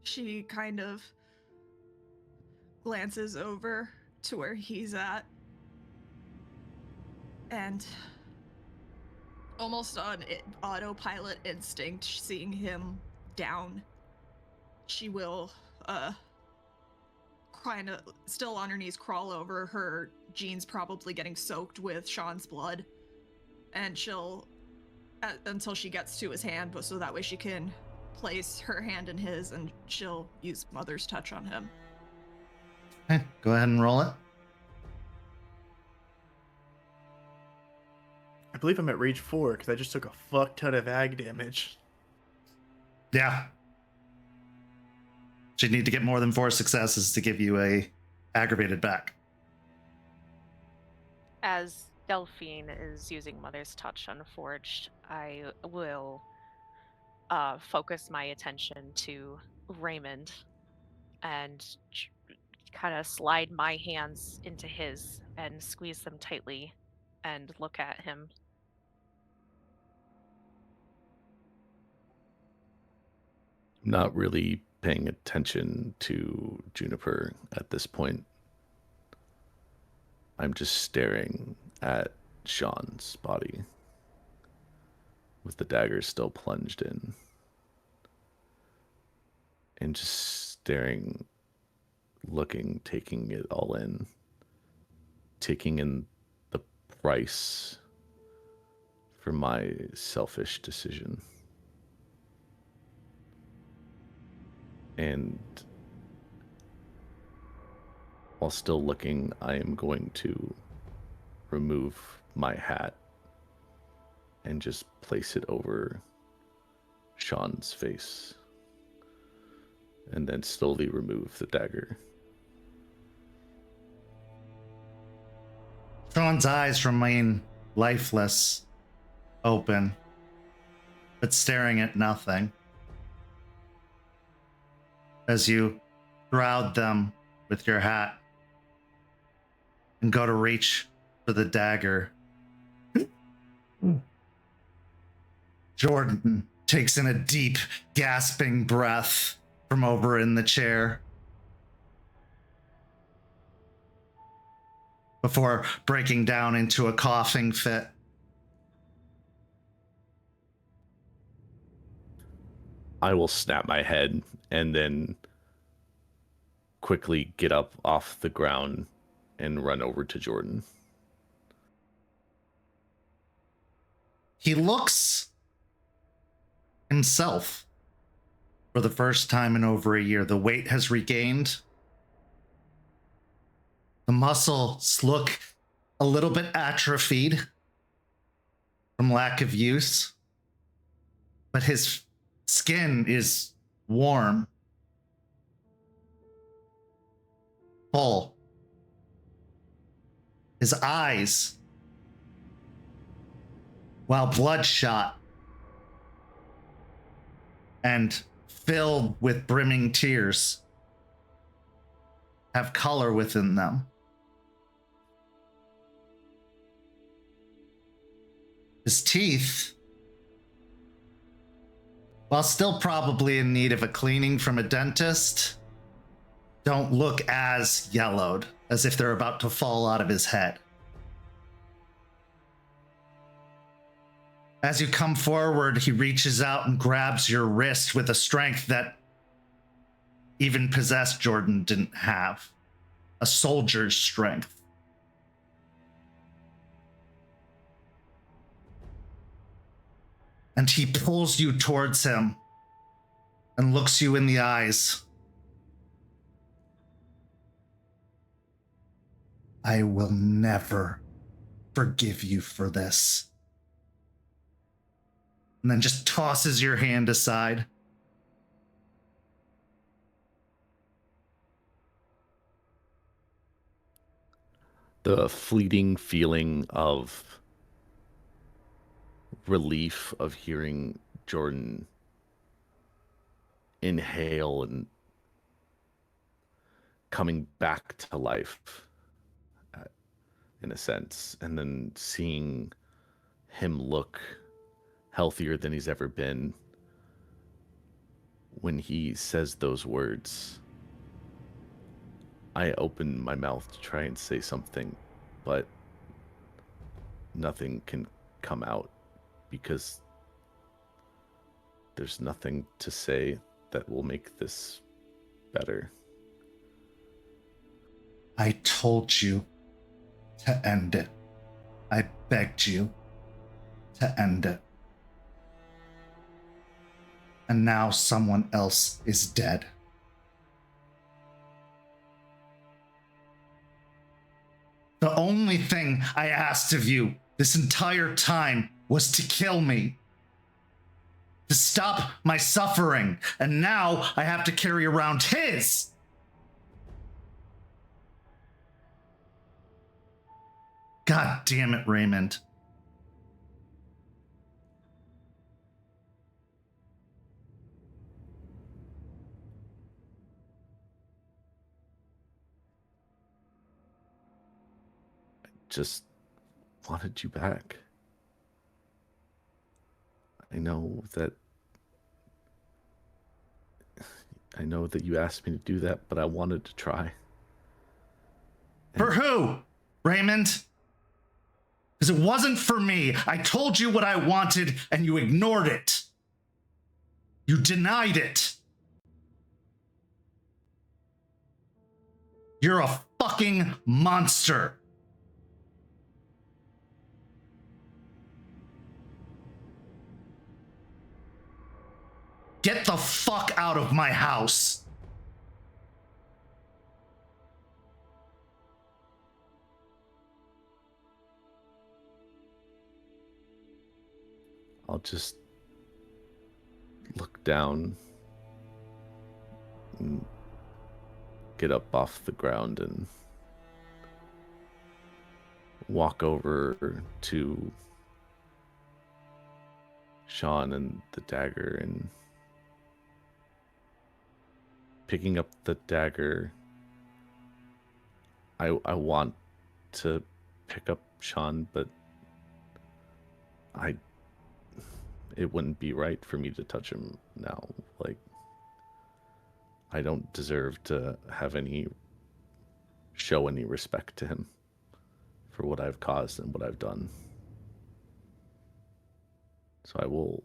she kind of glances over to where he's at and almost on autopilot instinct, seeing him down, she will kind of still on her knees crawl over, her jeans probably getting soaked with Sean's blood, and she'll until she gets to his hand, but so that way she can place her hand in his, and she'll use Mother's Touch on him. Okay, go ahead and roll it. I believe I'm at rage 4 because I just took a fuck ton of ag damage. Yeah. She'd need to get more than 4 successes to give you a aggravated back. As Delphine is using Mother's Touch on Forged, I will focus my attention to Raymond and kind of slide my hands into his and squeeze them tightly and look at him. Not really paying attention to Juniper at this point. I'm just staring at Sean's body with the dagger still plunged in, and just staring, looking, taking it all in, taking in the price for my selfish decision. And while still looking, I am going to remove my hat and just place it over Sean's face, and then slowly remove the dagger. Sean's eyes remain lifeless, open, but staring at nothing. As you shroud them with your hat and go to reach for the dagger, Jordan takes in a deep, gasping breath from over in the chair before breaking down into a coughing fit. I will snap my head and then quickly get up off the ground and run over to Jordan. He looks himself for the first time in over a year. The weight has regained. The muscles look a little bit atrophied from lack of use, but his skin is warm, full. His eyes, while bloodshot and filled with brimming tears, have color within them. His teeth, while still probably in need of a cleaning from a dentist, don't look as yellowed, as if they're about to fall out of his head. As you come forward, he reaches out and grabs your wrist with a strength that even possessed Jordan didn't have. A soldier's strength. And he pulls you towards him and looks you in the eyes. I will never forgive you for this. and then just tosses your hand aside. The fleeting feeling of relief of hearing Jordan inhale and coming back to life, in a sense, and then seeing him look healthier than he's ever been when he says those words. I open my mouth to try and say something, but nothing can come out because there's nothing to say that will make this better. I told you to end it. I begged you to end it. And now someone else is dead. The only thing I asked of you this entire time was to kill me. To stop my suffering. And now I have to carry around his. God damn it, Raymond. Just wanted you back. I know that you asked me to do that, but I wanted to try. For who? Raymond? Because it wasn't for me. I told you what I wanted and you ignored it. You denied it. You're a fucking monster. Get the fuck out of my house. I'll just look down and get up off the ground and walk over to Sean and the dagger, and picking up the dagger, I want to pick up Sean, but it wouldn't be right for me to touch him now. Like, I don't deserve to show any respect to him for what I've caused and what I've done. So I will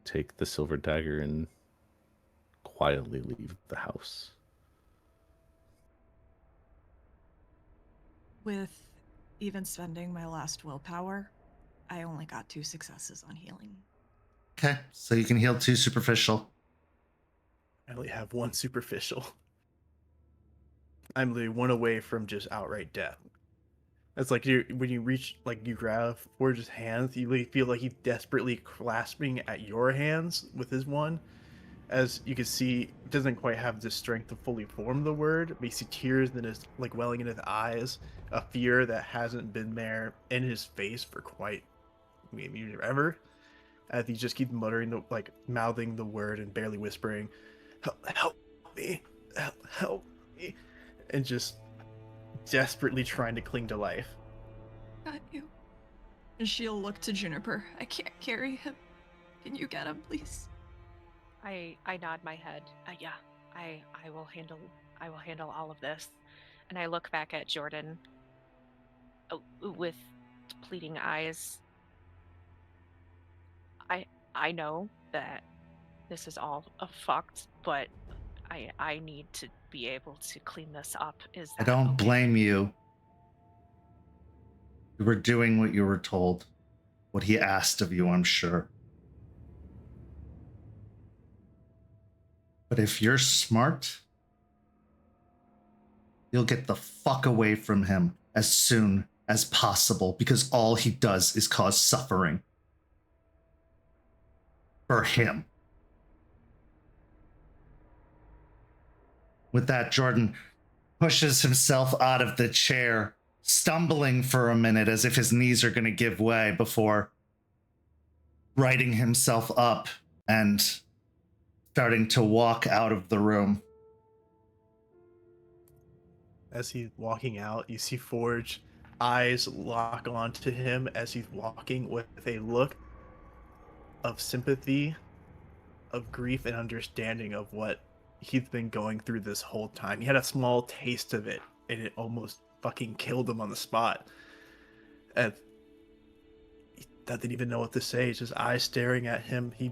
take the silver dagger and quietly leave the house. With even spending my last willpower, I only got 2 successes on healing. Okay, so you can heal 2 superficial. I only have 1 superficial. I'm literally 1 away from just outright death. It's like when you reach, like, you grab Forge's hands, you really feel like he's desperately clasping at your hands with his one. As you can see, it doesn't quite have the strength to fully form the word, but you see tears in his, like, welling in his eyes, a fear that hasn't been there in his face for quite, maybe ever. As he just keeps muttering, mouthing the word and barely whispering, help me, help me, and just desperately trying to cling to life. Got you. And she'll look to Juniper. I can't carry him. Can you get him, please? I nod my head. Yeah, I will handle all of this. And I look back at Jordan with pleading eyes. I know that this is all fucked, but I need to be able to clean this up. I don't blame you. You were doing what you were told. What he asked of you, I'm sure. But if you're smart, you'll get the fuck away from him as soon as possible, because all he does is cause suffering for him. With that, Jordan pushes himself out of the chair, stumbling for a minute as if his knees are going to give way before righting himself up and starting to walk out of the room. As he's walking out, you see Forge eyes lock onto him as he's walking with a look of sympathy, of grief, and understanding of what he's been going through this whole time. He had a small taste of it, and it almost fucking killed him on the spot. And he doesn't even know what to say. It's just eyes staring at him. He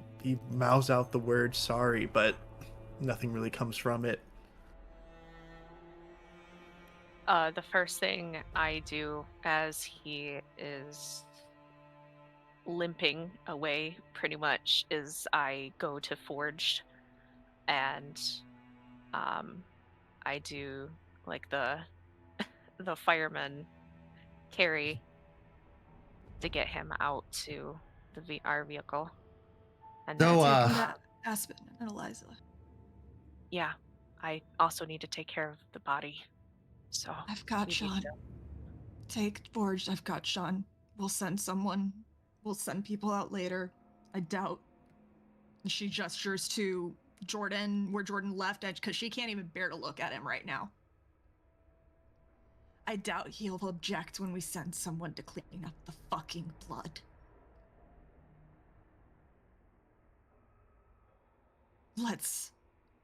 mouths out the word sorry, but nothing really comes from it. The first thing I do as he is limping away pretty much is I go to Forged and I do like the fireman carry to get him out to our vehicle. And So, then, Aspen and Eliza. yeah, I also need to take care of the body. So I've got we need Sean. to- Take Forged. I've got Sean. We'll send someone. We'll send people out later. I doubt. She gestures to Jordan, where Jordan left, because she can't even bear to look at him right now. I doubt he'll object when we send someone to clean up the fucking blood. Let's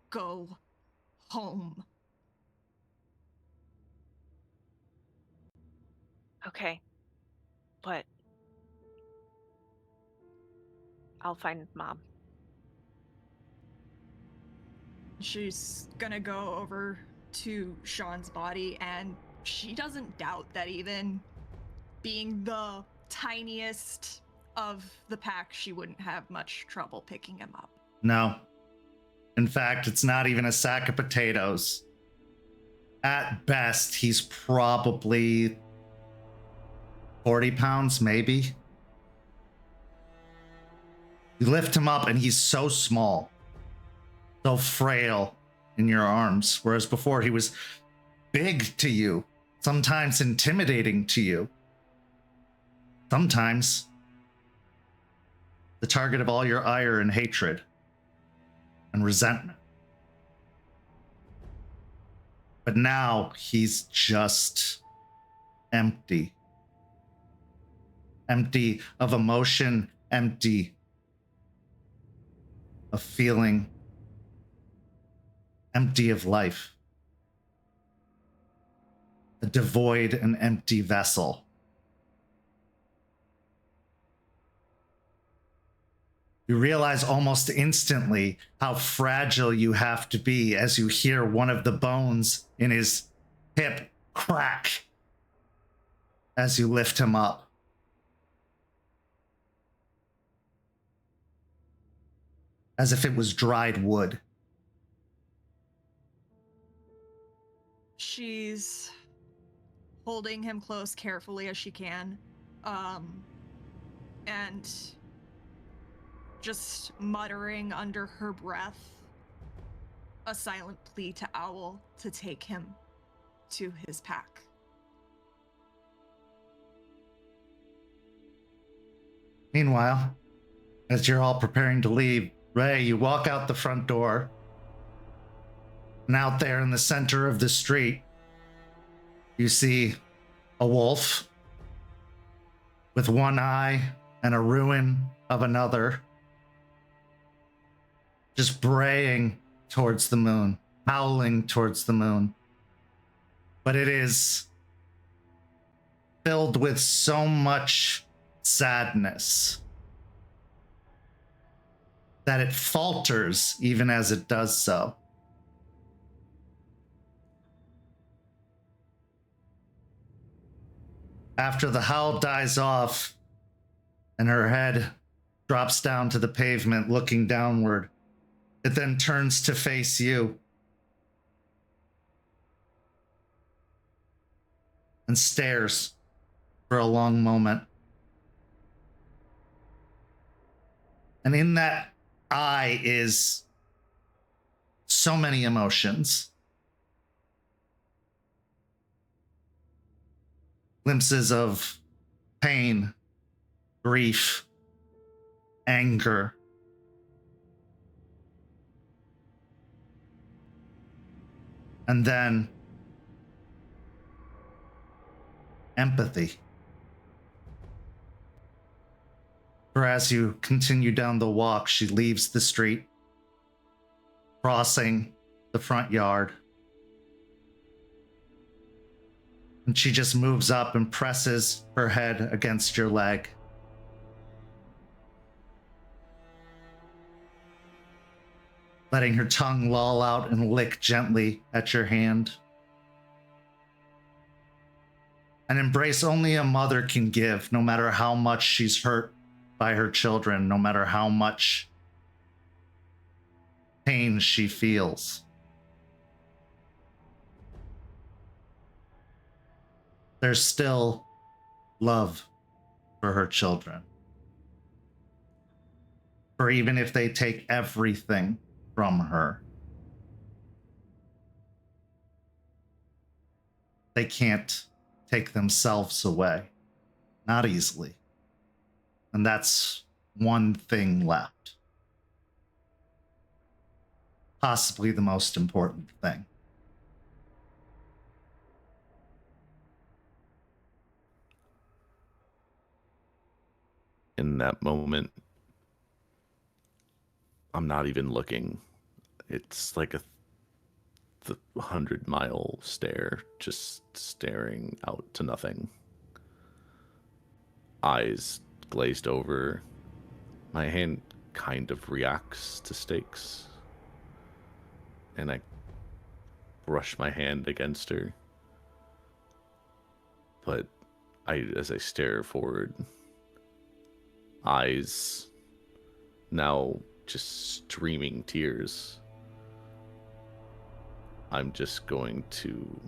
go home. Okay, but I'll find Mom. She's gonna go over to Sean's body, and she doesn't doubt that even being the tiniest of the pack, she wouldn't have much trouble picking him up. No. In fact, it's not even a sack of potatoes. At best, he's probably 40 pounds, maybe. You lift him up and he's so small, so frail in your arms, whereas before he was big to you, sometimes intimidating to you, sometimes the target of all your ire and hatred and resentment. But now he's just empty. Empty of emotion, empty of feeling, empty of life. A devoid and empty vessel. You realize almost instantly how fragile you have to be as you hear one of the bones in his hip crack as you lift him up. As if it was dried wood. She's holding him close carefully as she can, and just muttering under her breath a silent plea to Owl to take him to his pack. Meanwhile, as you're all preparing to leave, Ray, you walk out the front door, and out there in the center of the street, you see a wolf with one eye and a ruin of another, just braying towards the moon, howling towards the moon. But it is filled with so much sadness that it falters even as it does so. After the howl dies off and her head drops down to the pavement looking downward, it then turns to face you and stares for a long moment. And in that eye is so many emotions. Glimpses of pain, grief, anger. And then empathy. For as you continue down the walk, she leaves the street, crossing the front yard. And she just moves up and presses her head against your leg. Letting her tongue loll out and lick gently at your hand. An embrace only a mother can give, no matter how much she's hurt by her children, no matter how much pain she feels. There's still love for her children. For even if they take everything from her, they can't take themselves away. Not easily. And that's one thing left. Possibly the most important thing. In that moment, I'm not even looking. It's like a 100-mile stare, just staring out to nothing. Eyes glazed over. My hand kind of reacts to stakes. And I brush my hand against her. But as I stare forward, eyes now just streaming tears. I'm just going to...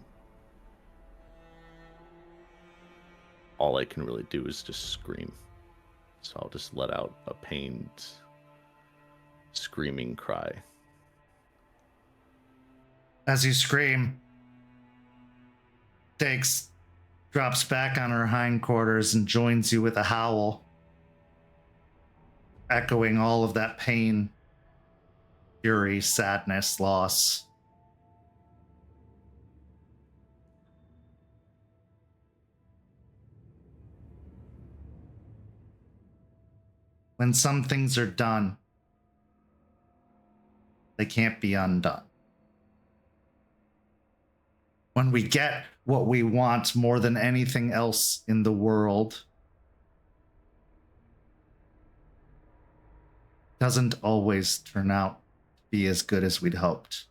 All I can really do is just scream. So I'll just let out a pained, screaming cry. As you scream, Stakes drops back on her hindquarters and joins you with a howl, echoing all of that pain, fury, sadness, loss. When some things are done, they can't be undone. When we get what we want more than anything else in the world, doesn't always turn out to be as good as we'd hoped.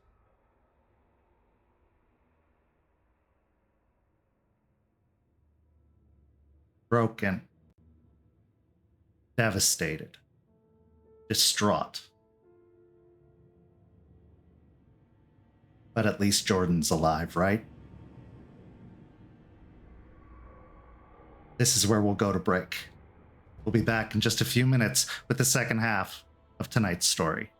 Broken, devastated, distraught. But at least Jordan's alive, right? This is where we'll go to break. We'll be back in just a few minutes with the second half of tonight's story.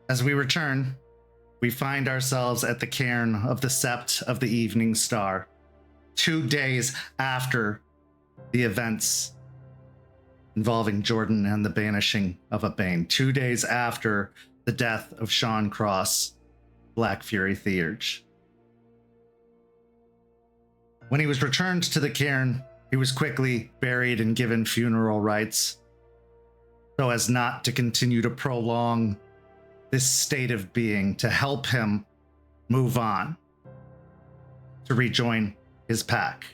As we return, we find ourselves at the cairn of the Sept of the Evening Star, 2 days after the events involving Jordan and the banishing of a bane, 2 days after the death of Sean Cross, Black Fury Theurge. When he was returned to the cairn, he was quickly buried and given funeral rites, so as not to continue to prolong this state of being, to help him move on, to rejoin his pack.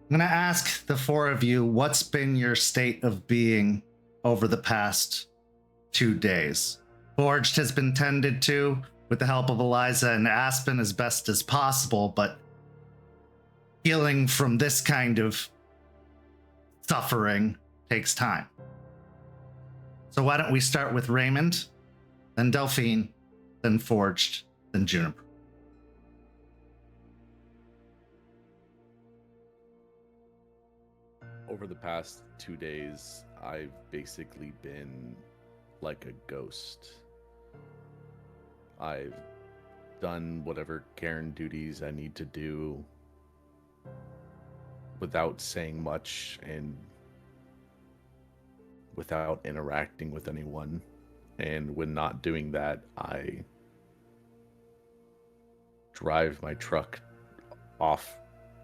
I'm going to ask the four of you, what's been your state of being over the past 2 days? Forged has been tended to with the help of Eliza and Aspen as best as possible, but healing from this kind of suffering takes time. So why don't we start with Raymond, then Delphine, then Forged, then Juniper. Over the past 2 days, I've basically been like a ghost. I've done whatever Cairn duties I need to do without saying much and without interacting with anyone. And when not doing that, I drive my truck off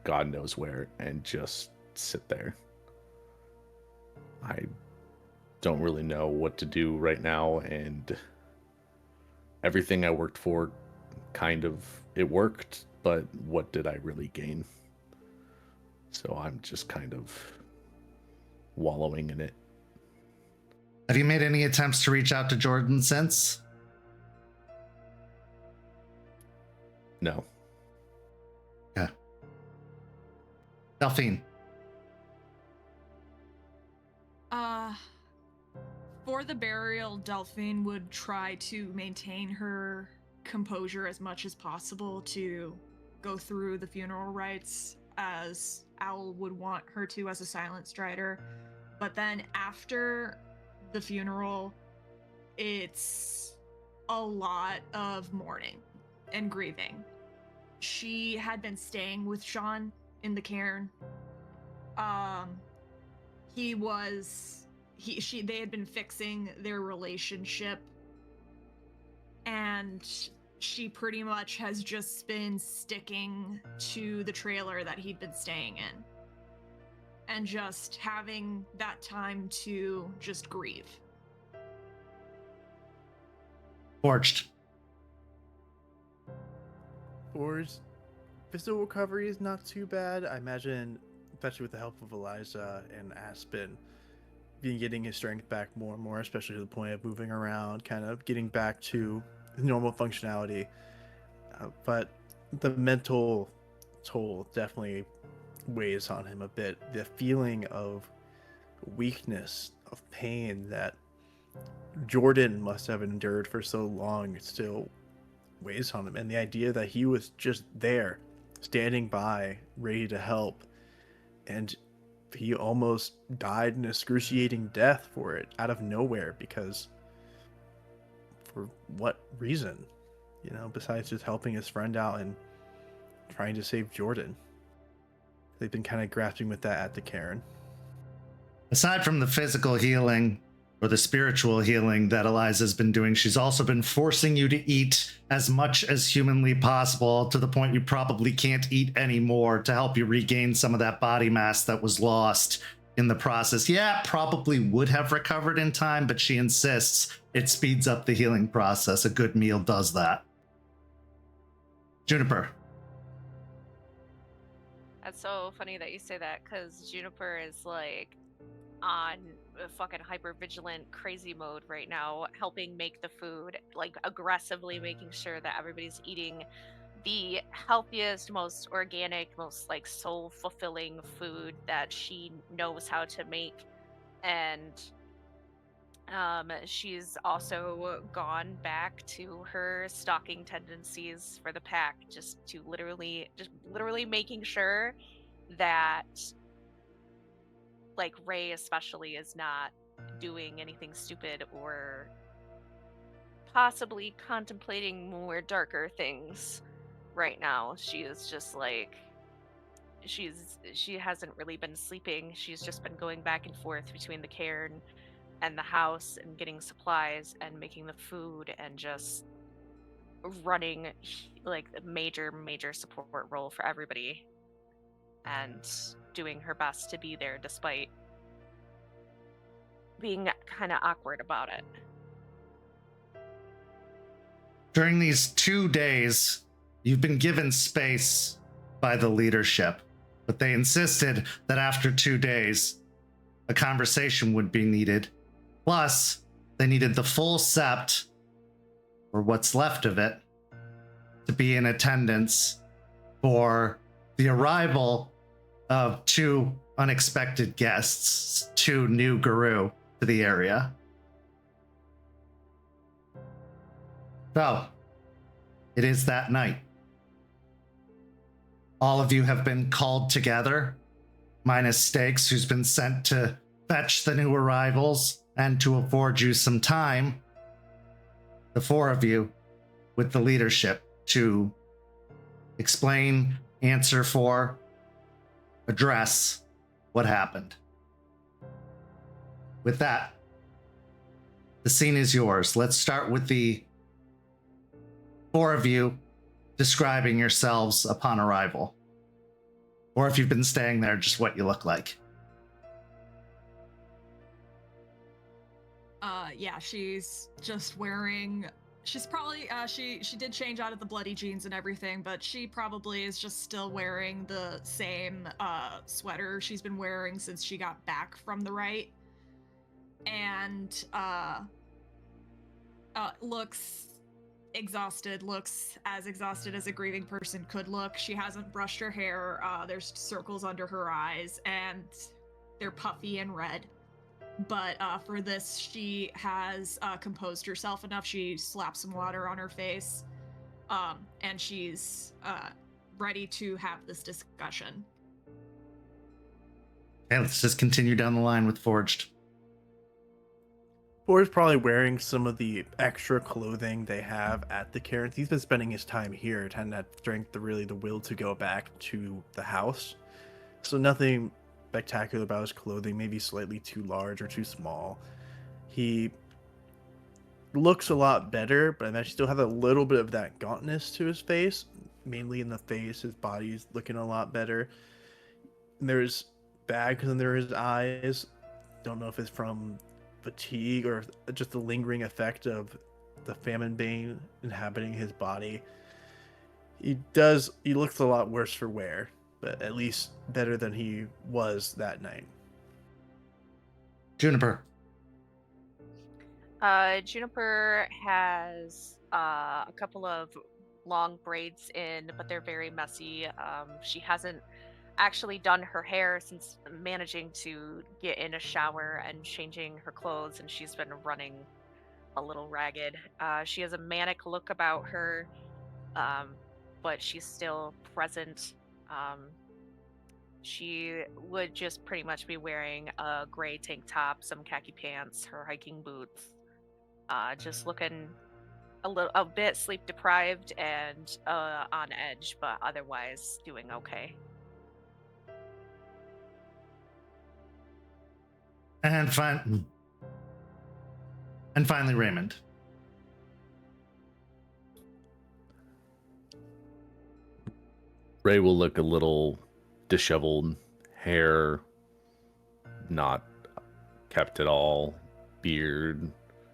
God knows where and just sit there. I don't really know what to do right now, and everything I worked for kind of, it worked, but what did I really gain? So I'm just kind of wallowing in it. Have you made any attempts to reach out to Jordan since? No. Okay. Delphine. For the burial, Delphine would try to maintain her composure as much as possible to go through the funeral rites as Owl would want her to as a silent strider. But then after the funeral, it's a lot of mourning and grieving. She had been staying with Sean in the cairn. They had been fixing their relationship, and she pretty much has just been sticking to the trailer that he'd been staying in and just having that time to just grieve. Forged. Forged, physical recovery is not too bad. I imagine, especially with the help of Eliza and Aspen, getting his strength back more and more, especially to the point of moving around, kind of getting back to normal functionality. But the mental toll definitely weighs on him a bit. The feeling of weakness, of pain that Jordan must have endured for so long still weighs on him. And the idea that he was just there, standing by, ready to help, and he almost died an excruciating death for it out of nowhere, because for what reason? You know, besides just helping his friend out and trying to save Jordan. They've been kind of grasping with that at the Cairn. Aside from the physical healing or the spiritual healing that Eliza's been doing, she's also been forcing you to eat as much as humanly possible, to the point you probably can't eat anymore, to help you regain some of that body mass that was lost in the process. Yeah, probably would have recovered in time, but she insists it speeds up the healing process. A good meal does that. Juniper. That's so funny that you say that, because Juniper is like on a fucking hyper vigilant crazy mode right now, helping make the food, like aggressively making sure that everybody's eating the healthiest, most organic, most like soul fulfilling food that she knows how to make. And she's also gone back to her stalking tendencies for the pack, just literally making sure that like Ray especially is not doing anything stupid or possibly contemplating more darker things right now. She is just like she hasn't really been sleeping. She's just been going back and forth between the cairn and the house and getting supplies and making the food and just running like a major support role for everybody and doing her best to be there despite being kind of awkward about it. During these 2 days, you've been given space by the leadership, but they insisted that after 2 days, a conversation would be needed. Plus, they needed the full sept, or what's left of it, to be in attendance for the arrival of 2 unexpected guests, 2 new guru to the area. So, it is that night. All of you have been called together, minus Stakes, who's been sent to fetch the new arrivals and to afford you some time. The 4 of you with the leadership to explain, answer for, address what happened. With that, the scene is yours. Let's start with the 4 of you describing yourselves upon arrival. Or if you've been staying there, just what you look like. Yeah, she's just wearing, she's probably, she did change out of the bloody jeans and everything, but she probably is just still wearing the same sweater she's been wearing since she got back from the Rite. And looks exhausted, looks as exhausted as a grieving person could look. She hasn't brushed her hair, there's circles under her eyes, and they're puffy and red. But for this, she has composed herself enough. She slapped some water on her face, and she's ready to have this discussion. Okay, let's just continue down the line with Forged. Forged probably wearing some of the extra clothing they have at the Cairns. He's been spending his time here, having that strength, the will to go back to the house. So nothing spectacular about his clothing, maybe slightly too large or too small. He looks a lot better, but I imagine he still has a little bit of that gauntness to his face, mainly in the face. His body's looking a lot better. And there's bags under his eyes. Don't know if it's from fatigue or just the lingering effect of the famine bane inhabiting his body. He looks a lot worse for wear, but at least better than he was that night. Juniper. Juniper has a couple of long braids in, but they're very messy. She hasn't actually done her hair since managing to get in a shower and changing her clothes, and she's been running a little ragged. She has a manic look about her, but she's still present. She would just pretty much be wearing a gray tank top, some khaki pants, her hiking boots, just looking a bit sleep deprived and on edge, but otherwise doing okay. And finally, Raymond. Ray will look a little disheveled, hair not kept at all, beard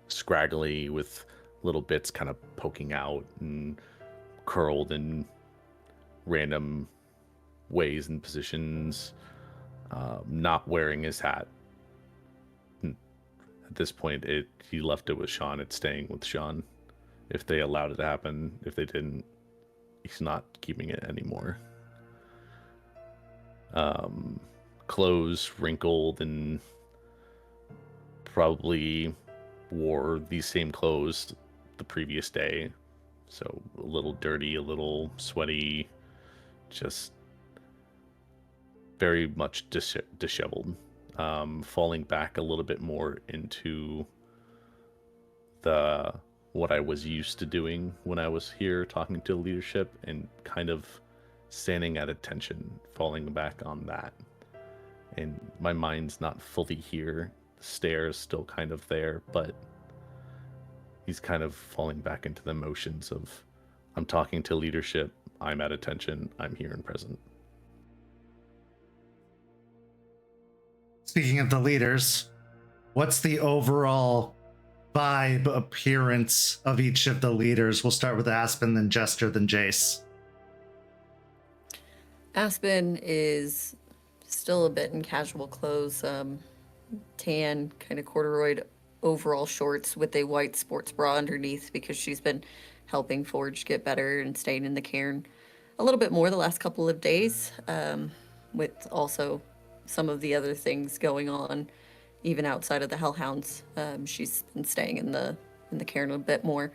scraggly with little bits kind of poking out and curled in random ways and positions, not wearing his hat. At this point, he left it with Sean. It's staying with Sean. If they allowed it to happen, if they didn't, he's not keeping it anymore. Clothes wrinkled and probably wore these same clothes the previous day. So a little dirty, a little sweaty, just very much disheveled. falling back a little bit more into what I was used to doing when I was here talking to leadership, and kind of standing at attention, falling back on that. And my mind's not fully here. The stare's still kind of there, but he's kind of falling back into the motions of, I'm talking to leadership, I'm at attention, I'm here and present. Speaking of the leaders, what's the overall vibe, appearance of each of the leaders? We'll start with Aspen, then Jester, then Jace. Aspen is still a bit in casual clothes, tan, kind of corduroy overall shorts with a white sports bra underneath, because she's been helping Forge get better and staying in the cairn a little bit more the last couple of days, with also some of the other things going on even outside of the Hellhounds. She's been staying in the cairn a bit more,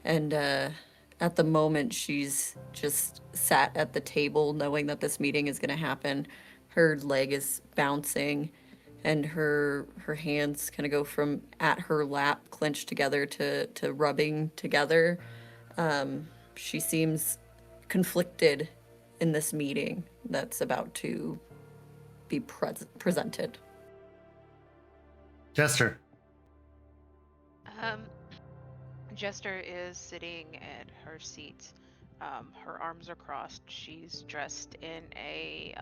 and at the moment she's just sat at the table knowing that this meeting is going to happen. Her leg is bouncing, and her hands kind of go from at her lap clenched together to rubbing together. She seems conflicted in this meeting that's about to be presented. Jester. Jester is sitting at her seat. Her arms are crossed. She's dressed in a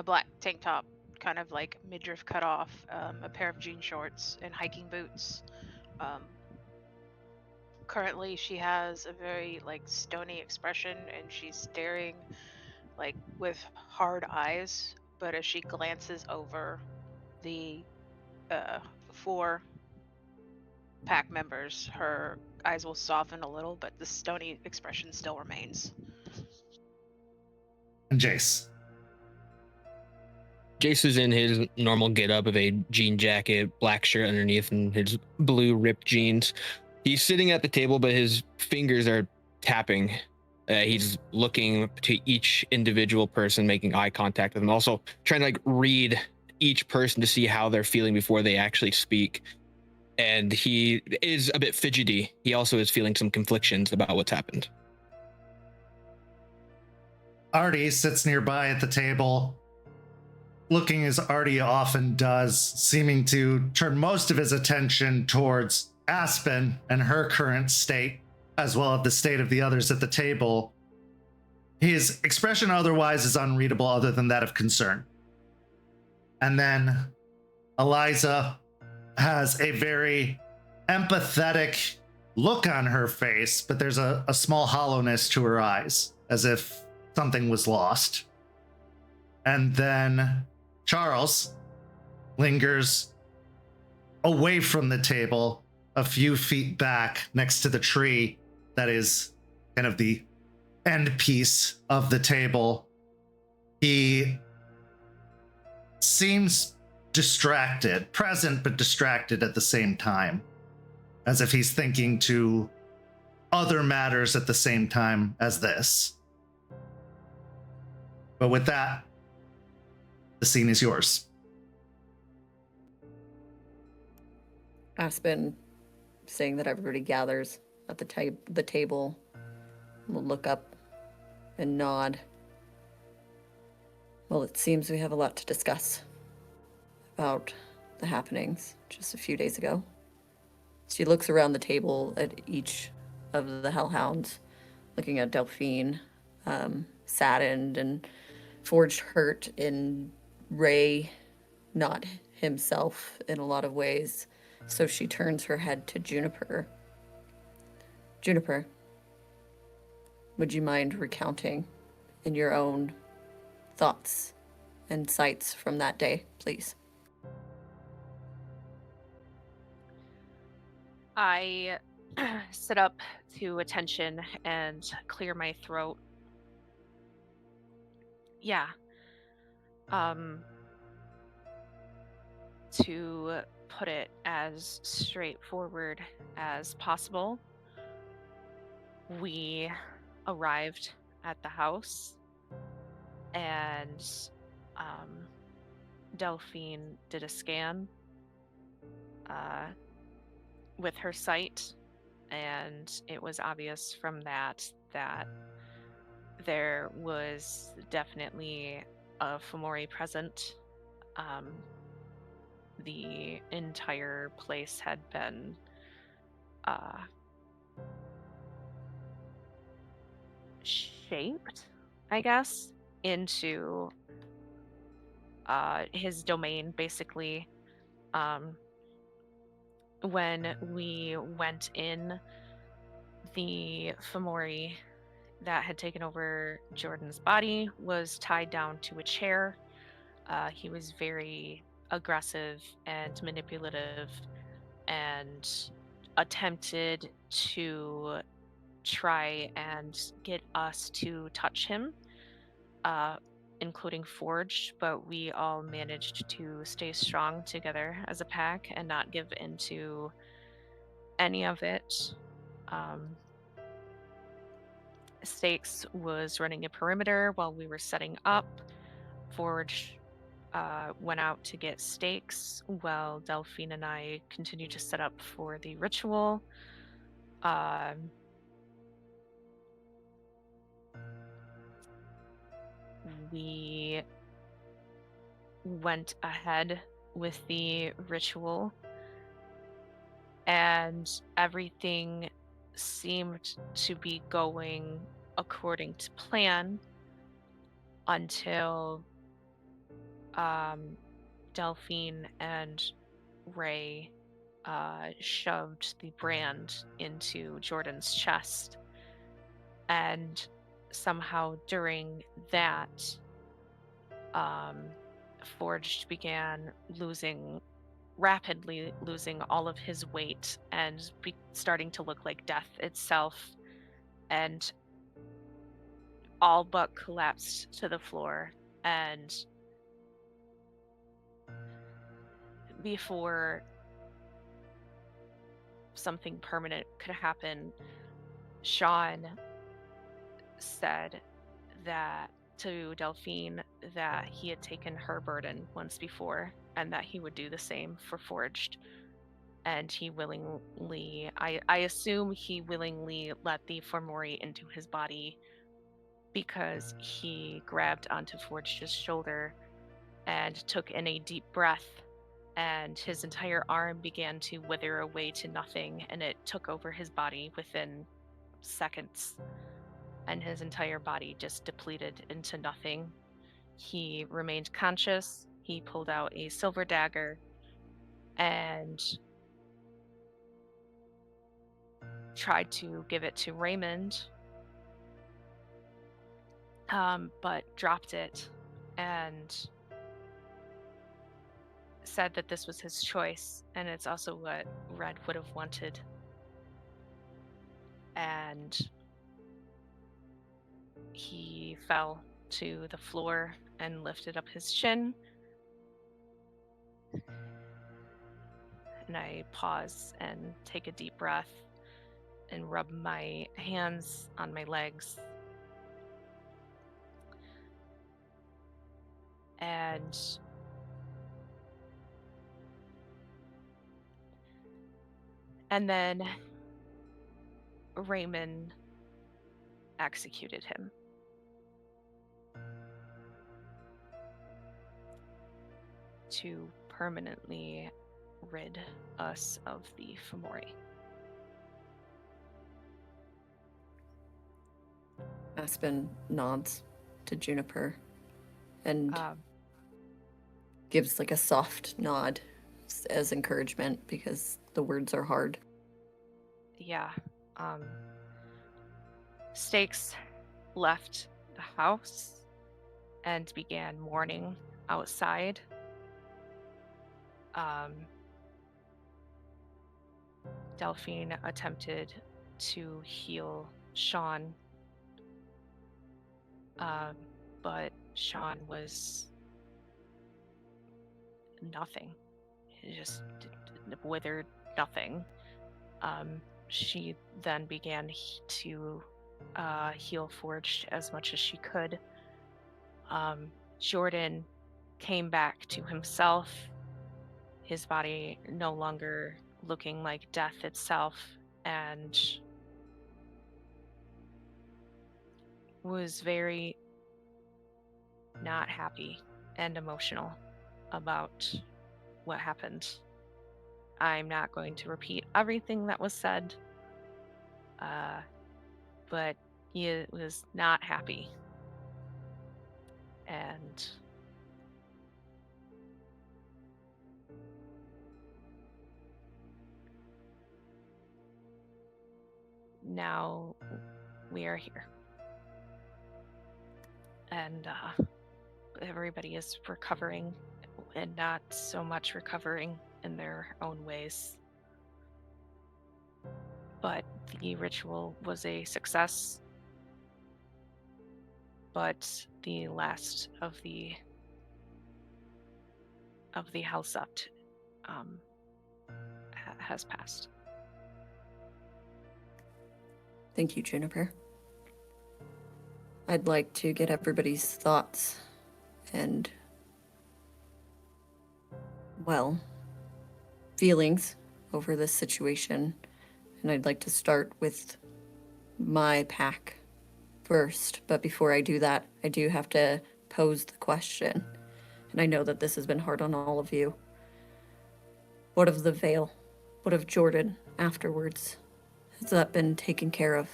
black tank top, kind of like midriff cut off, a pair of jean shorts and hiking boots. Currently, she has a very stony expression, and she's staring with hard eyes. But as she glances over the 4 pack members, her eyes will soften a little, but the stony expression still remains. And Jace. Jace is in his normal getup of a jean jacket, black shirt underneath, and his blue ripped jeans. He's sitting at the table, but his fingers are tapping. He's looking to each individual person, making eye contact with them. Also trying to read each person to see how they're feeling before they actually speak. And he is a bit fidgety. He also is feeling some conflictions about what's happened. Artie sits nearby at the table, looking as Artie often does, seeming to turn most of his attention towards Aspen and her current state, as well as the state of the others at the table. His expression otherwise is unreadable, other than that of concern. And then Eliza has a very empathetic look on her face, but there's a small hollowness to her eyes, as if something was lost. And then Charles lingers away from the table, a few feet back next to the tree that is kind of the end piece of the table. He seems distracted, present but distracted at the same time, as if he's thinking to other matters at the same time as this. But with that, the scene is yours. Aspen, seeing that everybody gathers at the table, will look up and nod. Well, it seems we have a lot to discuss about the happenings just a few days ago. She looks around the table at each of the Hellhounds, looking at Delphine, saddened and Forged hurt, in Ray, not himself in a lot of ways. So she turns her head to Juniper. Juniper, would you mind recounting in your own thoughts and sights from that day, please? I sit up to attention and clear my throat. Yeah. To put it as straightforward as possible, we arrived at the house and Delphine did a scan with her sight, and it was obvious from that there was definitely a Fomori present. The entire place had been shaped, I guess, into his domain, basically. When we went in, the Fomori that had taken over Jordan's body was tied down to a chair. He was very aggressive and manipulative and attempted to try and get us to touch him, including Forge, but we all managed to stay strong together as a pack and not give into any of it. Stakes was running a perimeter while we were setting up. Forge went out to get Stakes while Delphine and I continued to set up for the ritual. We went ahead with the ritual, and everything seemed to be going according to plan until Delphine and Ray shoved the brand into Jordan's chest. And somehow during that, Forged began rapidly losing all of his weight and starting to look like death itself, and all but collapsed to the floor. And before something permanent could happen, Sean said that to Delphine that he had taken her burden once before and that he would do the same for Forged. And he willingly, I assume he willingly let the Fomori into his body because he grabbed onto Forged's shoulder and took in a deep breath, and his entire arm began to wither away to nothing, and it took over his body within seconds, and his entire body just depleted into nothing. He remained conscious. He pulled out a silver dagger and tried to give it to Raymond, but dropped it and said that this was his choice, and it's also what Red would have wanted. And he fell to the floor and lifted up his chin. And I pause and take a deep breath and rub my hands on my legs. And then Raymond executed him. To permanently rid us of the Fomori. Aspen nods to Juniper and gives like a soft nod as encouragement because the words are hard. Yeah. Stakes left the house and began mourning outside. Delphine attempted to heal Sean, but Sean was nothing. He just withered nothing. She then began to heal Forged as much as she could. Jordan came back to himself, his body no longer looking like death itself, and was very not happy and emotional about what happened. I'm not going to repeat everything that was said, but he was not happy. And now we are here. And everybody is recovering, and not so much recovering in their own ways. But the ritual was a success. But the last of the Hellsept has passed. Thank you, Juniper. I'd like to get everybody's thoughts and, well, feelings over this situation. And I'd like to start with my pack first. But before I do that, I do have to pose the question. And I know that this has been hard on all of you. What of the veil? What of Jordan afterwards? Has that been taken care of?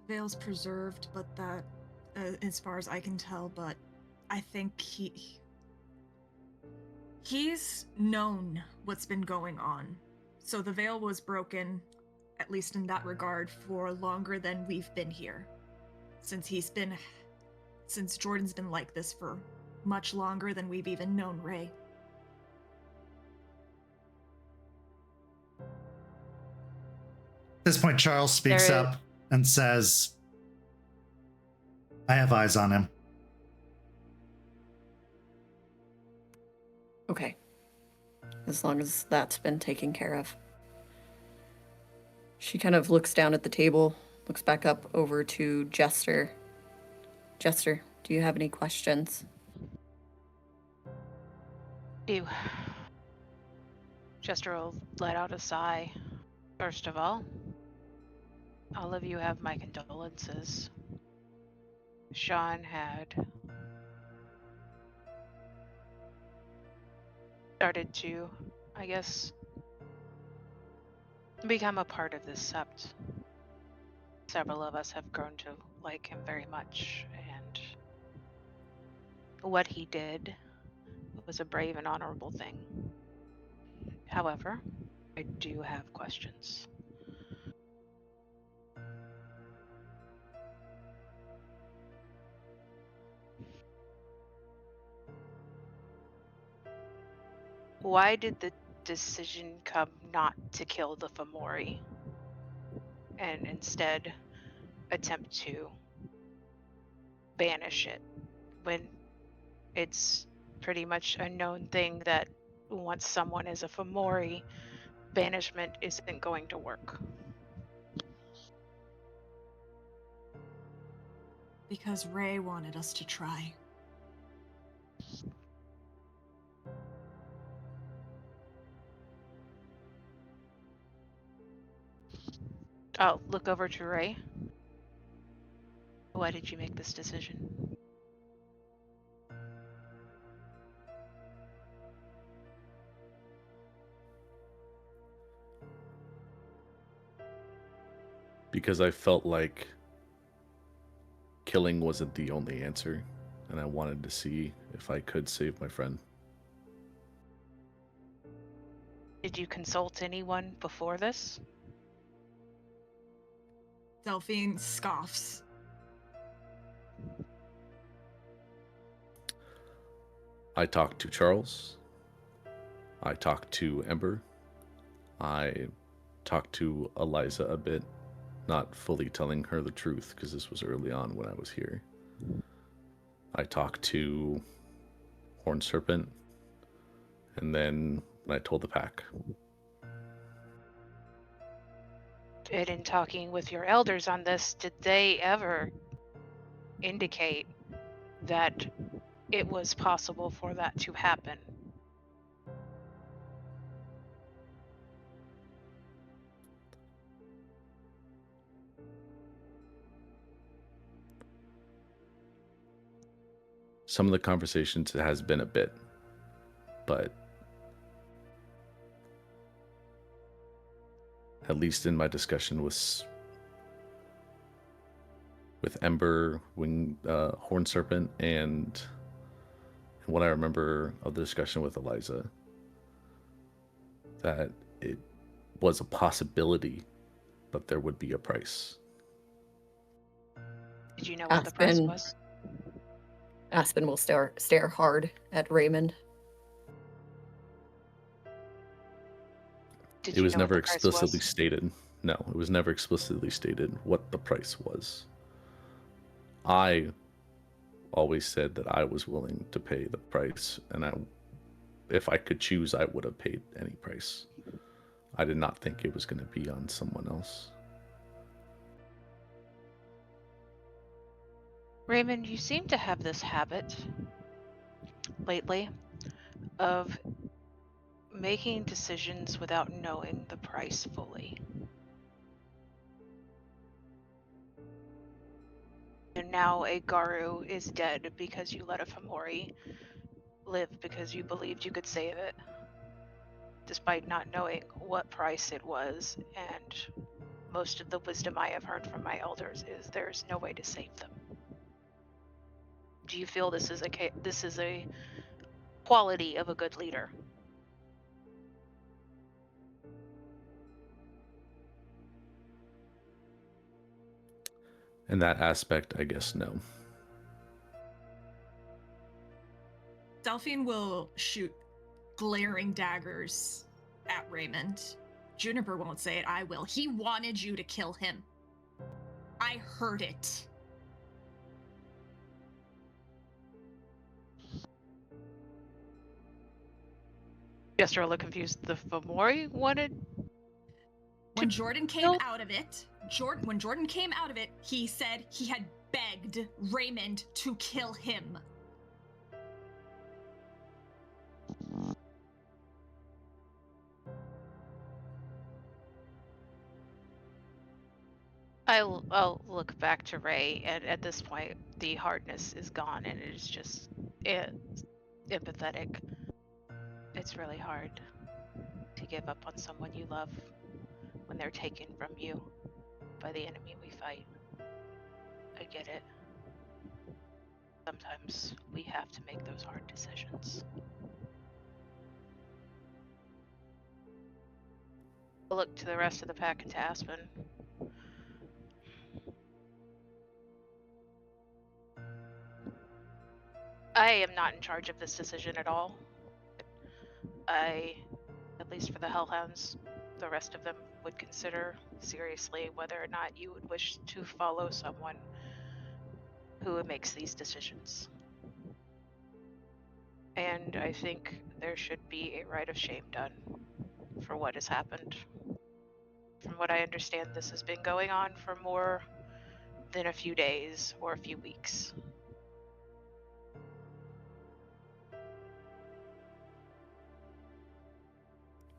Veil's preserved, but that, as far as I can tell, but I think he's known what's been going on. So the veil was broken, at least in that regard, for longer than we've been here. Since Jordan's been like this for much longer than we've even known Ray. At this point, Charles speaks up and says, I have eyes on him. Okay. As long as that's been taken care of. She kind of looks down at the table, looks back up over to Jester. Jester, do you have any questions? Jester will let out a sigh. First of all of you have my condolences. Sean had started to, I guess, become a part of this sept. Several of us have grown to like him very much, and what he did was a brave and honorable thing. However, I do have questions. Why did the decision come not to kill the Fomori and instead attempt to banish it, when it's pretty much a known thing that once someone is a Fomori, banishment isn't going to work? Because Ray wanted us to try. I'll look over to Ray. Why did you make this decision? Because I felt like killing wasn't the only answer, and I wanted to see if I could save my friend. Did you consult anyone before this? Delphine scoffs. I talked to Charles. I talked to Ember. I talked to Eliza a bit, not fully telling her the truth because this was early on when I was here. I talked to Horn Serpent, and then I told the pack. And in talking with your elders on this, did they ever indicate that it was possible for that to happen. Some of the conversations it has been a bit, but at least in my discussion with Ember, Horn Serpent, and what I remember of the discussion with Eliza, that it was a possibility, but there would be a price. Did you know what the price was? Aspen will stare hard at Raymond. It was never explicitly stated. No, it was never explicitly stated what the price was. I always said that I was willing to pay the price, and if I could choose, I would have paid any price. I did not think it was going to be on someone else. Raymond, you seem to have this habit lately of making decisions without knowing the price fully. And now a Garu is dead because you let a Fomori live because you believed you could save it, despite not knowing what price it was. And most of the wisdom I have heard from my elders is there's no way to save them. Do you feel this is a quality of a good leader? In that aspect, I guess no. Delphine will shoot glaring daggers at Raymond. Juniper won't say it, I will. He wanted you to kill him. I heard it. Just a little confused. The Fomori wanted. When Jordan came out of it, he said he had begged Raymond to kill him. I'll look back to Ray, and at this point, the hardness is gone, and it is just empathetic. It's really hard to give up on someone you love when they're taken from you by the enemy we fight. I get it. Sometimes we have to make those hard decisions. I'll look to the rest of the pack and to Aspen. I am not in charge of this decision at all. At least for the Hellhounds, the rest of them would consider seriously whether or not you would wish to follow someone who makes these decisions. And I think there should be a rite of shame done for what has happened. From what I understand, this has been going on for more than a few days or a few weeks.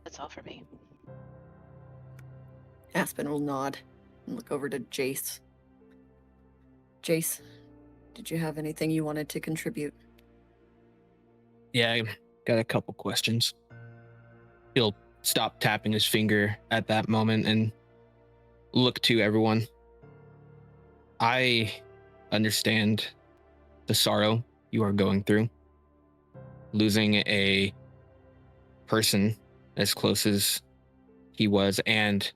That's all for me. Aspen will nod and look over to Jace. Jace, did you have anything you wanted to contribute? Yeah, I got a couple questions. He'll stop tapping his finger at that moment and look to everyone. I understand the sorrow you are going through. Losing a person as close as he was and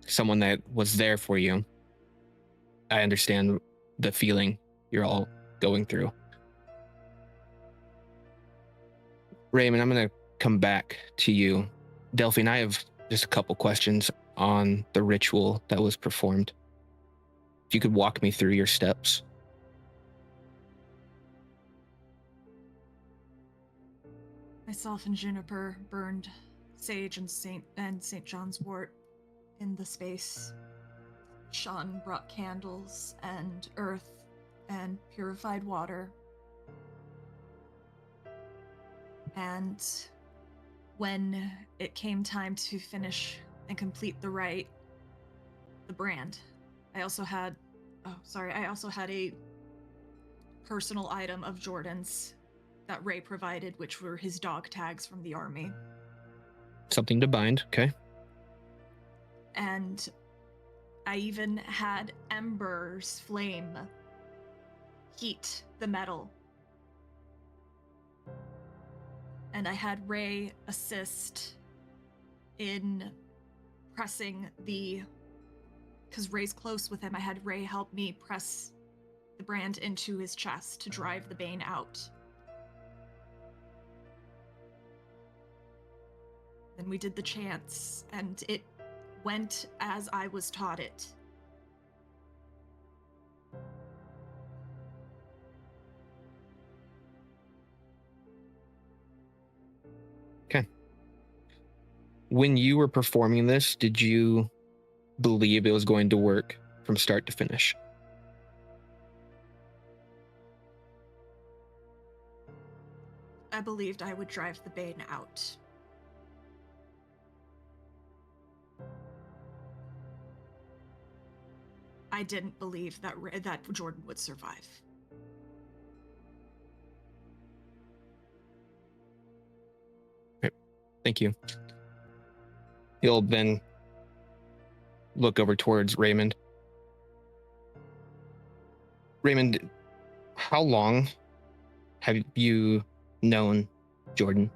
someone that was there for you. I understand the feeling you're all going through. Raymond, I'm going to come back to you. Delphine, I have just a couple questions on the ritual that was performed. If you could walk me through your steps. Myself and Juniper burned sage and St. John's wort in the space. Sean brought candles and earth and purified water. And when it came time to finish and complete the rite, the brand, I also had a personal item of Jordan's that Ray provided, which were his dog tags from the army. Something to bind, okay. And I even had Ember's flame heat the metal. And I had Ray assist in pressing because Ray's close with him, I had Ray help me press the brand into his chest to drive the bane out. Then we did the chants, and it went as I was taught it. Okay. When you were performing this, did you believe it was going to work from start to finish? I believed I would drive the bane out. I didn't believe that Jordan would survive. Okay. Thank you. He'll then look over towards Raymond. Raymond, how long have you known Jordan?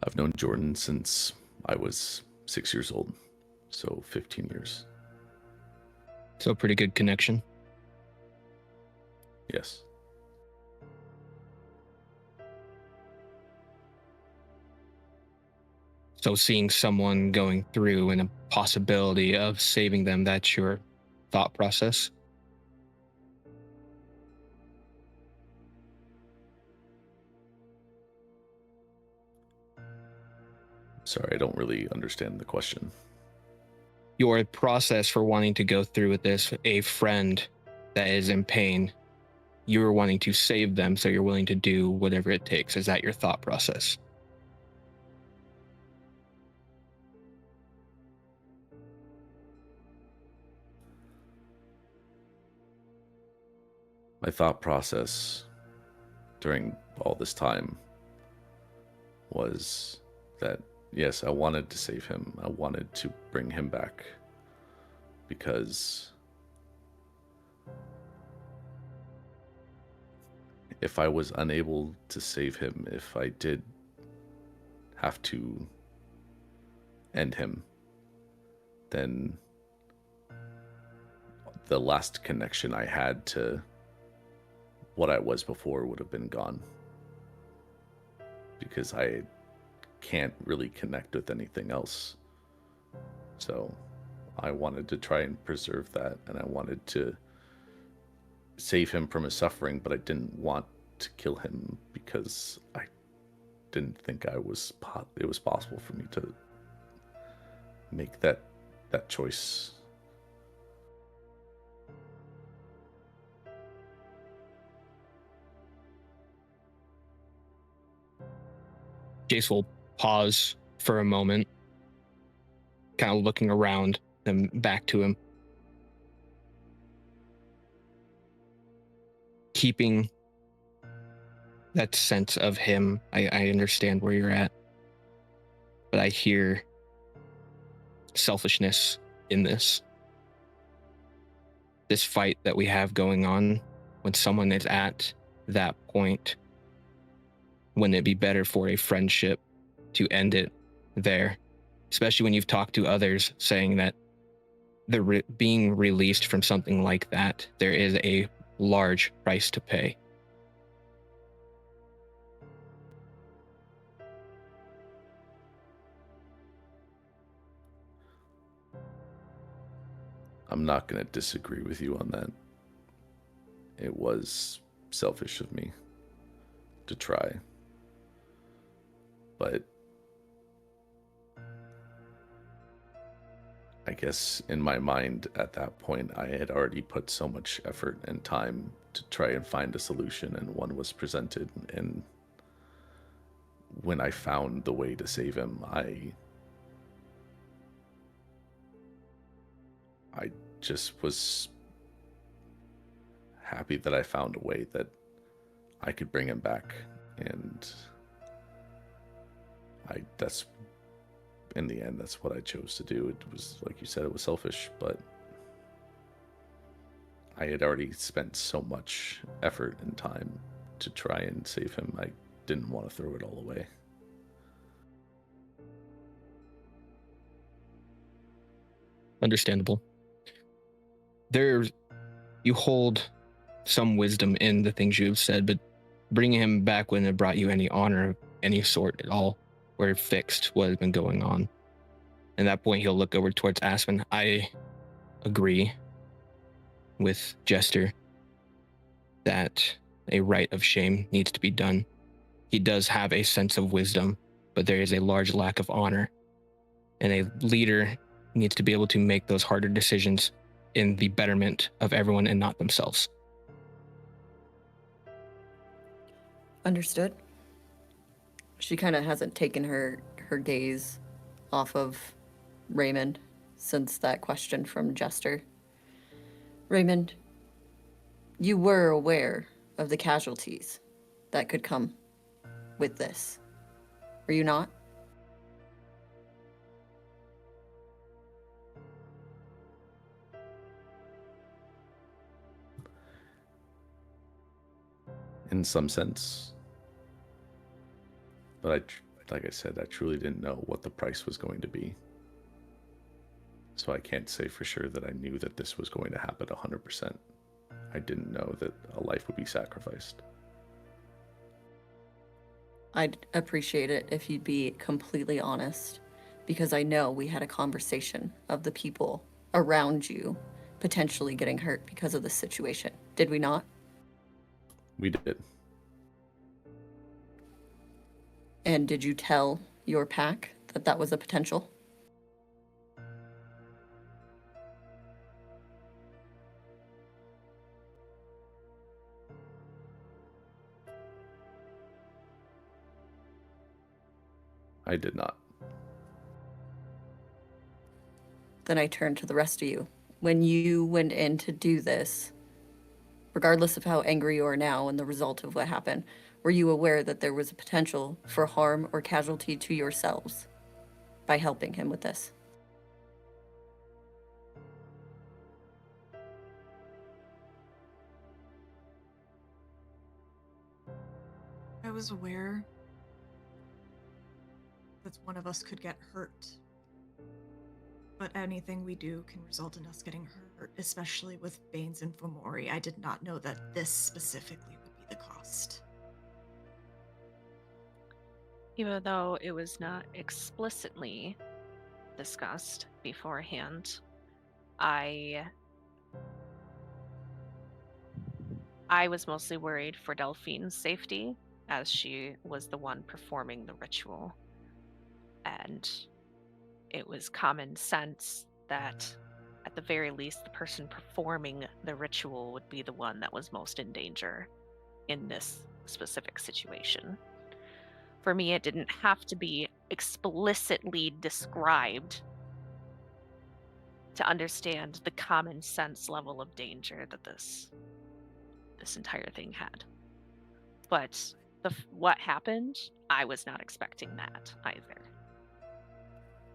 I've known Jordan since I was 6 years old, so 15 years. So a pretty good connection. Yes. So seeing someone going through and a possibility of saving them, that's your thought process? Sorry, I don't really understand the question. Your process for wanting to go through with this, a friend that is in pain, you're wanting to save them, so you're willing to do whatever it takes. Is that your thought process? My thought process during all this time was that, yes, I wanted to save him. I wanted to bring him back because if I was unable to save him, if I did have to end him, then the last connection I had to what I was before would have been gone, because I can't really connect with anything else. So I wanted to try and preserve that, and I wanted to save him from his suffering, but I didn't want to kill him because I didn't think it was possible for me to make that choice. Jace will pause for a moment, kind of looking around and back to him. Keeping that sense of him, I understand where you're at, but I hear selfishness in this. This fight that we have going on, when someone is at that point, wouldn't it be better for a friendship to end it there? Especially when you've talked to others saying that being released from something like that, there is a large price to pay. I'm not going to disagree with you on that. It was selfish of me to try. But I guess in my mind at that point, I had already put so much effort and time to try and find a solution, and one was presented. And when I found the way to save him, I just was happy that I found a way that I could bring him back. And that's, in the end, that's what I chose to do. It was, like you said, it was selfish, but I had already spent so much effort and time to try and save him. I didn't want to throw it all away. Understandable. You hold some wisdom in the things you have said, but bringing him back wouldn't have brought you any honor of any sort at all, or fixed what has been going on. At that point, he'll look over towards Aspen. I agree with Jester that a rite of shame needs to be done. He does have a sense of wisdom, but there is a large lack of honor. And a leader needs to be able to make those harder decisions in the betterment of everyone and not themselves. Understood. She kind of hasn't taken her gaze off of Raymond since that question from Jester. Raymond, you were aware of the casualties that could come with this, were you not? In some sense. But like I said, I truly didn't know what the price was going to be. So I can't say for sure that I knew that this was going to happen 100%. I didn't know that a life would be sacrificed. I'd appreciate it if you'd be completely honest, because I know we had a conversation of the people around you potentially getting hurt because of this situation. Did we not? We did. And did you tell your pack that that was a potential? I did not. Then I turned to the rest of you. When you went in to do this, regardless of how angry you are now and the result of what happened, were you aware that there was a potential for harm or casualty to yourselves by helping him with this? I was aware that one of us could get hurt. But anything we do can result in us getting hurt, especially with Bane's and Fomori. I did not know that this specifically would be the cost. Even though it was not explicitly discussed beforehand, I was mostly worried for Delphine's safety, as she was the one performing the ritual. And it was common sense that, at the very least, the person performing the ritual would be the one that was most in danger in this specific situation. For me, it didn't have to be explicitly described to understand the common sense level of danger that this entire thing had. But what happened, I was not expecting that either.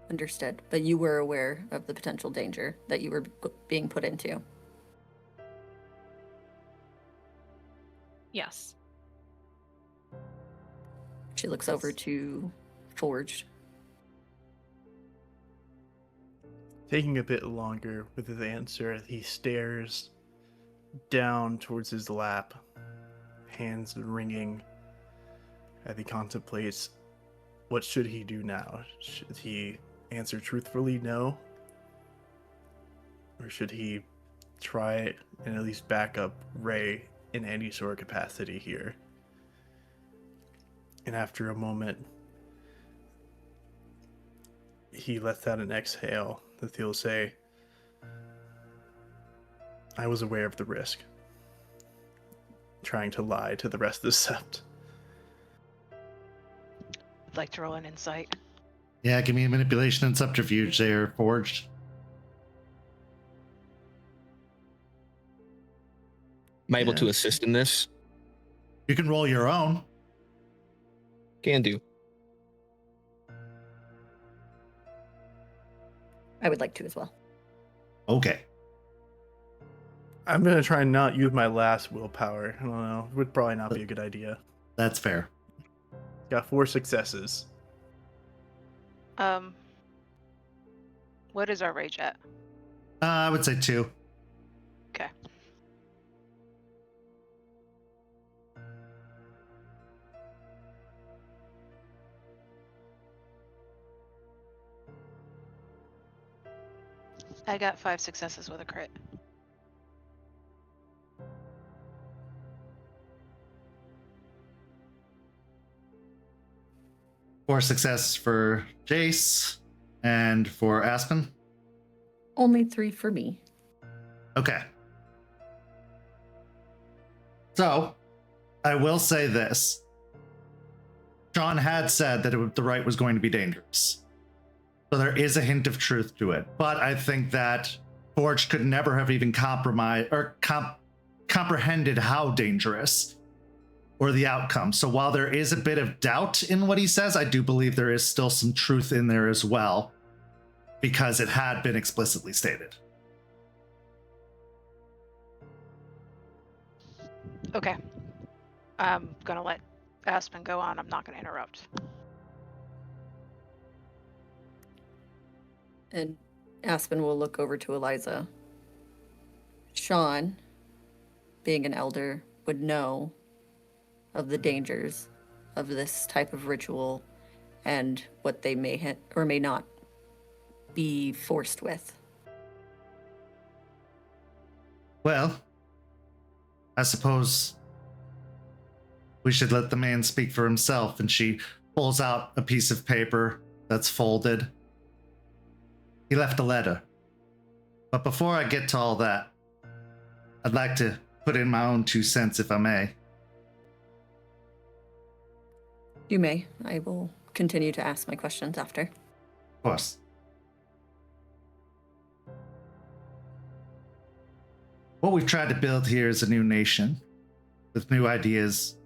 Understood. But you were aware of the potential danger that you were being put into. Yes. She looks over to Forged. Taking a bit longer with his answer, he stares down towards his lap, hands wringing, as he contemplates what should he do now. Should he answer truthfully no? Or should he try and at least back up Ray in any sort of capacity here? And after a moment, he lets out an exhale that he'll say, I was aware of the risk. Trying to lie to the rest of the sept. I'd like to roll an insight. Yeah, give me a manipulation and subterfuge there, Forged. Am I able to Yes. assist in this? You can roll your own. Can do. I would like to as well. Okay. I'm going to try and not use my last willpower. I don't know. Would probably not be a good idea. That's fair. Got 4 successes. What is our rage at? I would say 2. Okay. I got 5 successes with a crit. Four success for Jace and for Aspen. Only 3 for me. Okay. So, I will say this. John had said that the Rite was going to be dangerous. So there is a hint of truth to it. But I think that Forge could never have even comprehended how dangerous or the outcome. So while there is a bit of doubt in what he says, I do believe there is still some truth in there as well, because it had been explicitly stated. Okay. I'm gonna let Aspen go on. I'm not gonna interrupt. And Aspen will look over to Eliza. Sean, being an elder, would know of the dangers of this type of ritual and what they may or may not be forced with. Well, I suppose we should let the man speak for himself. And she pulls out a piece of paper that's folded. He left a letter. But before I get to all that, I'd like to put in my own 2 cents, if I may. You may. I will continue to ask my questions after. Of course. What we've tried to build here is a new nation with new ideas,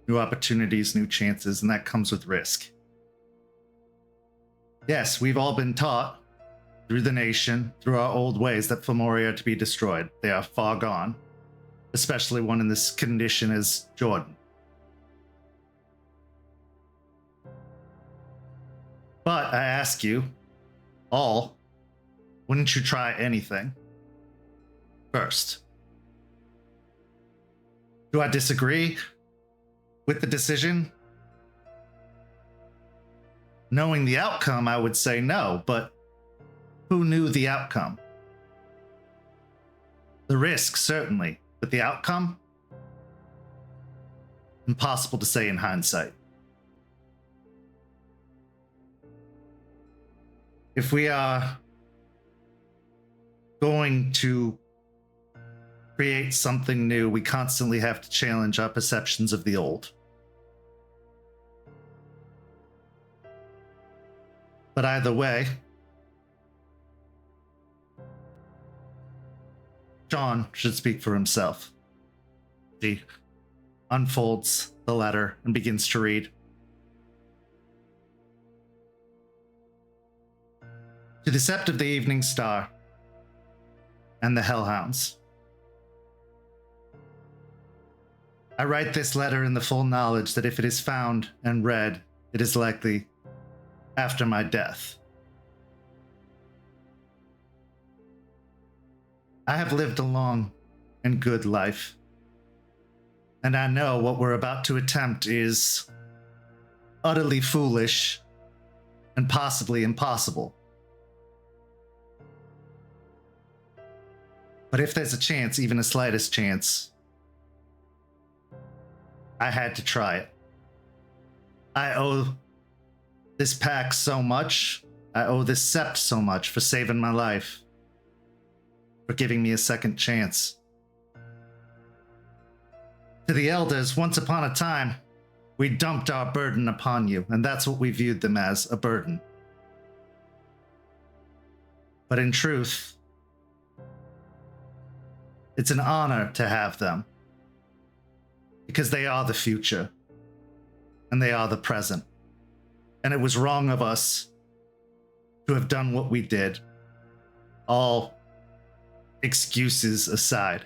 new opportunities, new chances, and that comes with risk. Yes, we've all been taught through the nation, through our old ways, that Fomori are to be destroyed. They are far gone, especially one in this condition as Jordan. But I ask you all, wouldn't you try anything first? Do I disagree with the decision? Knowing the outcome, I would say no, but who knew the outcome? The risk, certainly, but the outcome? Impossible to say in hindsight. If we are going to create something new, we constantly have to challenge our perceptions of the old. But either way, John should speak for himself. She unfolds the letter and begins to read. To the Sept of the Evening Star and the Hellhounds. I write this letter in the full knowledge that if it is found and read, it is likely after my death. I have lived a long and good life, and I know what we're about to attempt is utterly foolish and possibly impossible. But if there's a chance, even a slightest chance, I had to try it. I owe this pack so much. I owe this sept so much for saving my life, for giving me a second chance. To the elders, once upon a time, we dumped our burden upon you, and that's what we viewed them as, a burden. But in truth, it's an honor to have them, because they are the future, and they are the present. And it was wrong of us to have done what we did, all excuses aside.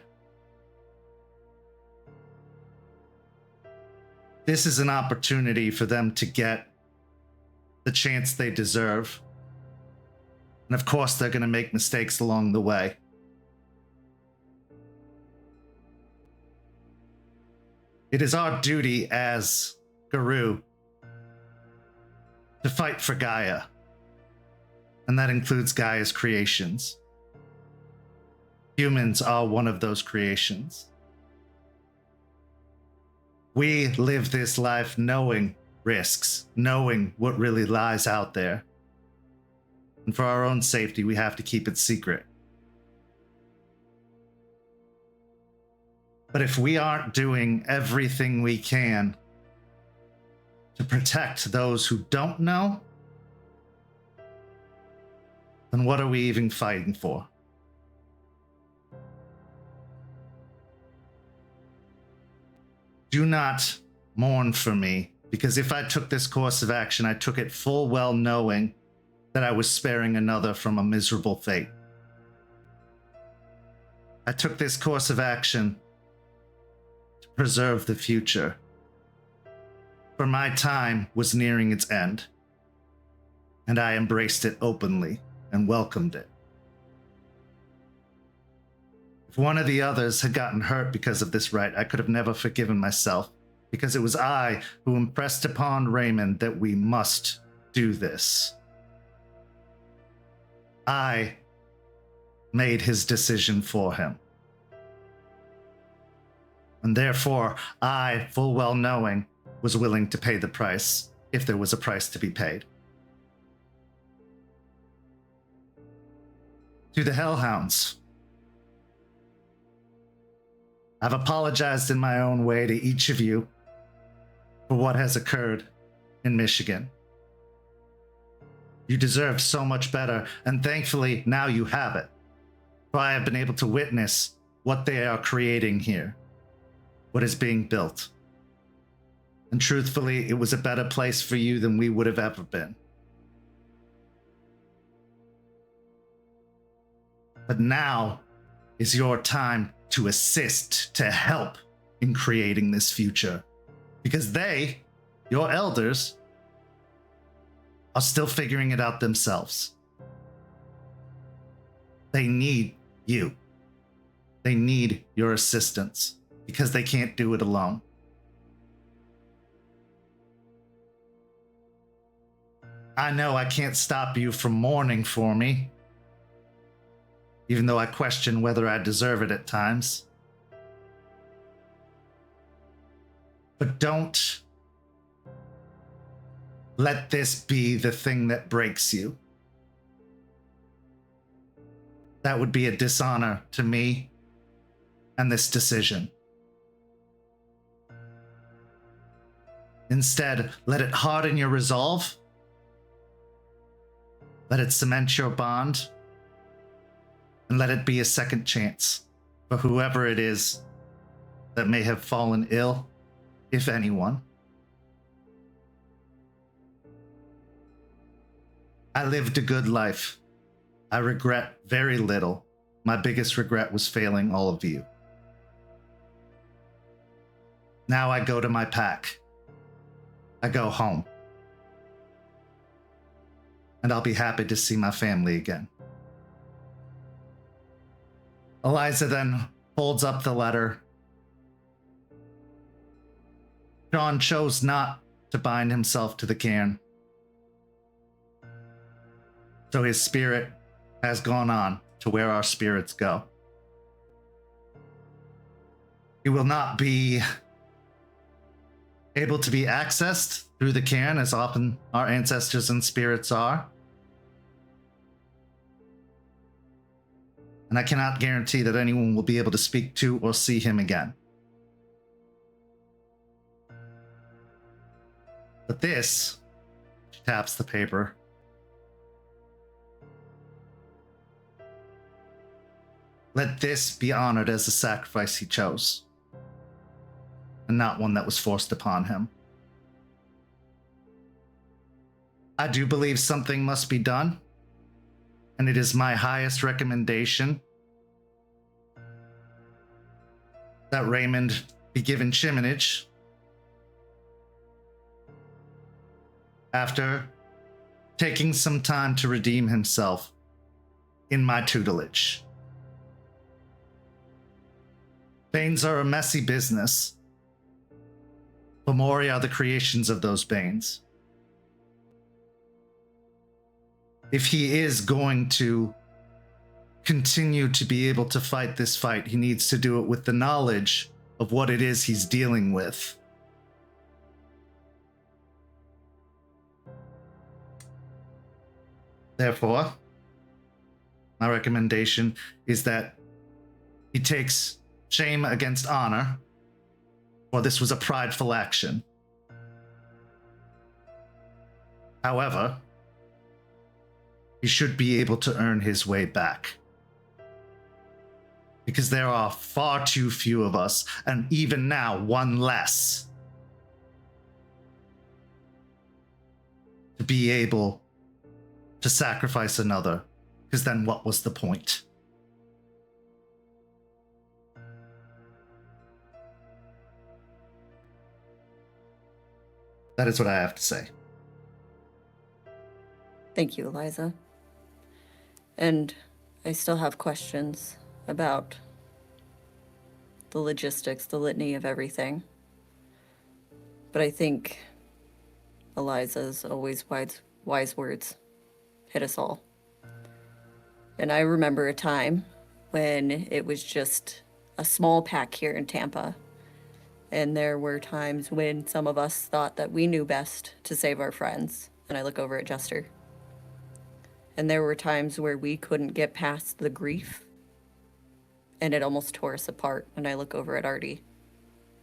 This is an opportunity for them to get the chance they deserve. And of course, they're going to make mistakes along the way. It is our duty as Garou to fight for Gaia. And that includes Gaia's creations. Humans are one of those creations. We live this life knowing risks, knowing what really lies out there. And for our own safety, we have to keep it secret. But if we aren't doing everything we can to protect those who don't know, then what are we even fighting for? Do not mourn for me, because if I took this course of action, I took it full well knowing that I was sparing another from a miserable fate. I took this course of action to preserve the future, for my time was nearing its end, and I embraced it openly and welcomed it. If one of the others had gotten hurt because of this rite, I could have never forgiven myself, because it was I who impressed upon Raymond that we must do this. I made his decision for him. And therefore, I, full well knowing, was willing to pay the price, if there was a price to be paid. To the Hellhounds, I've apologized in my own way to each of you for what has occurred in Michigan. You deserve so much better, and thankfully now you have it. For I have been able to witness what they are creating here, what is being built. And truthfully, it was a better place for you than we would have ever been. But now is your time to assist, to help in creating this future. Because they, your elders, are still figuring it out themselves. They need you. They need your assistance because they can't do it alone. I know I can't stop you from mourning for me, even though I question whether I deserve it at times. But don't let this be the thing that breaks you. That would be a dishonor to me and this decision. Instead, let it harden your resolve. Let it cement your bond. And let it be a second chance for whoever it is that may have fallen ill, if anyone. I lived a good life. I regret very little. My biggest regret was failing all of you. Now I go to my pack. I go home. And I'll be happy to see my family again. Eliza then folds up the letter. John chose not to bind himself to the cairn. So his spirit has gone on to where our spirits go. He will not be able to be accessed through the cairn as often our ancestors and spirits are. and I cannot guarantee that anyone will be able to speak to or see him again. But this, she taps the paper, let this be honored as the sacrifice he chose, and not one that was forced upon him. I do believe something must be done, and it is my highest recommendation that Raymond be given chiminage after taking some time to redeem himself in my tutelage. Banes are a messy business, but Mori are the creations of those Banes. If he is going to continue to be able to fight this fight, he needs to do it with the knowledge of what it is he's dealing with. Therefore, my recommendation is that he takes shame against honor, for this was a prideful action. However, he should be able to earn his way back. Because there are far too few of us, and even now, one less, to be able to sacrifice another, because then what was the point? That is what I have to say. Thank you, Eliza. And I still have questions about the logistics, the litany of everything. But I think Eliza's always wise words hit us all. And I remember a time when it was just a small pack here in Tampa. And there were times when some of us thought that we knew best to save our friends. And I look over at Jester. And there were times where we couldn't get past the grief. And it almost tore us apart. And I look over at Artie.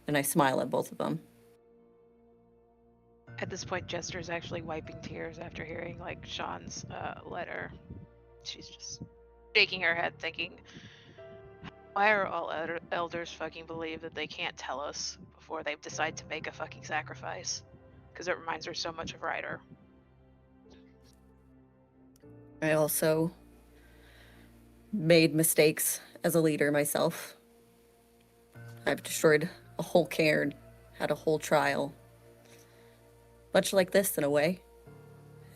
And I smile at both of them. At this point, Jester's actually wiping tears after hearing, like, Sean's letter. She's just shaking her head, thinking, why are all elders fucking believe that they can't tell us before they decide to make a fucking sacrifice? Because it reminds her so much of Ryder. I also made mistakes as a leader myself. I've destroyed a whole cairn, had a whole trial. Much like this, in a way.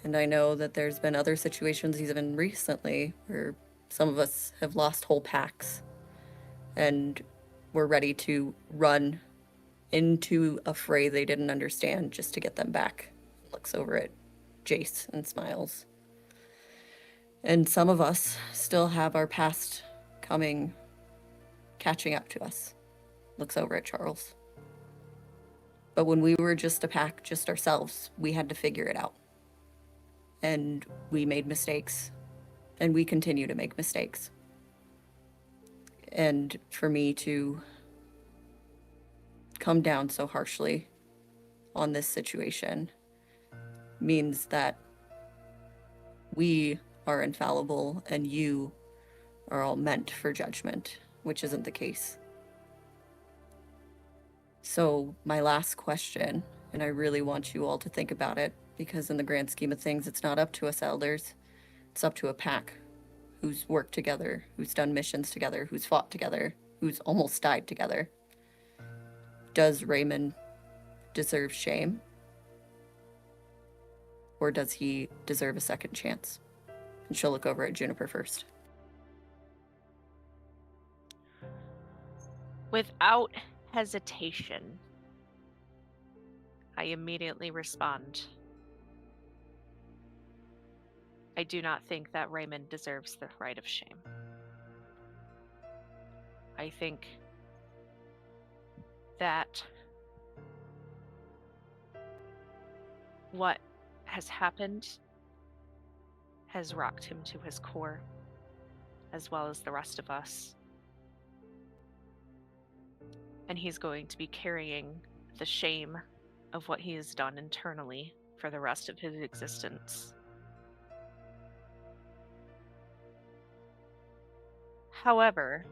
And I know that there's been other situations, even recently, where some of us have lost whole packs. And we're ready to run into a fray they didn't understand just to get them back. Looks over at Jace and smiles. And some of us still have our past catching up to us. Looks over at Charles. But when we were just a pack, just ourselves, we had to figure it out. And we made mistakes. And we continue to make mistakes. And for me to come down so harshly on this situation means that we are infallible and you are all meant for judgment, which isn't the case. So my last question, and I really want you all to think about it, because in the grand scheme of things, it's not up to us elders. It's up to a pack who's worked together, who's done missions together, who's fought together, who's almost died together. Does Raymond deserve shame? Or does he deserve a second chance? And she'll look over at Juniper first. Without hesitation, I immediately respond. I do not think that Raymond deserves the right of shame. I think that what has happened has rocked him to his core. as well as the rest of us. And he's going to be carrying the shame of what he has done internally for the rest of his existence. However,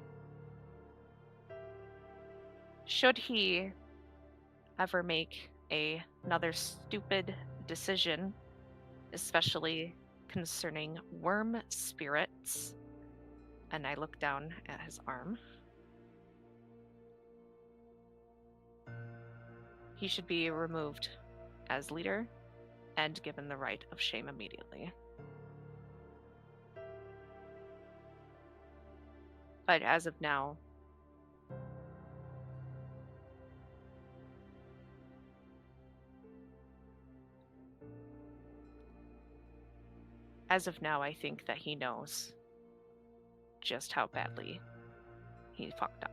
should he ever make another stupid decision, especially concerning worm spirits, and I look down at his arm, he should be removed as leader and given the rite of shame immediately. But as of now, I think that he knows just how badly he fucked up.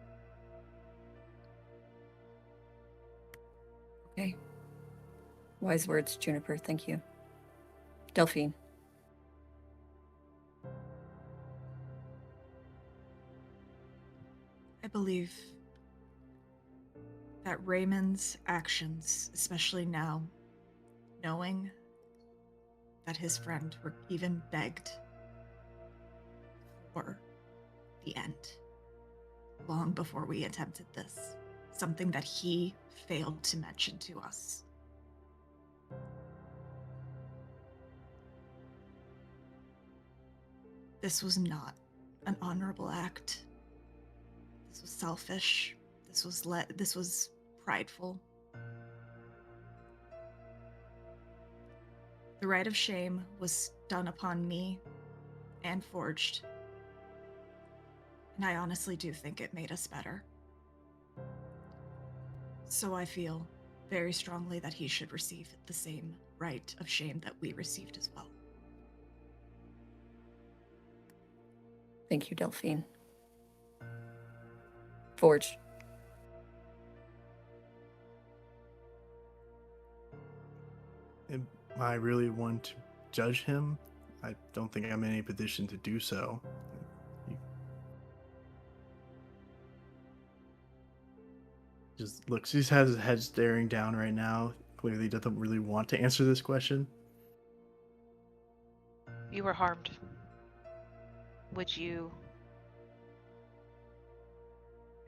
Okay. Wise words, Juniper. Thank you. Delphine. I believe that Raymond's actions, especially now, knowing that his friend even begged for the end long before we attempted this, something that he failed to mention to us. This was not an honorable act. This was selfish. This was prideful. The rite of shame was done upon me and Forged. And I honestly do think it made us better. So I feel very strongly that he should receive the same rite of shame that we received as well. Thank you, Delphine. Forge. Am I really one to judge him? I don't think I'm in any position to do so. He just looks, he has his head staring down right now. Clearly doesn't really want to answer this question. You were harmed. Would you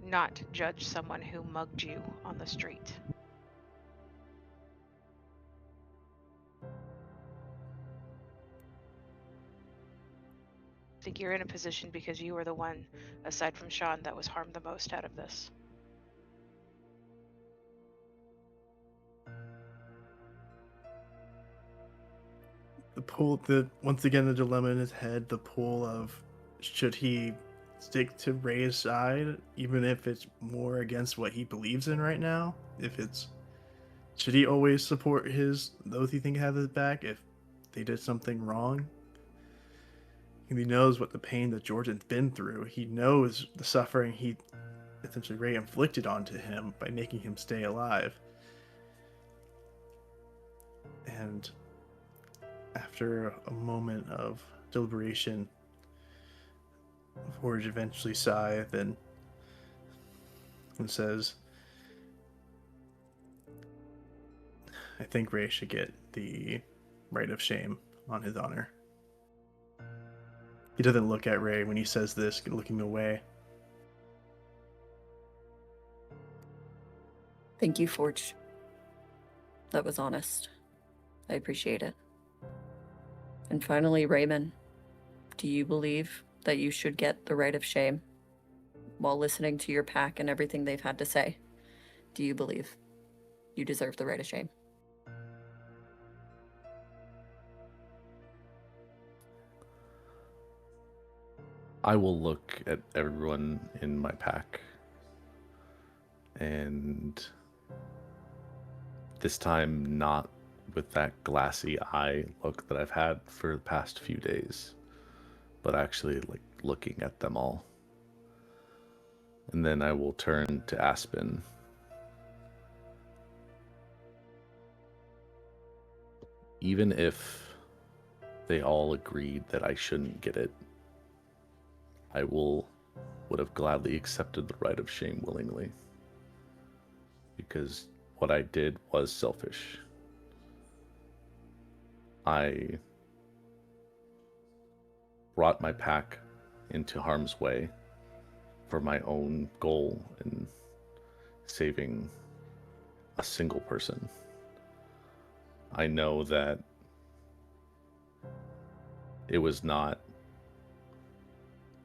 not judge someone who mugged you on the street? I think you're in a position because you were the one, aside from Sean, that was harmed the most out of this. Once again, the dilemma in his head, the pull of should he stick to Ray's side, even if it's more against what he believes in right now? Should he always support those he think have his back if they did something wrong? And he knows what the pain that Jordan's been through. He knows the suffering essentially Ray inflicted onto him by making him stay alive. And after a moment of deliberation, Forge eventually sighs and says, I think Ray should get the rite of shame on his honor. He doesn't look at Ray when he says this, looking away. Thank you, Forge. That was honest. I appreciate it. And finally, Raymond, do you believe that you should get the rite of shame? While listening to your pack and everything they've had to say, do you believe you deserve the rite of shame? I will look at everyone in my pack, and this time not with that glassy eye look that I've had for the past few days, but actually like looking at them all. And then I will turn to Aspen. Even if they all agreed that I shouldn't get it, I would have gladly accepted the rite of shame willingly. Because what I did was selfish. I brought my pack into harm's way for my own goal in saving a single person. I know that it was not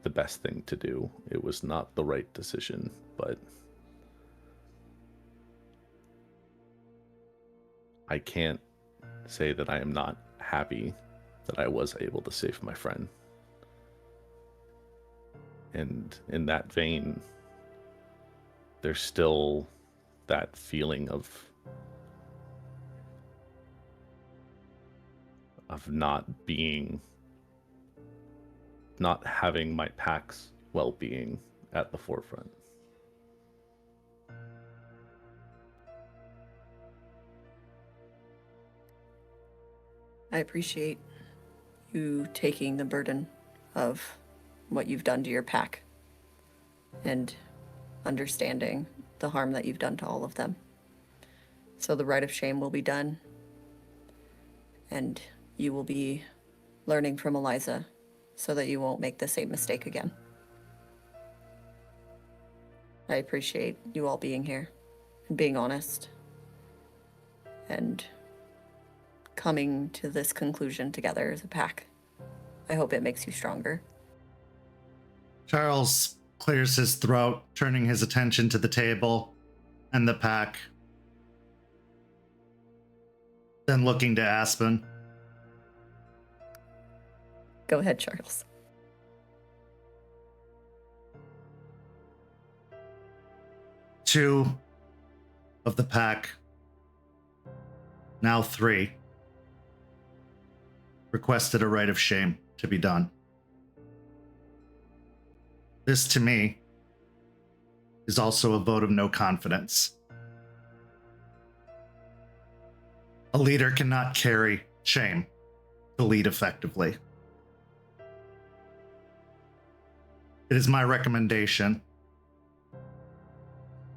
the best thing to do. It was not the right decision, but I can't say that I am not happy that I was able to save my friend. And in that vein, there's still that feeling of not having my pack's well-being at the forefront. I appreciate you taking the burden of what you've done to your pack and understanding the harm that you've done to all of them. So the rite of shame will be done, and you will be learning from Eliza so that you won't make the same mistake again. I appreciate you all being here and being honest and coming to this conclusion together as a pack. I hope it makes you stronger. Charles clears his throat, turning his attention to the table and the pack. Then looking to Aspen. Go ahead, Charles. Two of the pack, now 3, requested a rite of shame to be done. This, to me, is also a vote of no confidence. A leader cannot carry shame to lead effectively. It is my recommendation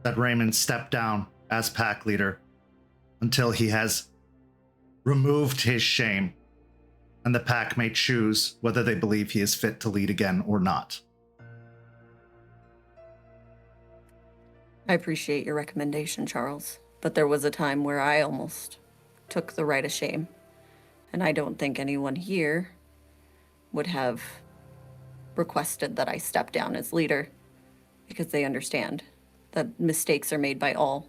that Raymond step down as pack leader until he has removed his shame, and the pack may choose whether they believe he is fit to lead again or not. I appreciate your recommendation, Charles, but there was a time where I almost took the rite of shame, and I don't think anyone here would have requested that I step down as leader because they understand that mistakes are made by all,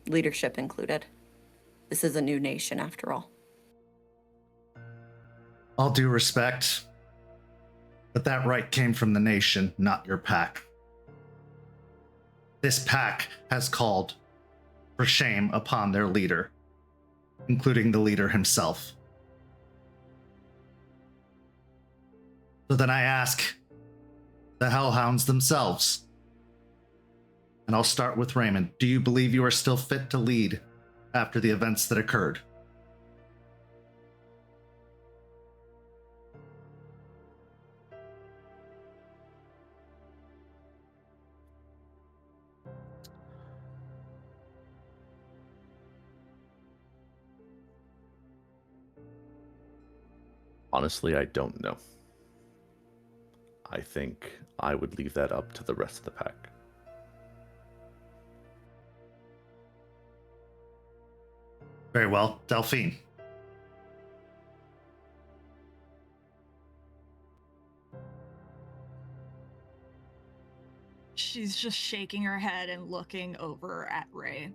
leadership included. This is a new nation after all. All due respect, but that right came from the nation, not your pack. This pack has called for shame upon their leader, including the leader himself. So then I ask the Hellhounds themselves, and I'll start with Raymond. Do you believe you are still fit to lead after the events that occurred? Honestly, I don't know. I think I would leave that up to the rest of the pack. Very well. Delphine. She's just shaking her head and looking over at Ray.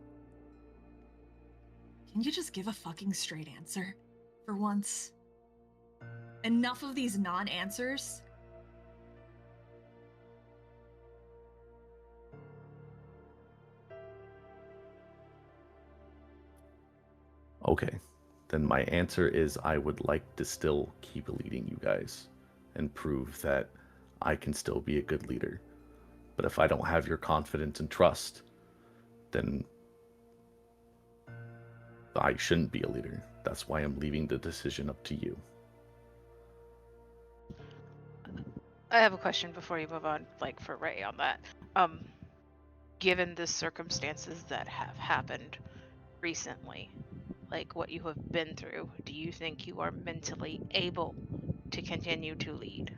Can you just give a fucking straight answer for once? Enough of these non-answers. Okay, then my answer is I would like to still keep leading you guys and prove that I can still be a good leader. But if I don't have your confidence and trust, then I shouldn't be a leader. That's why I'm leaving the decision up to you. I have a question before you move on, like for Ray on that. Given the circumstances that have happened recently, like what you have been through, do you think you are mentally able to continue to lead?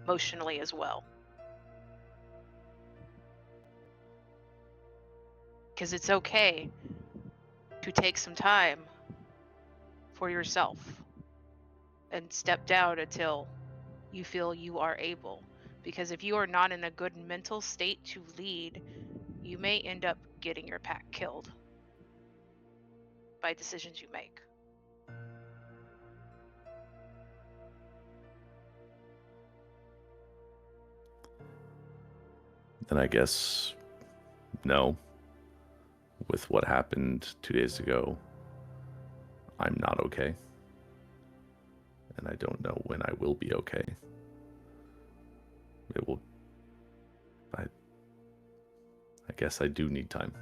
Emotionally as well. Because it's okay to take some time for yourself and step down until you feel you are able. Because if you are not in a good mental state to lead, you may end up getting your pack killed by decisions you make. Then I guess no. With what happened 2 days ago, I'm not okay. And I don't know when I will be okay. It will... I guess I do need time.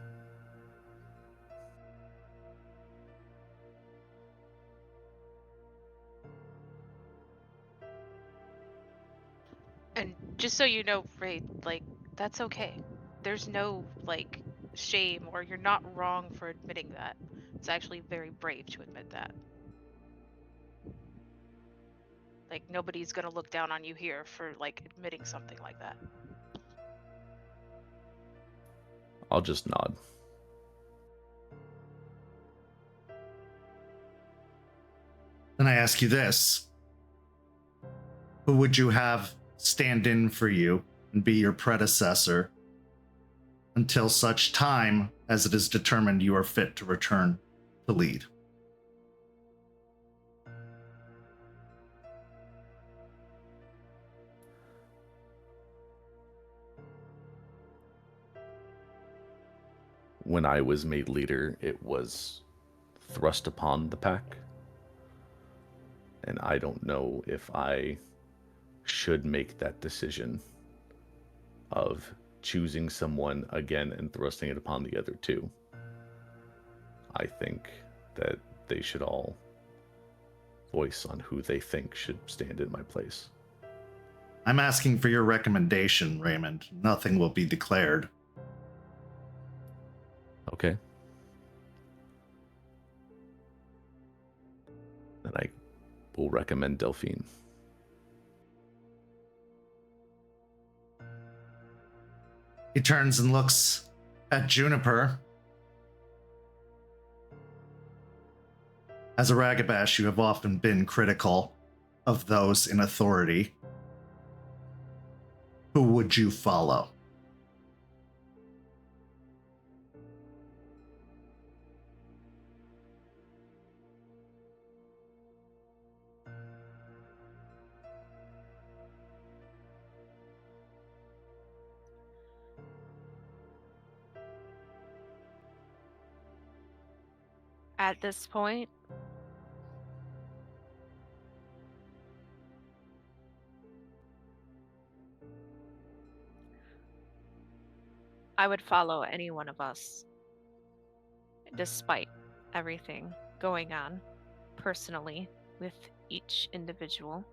And just so you know, Ray, like, that's okay. There's no, like, shame, or you're not wrong for admitting that. It's actually very brave to admit that. Like, nobody's gonna look down on you here for, like, admitting something like that. I'll just nod. Then I ask you this. Who would you have stand in for you and be your predecessor until such time as it is determined you are fit to return to lead? When I was made leader, it was thrust upon the pack. And I don't know if I should make that decision of choosing someone again and thrusting it upon the other two. I think that they should all voice on who they think should stand in my place. I'm asking for your recommendation, Raymond. Nothing will be declared. Okay. Then I will recommend Delphine. He turns and looks at Juniper. As a Ragabash, you have often been critical of those in authority. Who would you follow? At this point, I would follow any one of us, despite everything going on personally with each individual.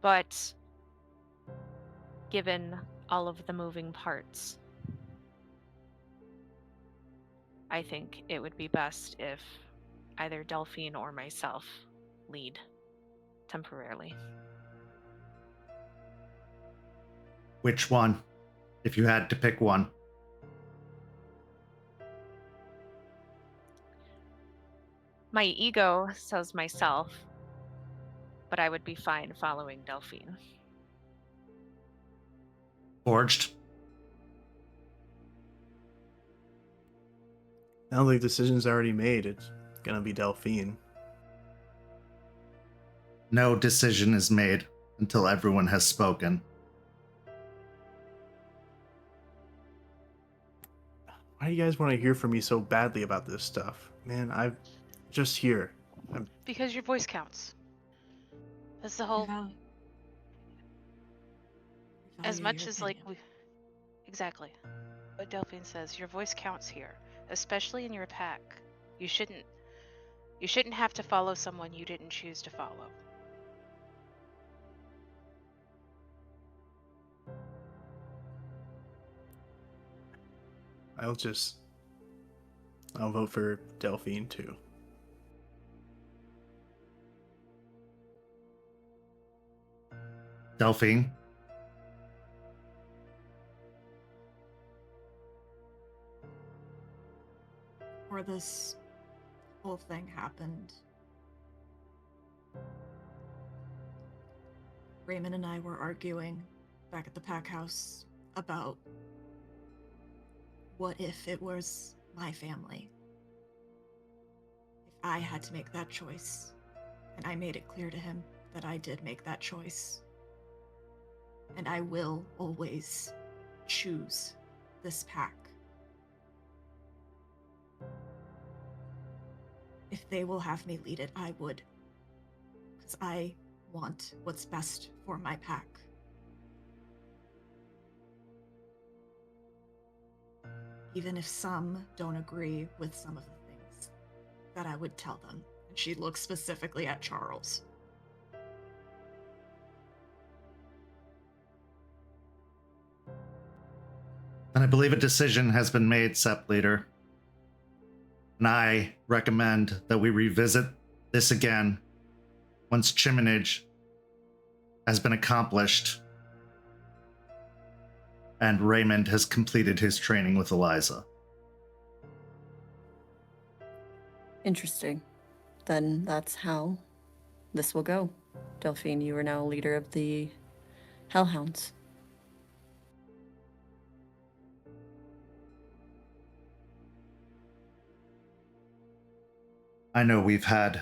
But given all of the moving parts, I think it would be best if either Delphine or myself lead temporarily. Which one? If you had to pick one. My ego says myself, but I would be fine following Delphine. Forged. Now the decision's already made. It's gonna be Delphine. No decision is made until everyone has spoken. Why do you guys want to hear from me so badly about this stuff? Man, I'm just here. Because your voice counts. That's the whole... As much as, like, we... Exactly. What Delphine says, your voice counts here. Especially in your pack. You shouldn't have to follow someone you didn't choose to follow. I'll vote for Delphine too. Delphine. Before this whole thing happened, Raymond and I were arguing back at the pack house about what if it was my family. If I had to make that choice, and I made it clear to him that I did make that choice. And I will always choose this pack. If they will have me lead it, I would. Because I want what's best for my pack. Even if some don't agree with some of the things that I would tell them. And she looks specifically at Charles. And I believe a decision has been made, Sept Leader. And I recommend that we revisit this again once Chiminage has been accomplished and Raymond has completed his training with Eliza. Interesting. Then that's how this will go. Delphine, you are now leader of the Hellhounds. I know we've had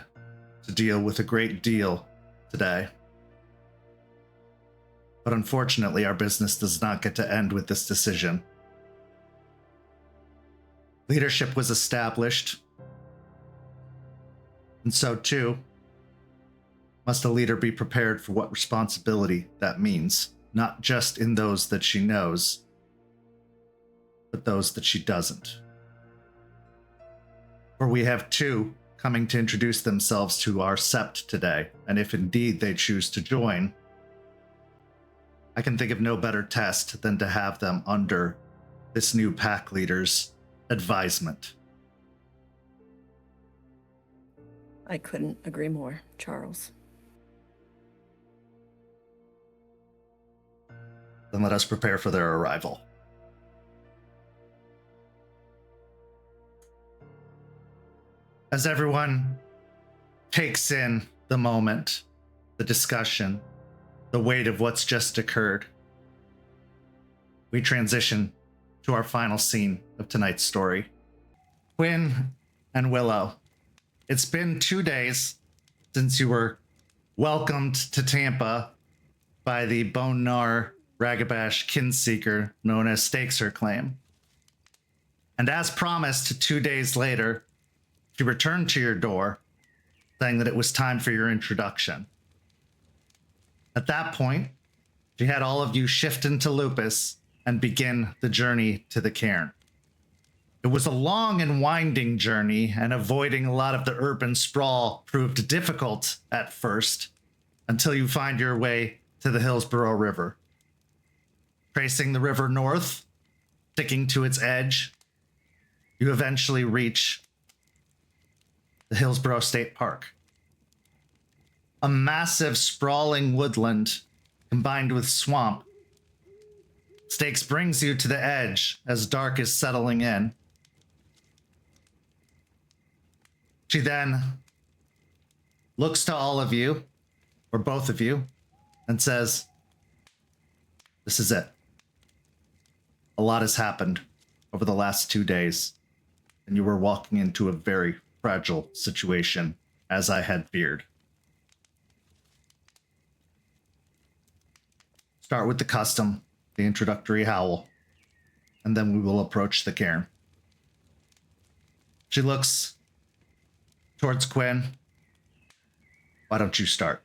to deal with a great deal today. But unfortunately, our business does not get to end with this decision. Leadership was established, and so too must a leader be prepared for what responsibility that means, not just in those that she knows, but those that she doesn't. For we have two coming to introduce themselves to our Sept today, and if indeed they choose to join, I can think of no better test than to have them under this new pack leader's advisement. I couldn't agree more, Charles. Then let us prepare for their arrival. As everyone takes in the moment, the discussion, the weight of what's just occurred, we transition to our final scene of tonight's story. Quinn and Willow, it's been 2 days since you were welcomed to Tampa by the Bone Gnar Ragabash kinseeker known as Stakes Her Claim. And as promised, 2 days later, she returned to your door, saying that it was time for your introduction. At that point, she had all of you shift into Lupus and begin the journey to the Cairn. It was a long and winding journey, and avoiding a lot of the urban sprawl proved difficult at first, until you find your way to the Hillsborough River. Tracing the river north, sticking to its edge, you eventually reach the Hillsborough State Park. A massive, sprawling woodland combined with swamp. Stakes brings you to the edge as dark is settling in. She then looks to all of you, or both of you, and says, "This is it. A lot has happened over the last 2 days, and you were walking into a very fragile situation, as I had feared. Start with the custom, the introductory howl, and then we will approach the cairn." She looks towards Quinn. "Why don't you start?"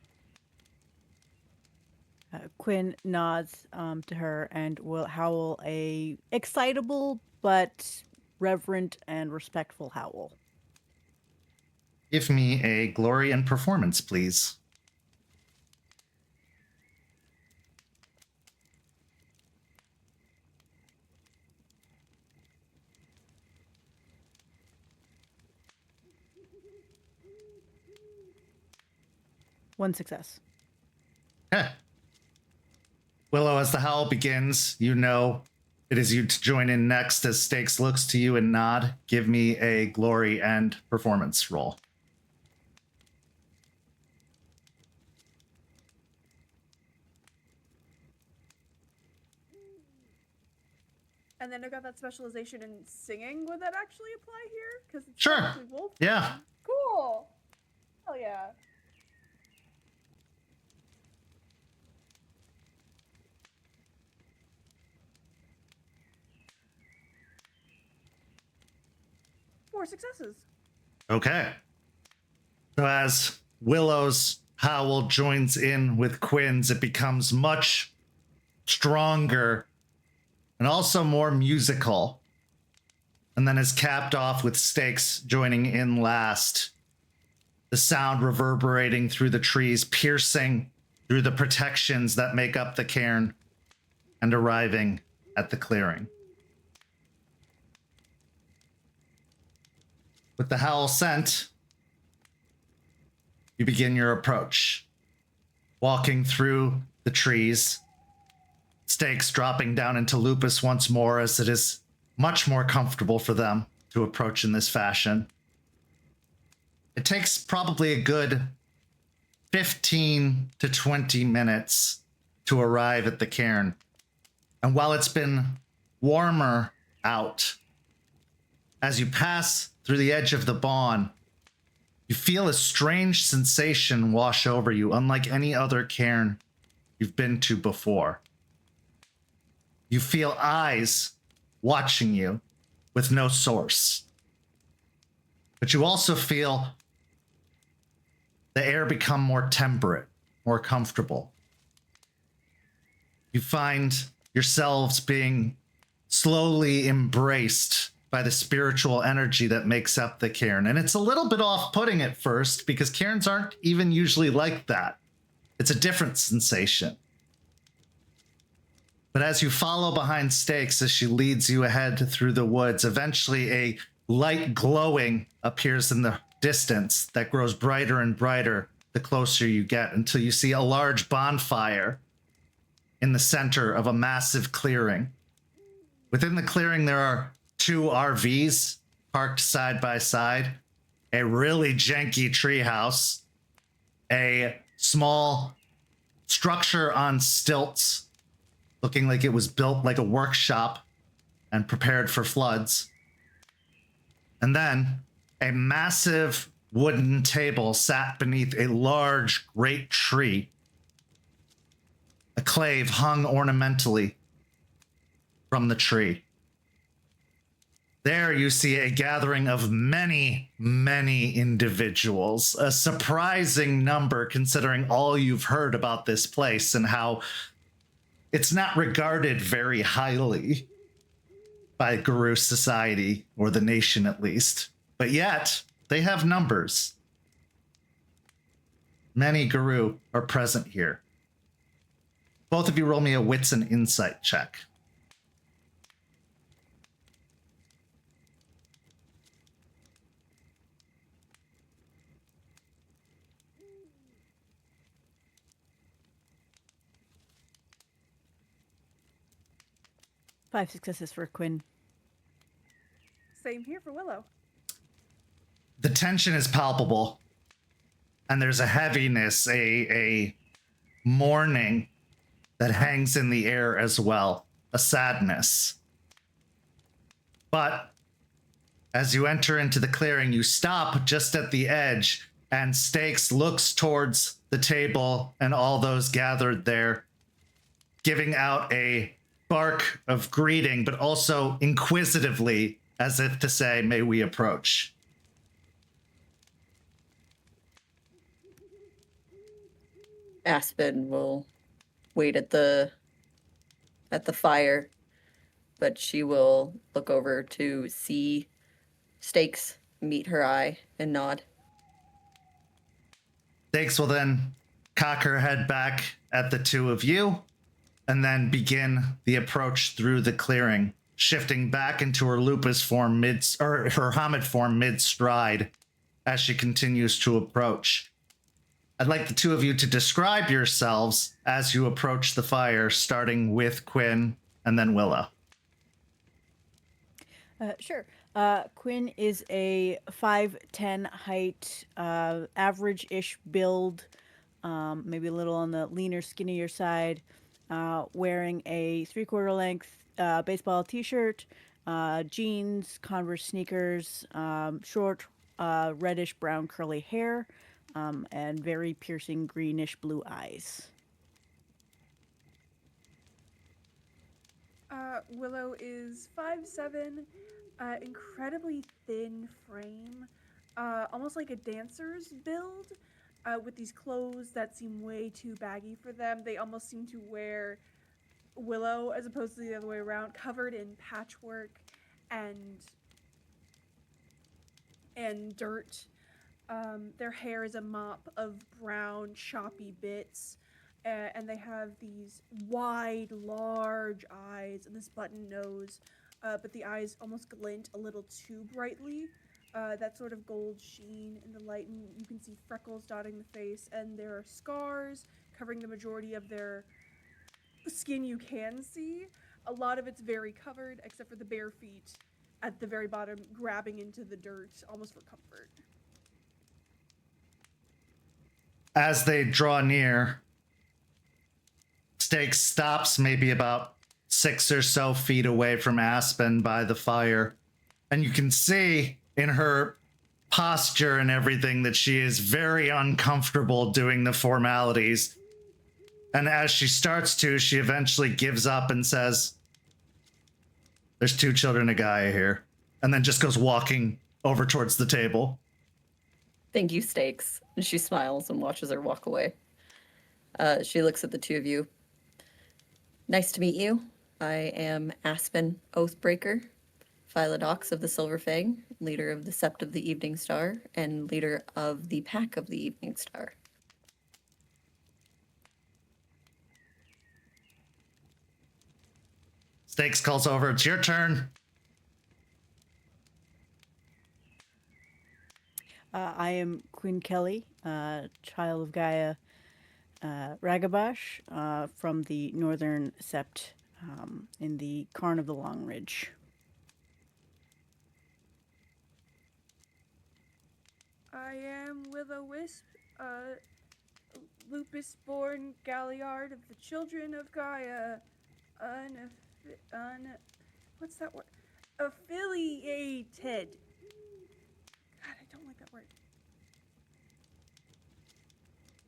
Quinn nods to her and will howl a excitable but reverent and respectful howl. Give me a glory and performance, please. One success. Okay. Willow, as the howl begins, you know it is you to join in next as Stakes looks to you and nod. Give me a glory and performance roll. And then I got that specialization in singing. Would that actually apply here? Because it's Sure. actually wolf. Yeah. Cool. Hell yeah. Four successes. Okay. So as Willow's howl joins in with Quinn's, it becomes much stronger and also more musical. And then is capped off with Stakes joining in last. The sound reverberating through the trees, piercing through the protections that make up the cairn, and arriving at the clearing. With the howl sent, you begin your approach. Walking through the trees, Stakes dropping down into lupus once more as it is much more comfortable for them to approach in this fashion. It takes probably a good 15 to 20 minutes to arrive at the cairn. And while it's been warmer out, as you pass through the edge of the bawn, you feel a strange sensation wash over you, unlike any other cairn you've been to before. You feel eyes watching you with no source. But you also feel the air become more temperate, more comfortable. You find yourselves being slowly embraced by the spiritual energy that makes up the cairn. And it's a little bit off-putting at first because cairns aren't even usually like that. It's a different sensation. But as you follow behind Stakes as she leads you ahead through the woods, eventually a light glowing appears in the distance that grows brighter and brighter the closer you get, until you see a large bonfire in the center of a massive clearing. Within the clearing, there are 2 RVs parked side by side, a really janky treehouse, a small structure on stilts, looking like it was built like a workshop and prepared for floods. And then a massive wooden table sat beneath a large, great tree. A clave hung ornamentally from the tree. There you see a gathering of many, many individuals, a surprising number considering all you've heard about this place and how it's not regarded very highly by Guru society, or the nation at least. But yet, they have numbers. Many Guru are present here. Both of you roll me a wits and insight check. Five successes for Quinn. Same here for Willow. The tension is palpable, and there's a heaviness, a mourning that hangs in the air as well, a sadness. But as you enter into the clearing, you stop just at the edge, and Stakes looks towards the table and all those gathered there, giving out a bark of greeting, but also inquisitively, as if to say, may we approach. Aspen will wait at the fire, but she will look over to see Stakes meet her eye and nod. Stakes will then cock her head back at the two of you and then begin the approach through the clearing, shifting back into her lupus form her Hamid form mid-stride as she continues to approach. I'd like the two of you to describe yourselves as you approach the fire, starting with Quinn and then Willow. Sure. Quinn is a 5'10" height, average-ish build, maybe a little on the leaner, skinnier side, wearing a 3/4 length baseball t-shirt, jeans, Converse sneakers, short, reddish brown curly hair, and very piercing greenish blue eyes. Willow is 5'7", incredibly thin frame, almost like a dancer's build, with these clothes that seem way too baggy for them. They almost seem to wear Willow as opposed to the other way around, covered in patchwork and dirt. Their hair is a mop of brown, choppy bits. And they have these wide, large eyes and this button nose, but the eyes almost glint a little too brightly. That sort of gold sheen in the light, and you can see freckles dotting the face, and there are scars covering the majority of their skin you can see. A lot of it's very covered, except for the bare feet at the very bottom, grabbing into the dirt, almost for comfort. As they draw near, Stakes stops maybe about 6 or so feet away from Aspen by the fire. And you can see in her posture and everything that she is very uncomfortable doing the formalities. And as she starts to, she eventually gives up and says, "There's 2 children of Gaia here." And then just goes walking over towards the table. Thank you, Stakes. And she smiles and watches her walk away. She looks at the two of you. Nice to meet you. I am Aspen Oathbreaker, Philodox of the Silver Fang, leader of the Sept of the Evening Star, and leader of the Pack of the Evening Star. Stakes calls over, "It's your turn." I am Quinn Kelly, child of Gaia Ragabash, from the northern Sept in the Caern of the Long Ridge. I am Willow Wisp, lupus-born Galliard of the Children of Gaia, what's that word? Affiliated. God, I don't like that word.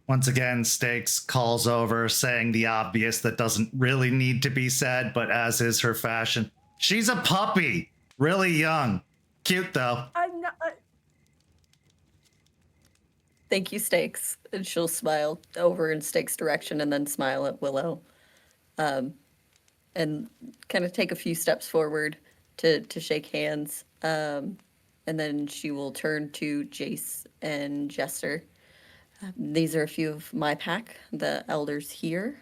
Once again, Stakes calls over, saying the obvious that doesn't really need to be said, but as is her fashion, she's a puppy. Really young. Cute, though. I'm not... Thank you, Stakes. And she'll smile over in Stakes' direction and then smile at Willow. And kind of take a few steps forward to shake hands. And then she will turn to Jace and Jester. These are a few of my pack, the elders here.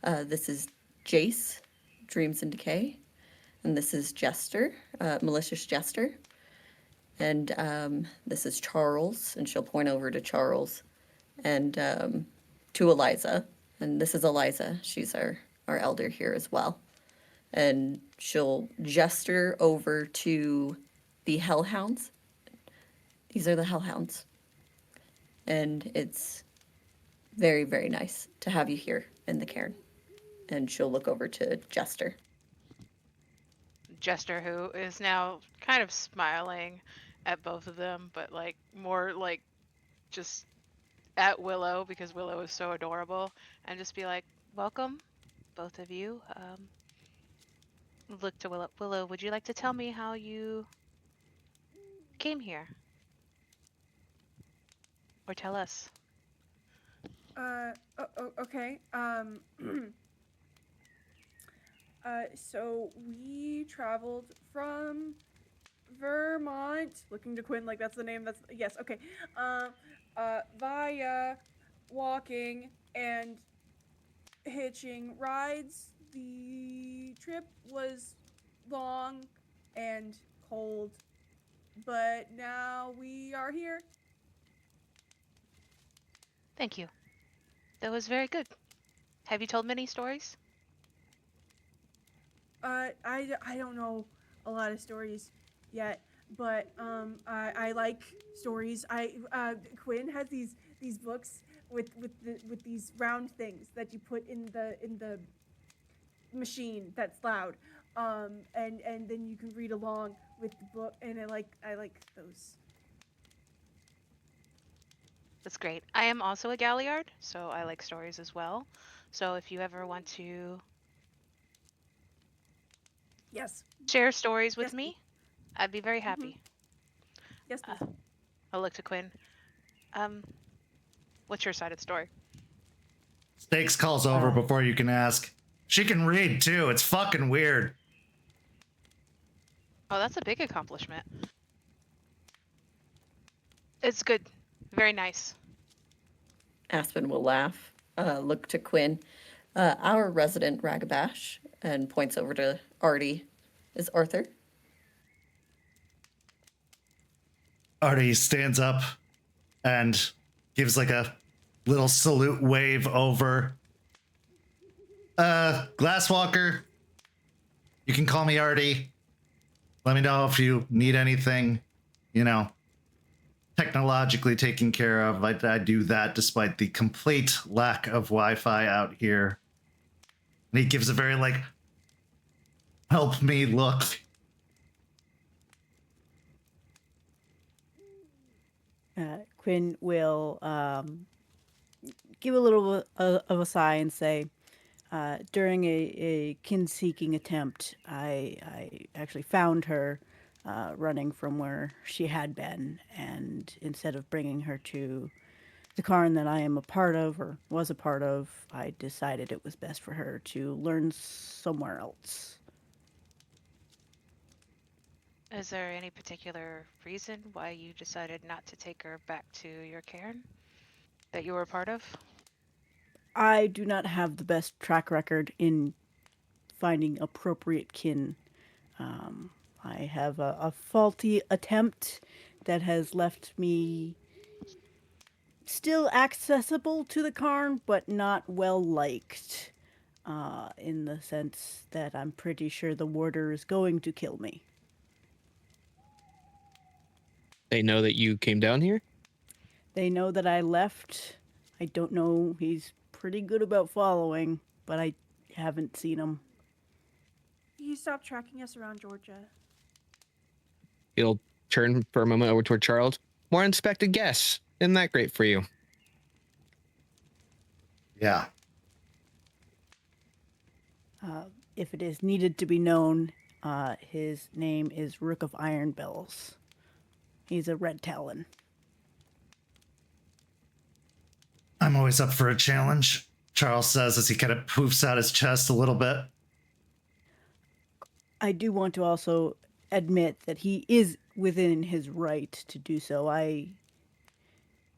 This is Jace, Dreams and Decay. And this is Jester, Malicious Jester. And this is Charles, and she'll point over to Charles. And to Eliza. And this is Eliza. She's our elder here as well. And she'll gesture over to the Hellhounds. These are the Hellhounds. And it's very, very nice to have you here in the Cairn. And she'll look over to Jester. Jester, who is now kind of smiling at both of them, but like more like just at Willow because Willow is so adorable, and just be like, "Welcome, both of you." Look to Willow. Willow, would you like to tell me how you came here? Or tell us. Okay. So we traveled from Vermont, looking to Quinn like that's the name. Yes. Okay. Via walking and hitching rides. The trip was long and cold, but now we are here. Thank you. That was very good. Have you told many stories? I don't know a lot of stories yet, but I like stories. Quinn has these books with these round things that you put in the machine that's loud, and then you can read along with the book, and I like those. That's great. I am also a Galliard, so I like stories as well. So if you ever want to Yes. share stories with Yes, me, I'd be very happy. Yes, please. I'll look to Quinn. Um, what's your side of the story? Stakes calls over before you can ask. She can read too. It's fucking weird. Oh, that's a big accomplishment. It's good. Very nice. Aspen will laugh, look to Quinn. Our resident Ragabash, and points over to Artie, is Arthur. Artie stands up and gives like a little salute wave over. Glasswalker, you can call me Artie. Let me know if you need anything, you know, technologically taken care of. I do that despite the complete lack of Wi-Fi out here. And he gives a very like, help me look. Quinn will give a little of a sigh and say, during a kin-seeking attempt, I actually found her running from where she had been, and instead of bringing her to the Caern that I am a part of, or was a part of, I decided it was best for her to learn somewhere else. Is there any particular reason why you decided not to take her back to your Cairn that you were a part of? I do not have the best track record in finding appropriate kin. I have a faulty attempt that has left me still accessible to the Cairn, but not well liked, in the sense that I'm pretty sure the warder is going to kill me. They know that you came down here? They know that I left. I don't know. He's pretty good about following, but I haven't seen him. He stopped tracking us around Georgia. He'll turn for a moment over toward Charles. More unexpected guess. Isn't that great for you? Yeah. If it is needed to be known, his name is Rook of Iron Bells. He's a red talon. I'm always up for a challenge, Charles says as he kind of poofs out his chest a little bit. I do want to also admit that he is within his right to do so. I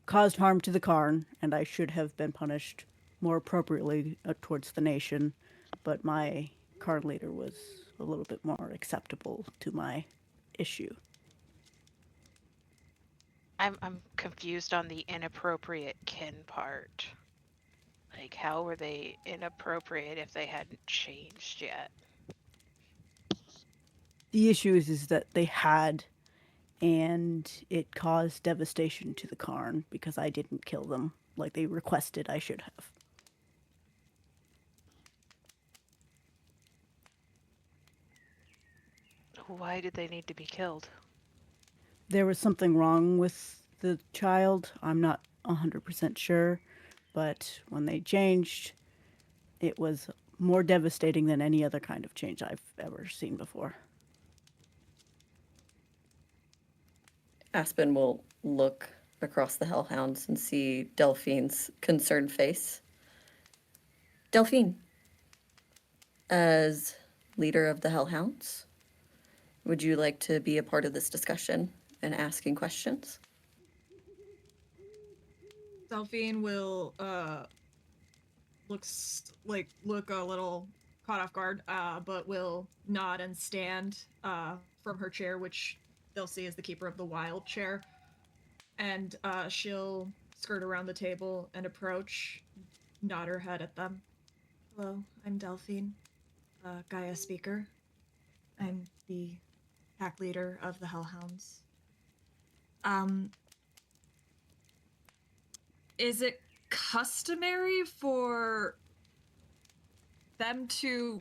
caused harm to the Cairn, and I should have been punished more appropriately towards the nation, but my Cairn leader was a little bit more acceptable to my issue. I'm confused on the inappropriate kin part. Like, how were they inappropriate if they hadn't changed yet? The issue is that they had, and it caused devastation to the Cairn because I didn't kill them like they requested I should have. Why did they need to be killed? There was something wrong with the child. I'm not 100% sure, but when they changed, it was more devastating than any other kind of change I've ever seen before. Aspen will look across the Hellhounds and see Delphine's concerned face. Delphine, as leader of the Hellhounds, would you like to be a part of this discussion and asking questions? Delphine will look a little caught off guard, but will nod and stand from her chair, which they'll see as the keeper of the wild chair, and she'll skirt around the table and approach, nod her head at them. Hello, I'm Delphine, Gaia speaker. I'm the pack leader of the Hellhounds. Is it customary for them to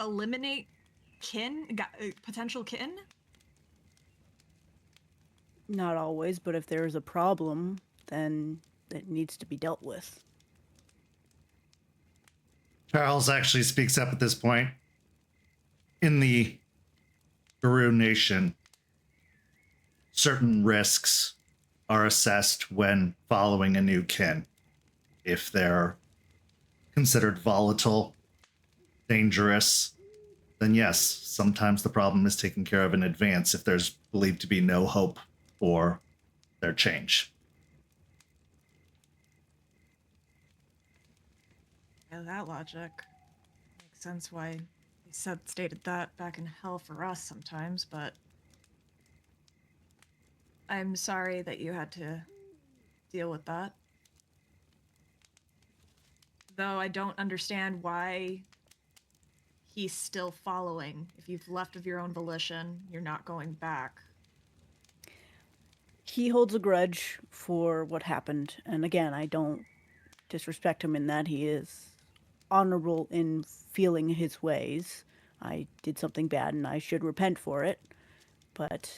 eliminate potential kin? Not always, but if there is a problem, then it needs to be dealt with. Charles actually speaks up at this point. In the Guru Nation, certain risks are assessed when following a new kin. If they're considered volatile, dangerous, then yes, sometimes the problem is taken care of in advance if there's believed to be no hope for their change. Yeah, that logic makes sense why they stated that back in hell for us sometimes, but I'm sorry that you had to deal with that. Though I don't understand why he's still following. If you've left of your own volition, you're not going back. He holds a grudge for what happened, and again, I don't disrespect him in that he is honorable in feeling his ways. I did something bad and I should repent for it, but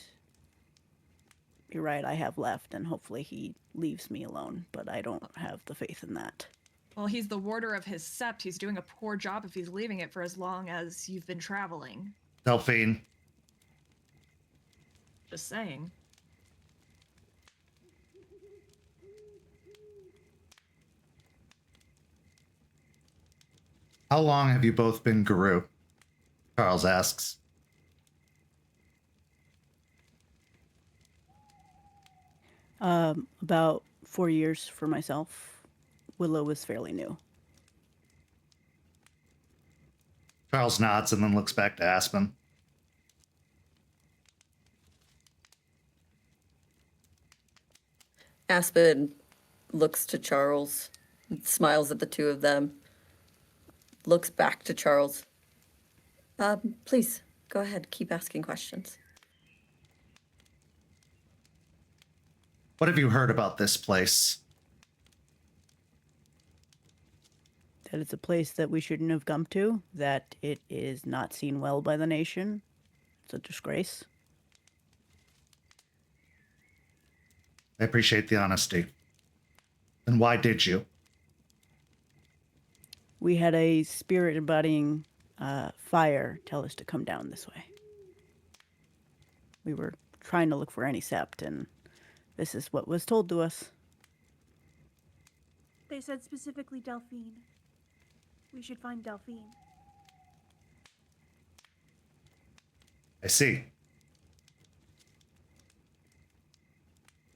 you're right, I have left, and hopefully he leaves me alone, but I don't have the faith in that. Well, he's the warder of his sept. He's doing a poor job if he's leaving it for as long as you've been traveling. Delphine. Just saying. How long have you both been Guru? Charles asks. About 4 years for myself. Willow was fairly new. Charles nods and then looks back to Aspen. Aspen looks to Charles, smiles at the two of them, looks back to Charles. Please, go ahead, keep asking questions. What have you heard about this place? That it's a place that we shouldn't have come to, that it is not seen well by the nation. It's a disgrace. I appreciate the honesty. And why did you? We had a spirit embodying fire tell us to come down this way. We were trying to look for any sept, and this is what was told to us. They said specifically Delphine. We should find Delphine. I see.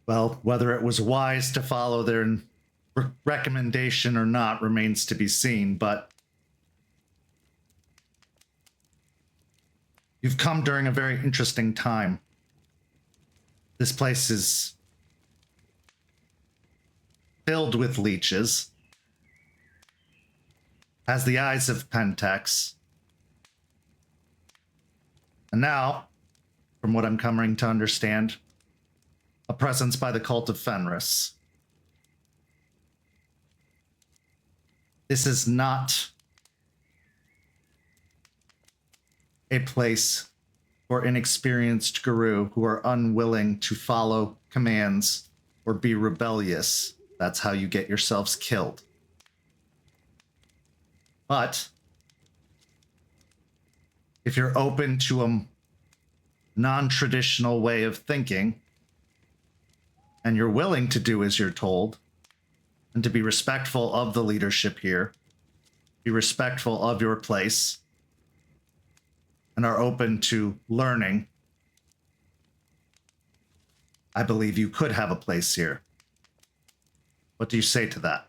Well, whether it was wise to follow their recommendation or not remains to be seen, but you've come during a very interesting time. This place is filled with leeches, has the eyes of Pentex, and now, from what I'm coming to understand, a presence by the cult of Fenris. This is not a place for inexperienced Guru who are unwilling to follow commands or be rebellious. That's how you get yourselves killed. But if you're open to a non-traditional way of thinking, and you're willing to do as you're told, and to be respectful of the leadership here, be respectful of your place, and are open to learning, I believe you could have a place here. What do you say to that?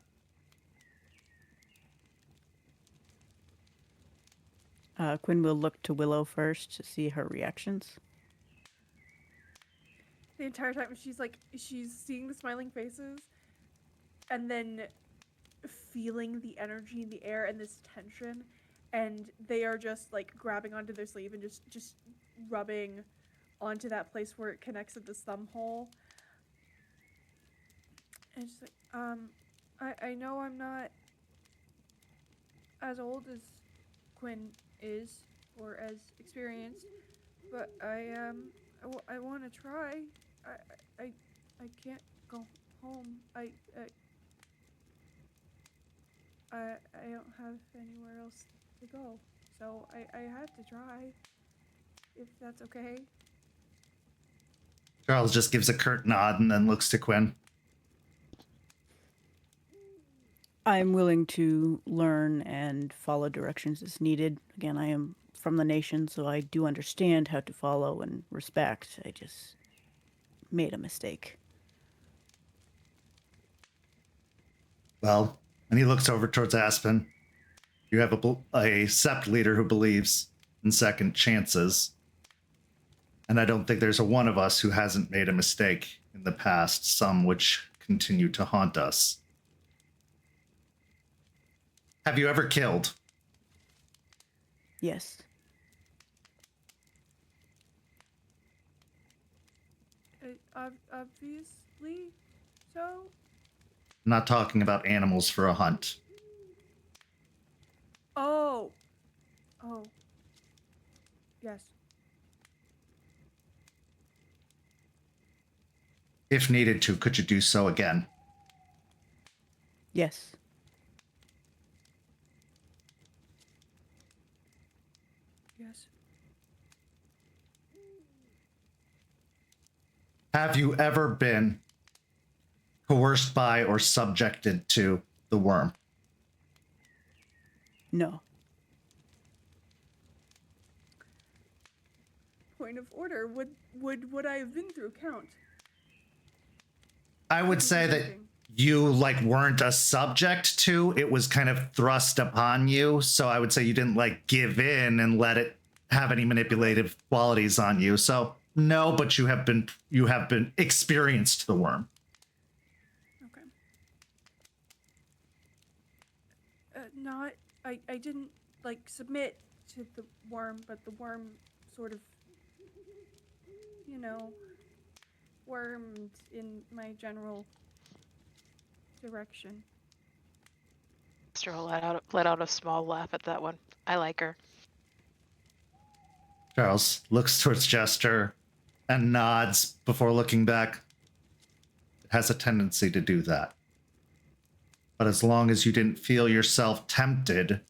Quinn will look to Willow first to see her reactions. The entire time she's seeing the smiling faces and then feeling the energy in the air and this tension, and they are just like grabbing onto their sleeve and just rubbing onto that place where it connects at this thumb hole. And it's like, I know I'm not as old as Quinn is or as experienced, but I want to try. I can't go home. I don't have anywhere else to go, so I had to try. If that's okay. Charles just gives a curt nod and then looks to Quinn. I'm willing to learn and follow directions as needed. Again, I am from the nation, so I do understand how to follow and respect. I just made a mistake. Well, and he looks over towards Aspen. You have a sept leader who believes in second chances. And I don't think there's a one of us who hasn't made a mistake in the past, some which continue to haunt us. Have you ever killed? Yes. Obviously so. I'm not talking about animals for a hunt. Oh. Yes. If needed to, could you do so again? Yes. Yes. Have you ever been coerced by or subjected to the worm? No. Point of order. Would what I have been through count? I would say that you weren't a subject to, it was kind of thrust upon you. So I would say you didn't give in and let it have any manipulative qualities on you. So no, but you have been experienced the worm. Okay. I didn't submit to the worm, but the worm sort of, wormed in my general direction. Esther will let out a small laugh at that one. I like her. Charles looks towards Jester and nods before looking back. It has a tendency to do that. But as long as you didn't feel yourself tempted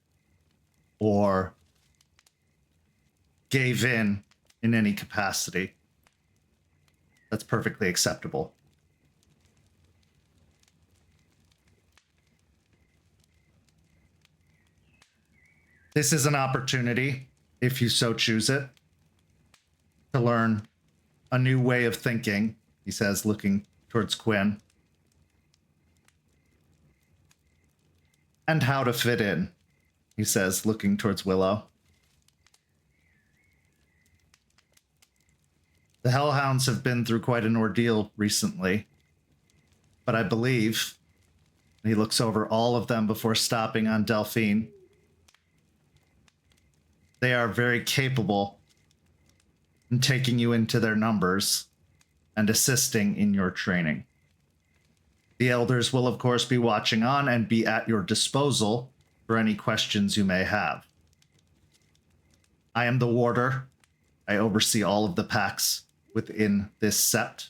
or gave in any capacity, that's perfectly acceptable. This is an opportunity, if you so choose it, to learn a new way of thinking, he says, looking towards Quinn. And how to fit in, he says, looking towards Willow. The Hellhounds have been through quite an ordeal recently, but I believe, and he looks over all of them before stopping on Delphine, they are very capable in taking you into their numbers and assisting in your training. The elders will, of course, be watching on and be at your disposal for any questions you may have. I am the warder. I oversee all of the packs within this sept.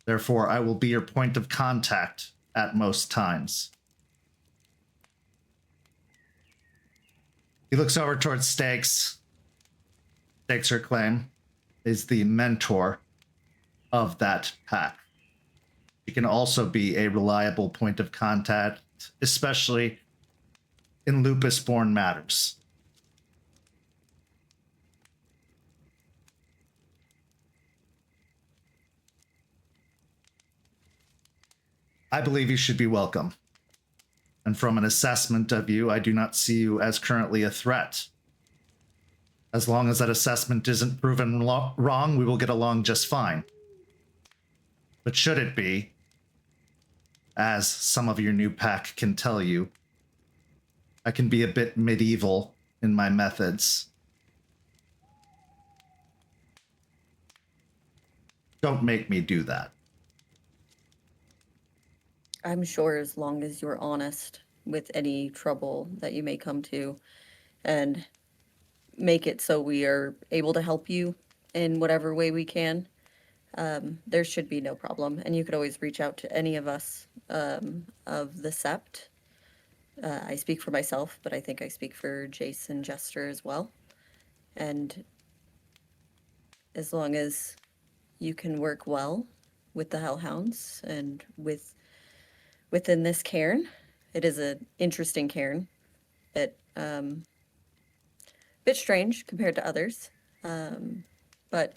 Therefore, I will be your point of contact at most times. He looks over towards Stakes. Stakes, her claim, is the mentor of that pack. She can also be a reliable point of contact, especially in lupus-borne matters. I believe you should be welcome. And from an assessment of you, I do not see you as currently a threat. As long as that assessment isn't proven wrong, we will get along just fine. But should it be, as some of your new pack can tell you, I can be a bit medieval in my methods. Don't make me do that. I'm sure as long as you're honest with any trouble that you may come to and make it so we are able to help you in whatever way we can, there should be no problem. And you could always reach out to any of us of the Sept. I speak for myself, but I think I speak for Jace and Jester as well. And as long as you can work well with the Hellhounds and within this cairn, it is an interesting cairn. It bit strange compared to others, but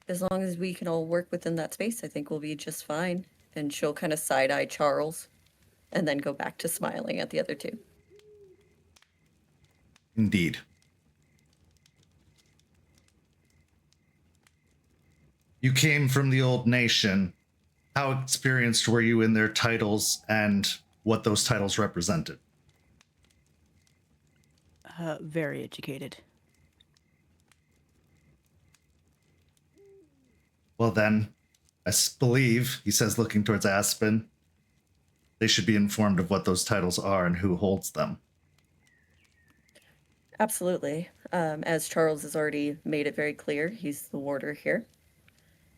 as long as we can all work within that space, I think we'll be just fine. And she'll kind of side-eye Charles and then go back to smiling at the other two. Indeed. You came from the old nation. How experienced were you in their titles and what those titles represented? Very educated. Well then, I believe, he says looking towards Aspen, they should be informed of what those titles are and who holds them. Absolutely. As Charles has already made it very clear, he's the warder here.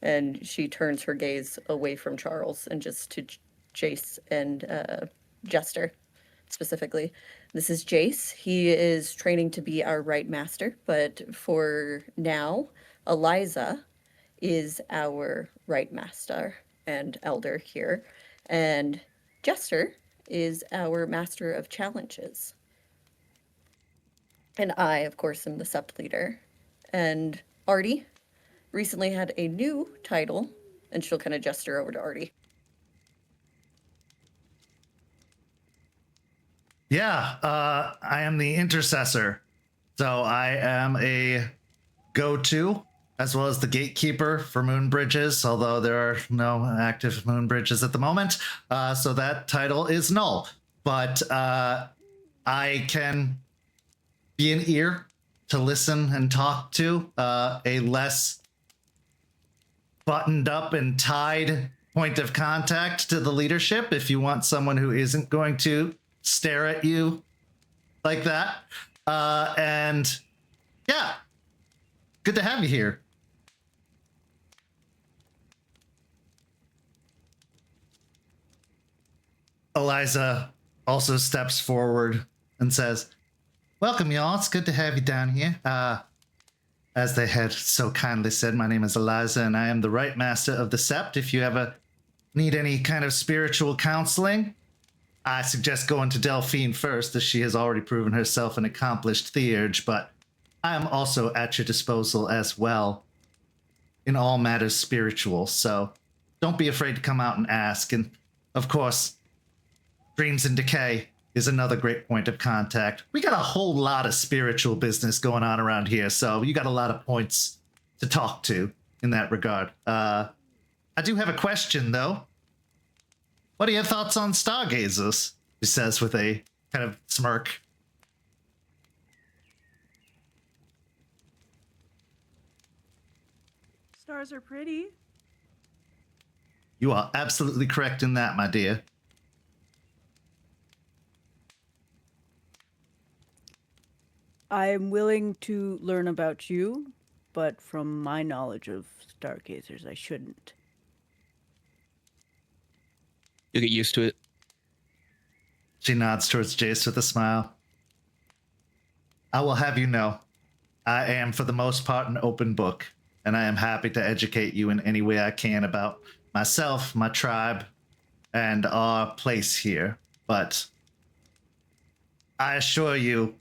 And she turns her gaze away from Charles and just to Jace and Jester specifically. This is Jace. He is training to be our Rite master, but for now, Eliza is our Rite master and elder here. And Jester is our master of challenges. And I, of course, am the Sept leader. And Artie recently had a new title, and she'll kind of gesture over to Artie. Yeah, I am the intercessor. So I am a go-to, as well as the gatekeeper for moon bridges, although there are no active moon bridges at the moment. So that title is null. But I can be an ear to listen and talk to a less buttoned up and tied point of contact to the leadership if you want someone who isn't going to stare at you like that. And yeah, good to have you here. Eliza also steps forward and says, welcome, y'all. It's good to have you down here. As they had so kindly said, my name is Eliza, and I am the Rite Master of the Sept. If you ever need any kind of spiritual counseling, I suggest going to Delphine first, as she has already proven herself an accomplished theurge, but I am also at your disposal as well in all matters spiritual, so don't be afraid to come out and ask. And, of course, Dreams in Decay is another great point of contact. We got a whole lot of spiritual business going on around here, so you got a lot of points to talk to in that regard. I do have a question, though. What are your thoughts on stargazers? He says with a kind of smirk. Stars are pretty. You are absolutely correct in that, my dear. I'm willing to learn about you, but from my knowledge of stargazers, I shouldn't. You'll get used to it. She nods towards Jace with a smile. I will have you know, I am for the most part an open book, and I am happy to educate you in any way I can about myself, my tribe, and our place here. But I assure you,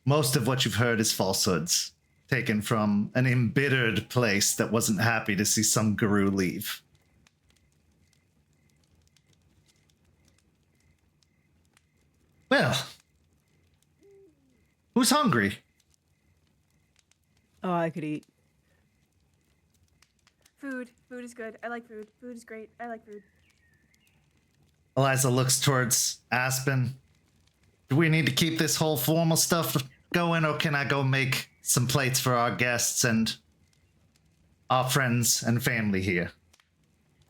most of what you've heard is falsehoods, taken from an embittered place that wasn't happy to see some guru leave. Well, who's hungry? Oh, I could eat. Food. Food is good. I like food. Food is great. I like food. Eliza looks towards Aspen. Do we need to keep this whole formal stuff going, or can I go make some plates for our guests and our friends and family here?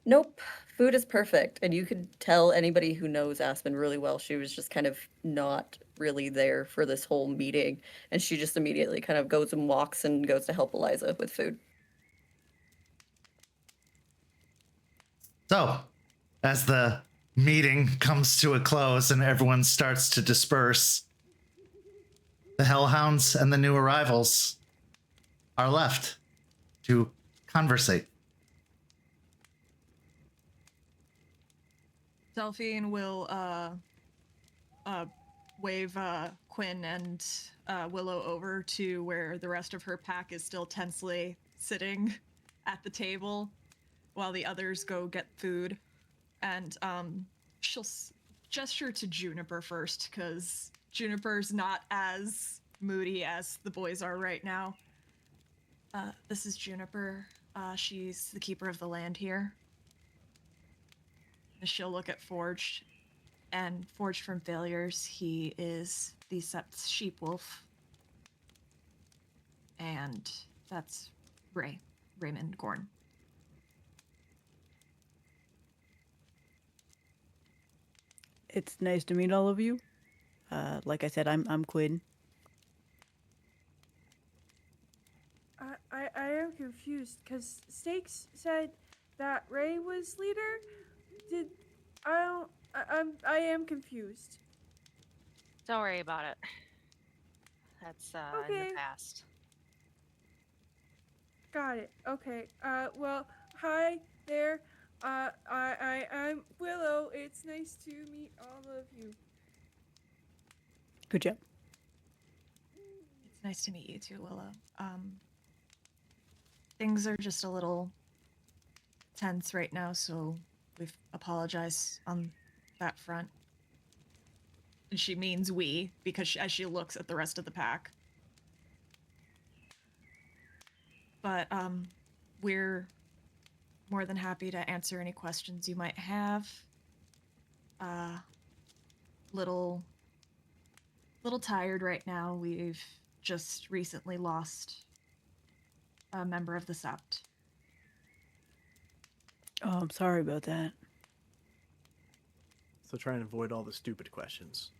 Nope. Food is perfect. And you could tell anybody who knows Aspen really well, she was just kind of not really there for this whole meeting. And she just immediately kind of goes and walks and goes to help Eliza with food. So, as the meeting comes to a close and everyone starts to disperse, the Hellhounds and the new arrivals are left to conversate. Delphine will wave Quinn and Willow over to where the rest of her pack is still tensely sitting at the table while the others go get food. And she'll gesture to Juniper first, because Juniper's not as moody as the boys are right now. This is Juniper. She's the keeper of the land here. She'll look at Forged, and Forged from Failures, he is the Sept's sheep wolf. And that's Raymond Caern. It's nice to meet all of you. Like I said, I'm Quinn. I am confused because Stakes said that Ray was leader. I am confused. Don't worry about it. That's in Okay. the past. Got it. Okay. Well, hi there. I'm Willow. It's nice to meet all of you. Good job. It's nice to meet you too, Willow. Things are just a little tense right now, so we've apologized on that front. And she means we, because as she looks at the rest of the pack. But we're more than happy to answer any questions you might have. Little tired right now. We've just recently lost a member of the Sept. Oh, I'm sorry about that. So try and avoid all the stupid questions.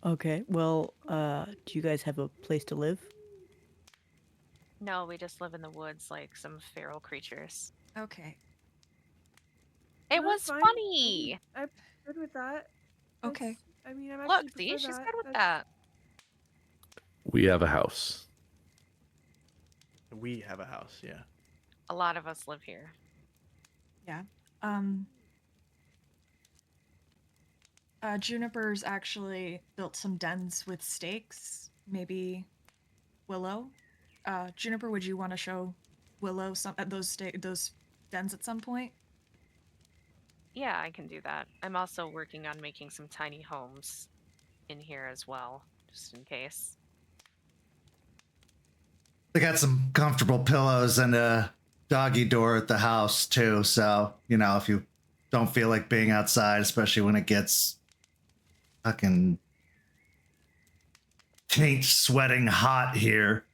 Okay, well, do you guys have a place to live? No, we just live in the woods like some feral creatures. Okay. It That's was fine. funny. I'm good with that. Okay. I mean, I'm Look, actually see, prefer she's that. good with That's- that. We have a house. We have a house, yeah. A lot of us live here. Yeah. Juniper's actually built some dens with stakes. Maybe Willow. Juniper, would you want to show Willow some those dens at some point? Yeah, I can do that. I'm also working on making some tiny homes in here as well, just in case. They got some comfortable pillows and a doggy door at the house too, so if you don't feel like being outside, especially when it gets fucking taint sweating hot here,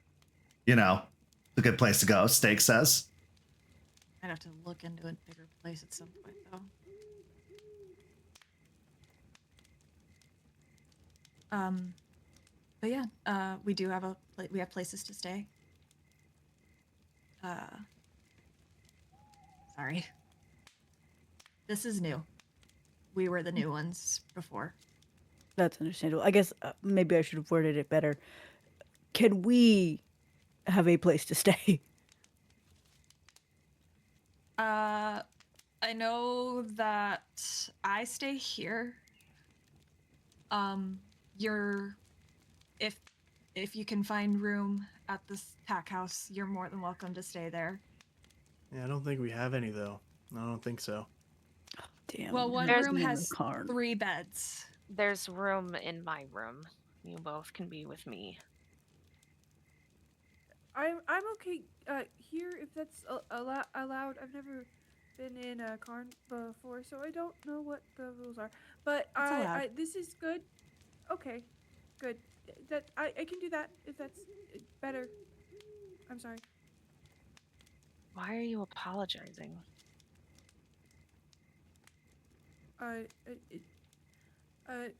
it's a good place to go, Steak says. I'd have to look into a bigger place at some point, though. But yeah, we do have we have places to stay. Sorry. This is new. We were the new ones before. That's understandable. I guess maybe I should have worded it better. Can we have a place to stay? I know that I stay here. If you can find room at this pack house, you're more than welcome to stay there. Yeah, I don't think we have any, though. I don't think so. Damn. Well, one There's room in the has Caern. 3 beds. There's room in my room. You both can be with me. I'm okay here if that's allowed. I've never been in a Caern before, so I don't know what the rules are. But allowed. I this is good. Okay, good. That I can do that if that's better. I'm sorry. Why are you apologizing? It,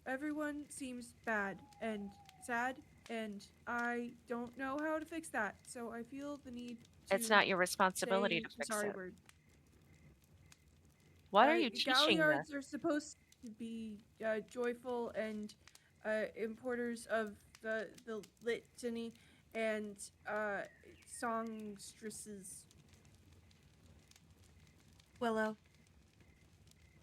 everyone seems bad and sad, and I don't know how to fix that. So I feel the need to It's not your responsibility say to the fix sorry it. word. What are you teaching them? Galliards are supposed to be joyful and importers of the litany and songstresses. Willow,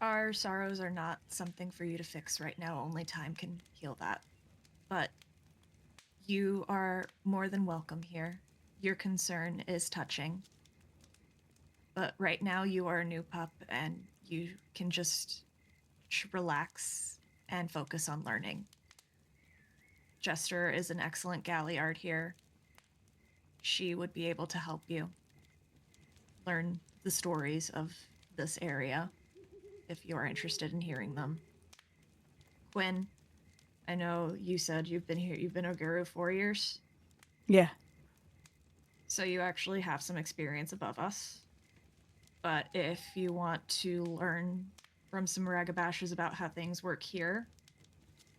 our sorrows are not something for you to fix right now. Only time can heal that. But you are more than welcome here. Your concern is touching. But right now you are a new pup and you can just relax and focus on learning. Jester is an excellent Galliard here. She would be able to help you learn the stories of this area if you are interested in hearing them. Quinn, I know you said you've been a guru 4 years. Yeah. So you actually have some experience above us. But if you want to learn from some ragabashes about how things work here,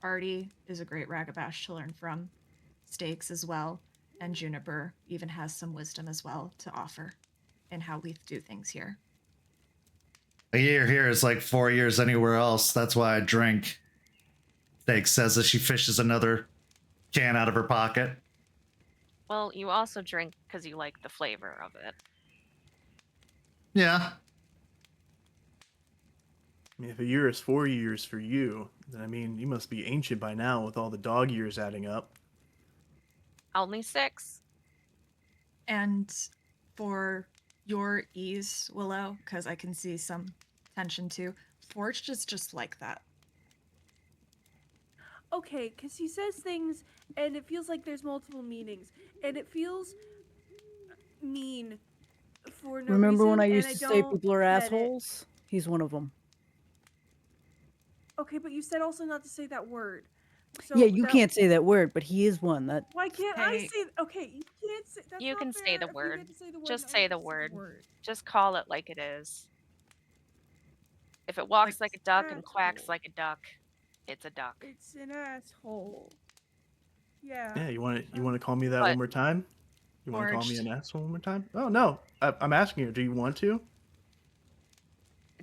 Artie is a great ragabash to learn from. Stakes as well, and Juniper even has some wisdom as well to offer in how we do things here. A year here is like 4 years anywhere else. That's why I drink. Stakes says as she fishes another can out of her pocket. Well, you also drink because you like the flavor of it. Yeah. I mean, if a year is 4 years for you, then I mean, you must be ancient by now with all the dog years adding up. Only 6. And for your ease, Willow, because I can see some tension too, Forged is just like that. Okay, because he says things and it feels like there's multiple meanings, and it feels mean for no Remember reason. when I and used to say don't people are get it. assholes? He's one of them. Okay, but you said also not to say that word. So Yeah, you can't say that word, but he is one. That Why can't I Hey. say? Okay, you can't say. That's You not can fair. say the If you word. get to say the word, Just I say get the to word. Just call it like it is. If it walks like a duck and quacks asshole. like a duck, it's a duck. It's an asshole. Yeah. Yeah, you want to call me that But- one more time? You want to call me Forged. an asshole one more time? Oh no, I'm asking you. Do you want to?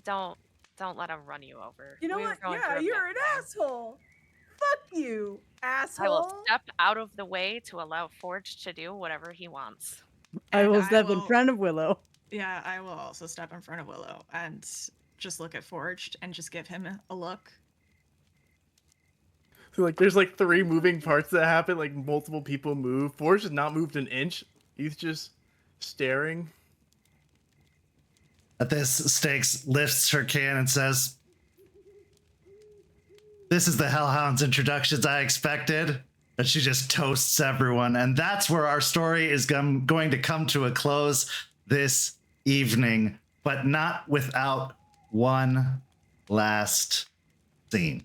Don't let him run you over. You know We were what? going Yeah, through a you're bad an time. asshole. Fuck you, asshole. I will step out of the way to allow Forge to do whatever he wants. I And will step in front of Willow. Yeah, I will also step in front of Willow and just look at Forged and just give him a look. So like, there's like 3 moving parts that happen. Like multiple people move. Forge has not moved an inch. He's just staring. At this, Stakes lifts her can and says, "This is the Hellhounds introductions I expected." And she just toasts everyone. And that's where our story is going to come to a close this evening, but not without one last scene.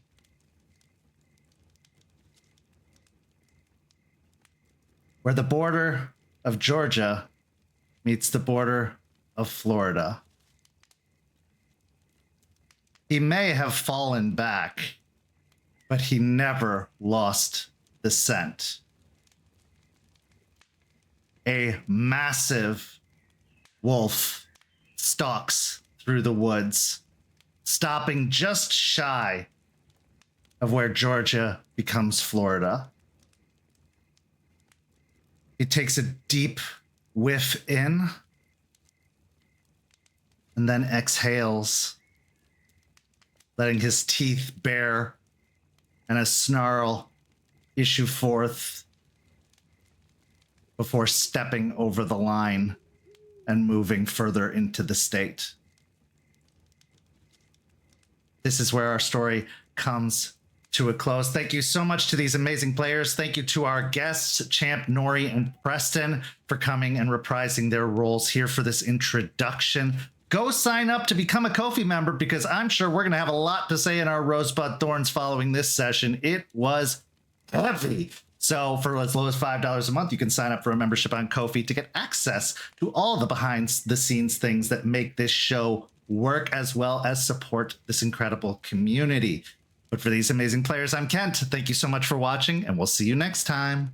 Where the border of Georgia meets the border of Florida. He may have fallen back, but he never lost the scent. A massive wolf stalks through the woods, stopping just shy of where Georgia becomes Florida. He takes a deep whiff in and then exhales, letting his teeth bare and a snarl issue forth before stepping over the line and moving further into the state. This is where our story comes to a close. Thank you so much to these amazing players. Thank you to our guests, Champ, Nori, and Preston, for coming and reprising their roles here for this introduction. Go sign up to become a Ko-fi member, because I'm sure we're going to have a lot to say in our Rosebud Thorns following this session. It was heavy. So for as low as $5 a month, you can sign up for a membership on Ko-fi to get access to all the behind-the-scenes things that make this show work, as well as support this incredible community. But for these amazing players, I'm Kent. Thank you so much for watching, and we'll see you next time.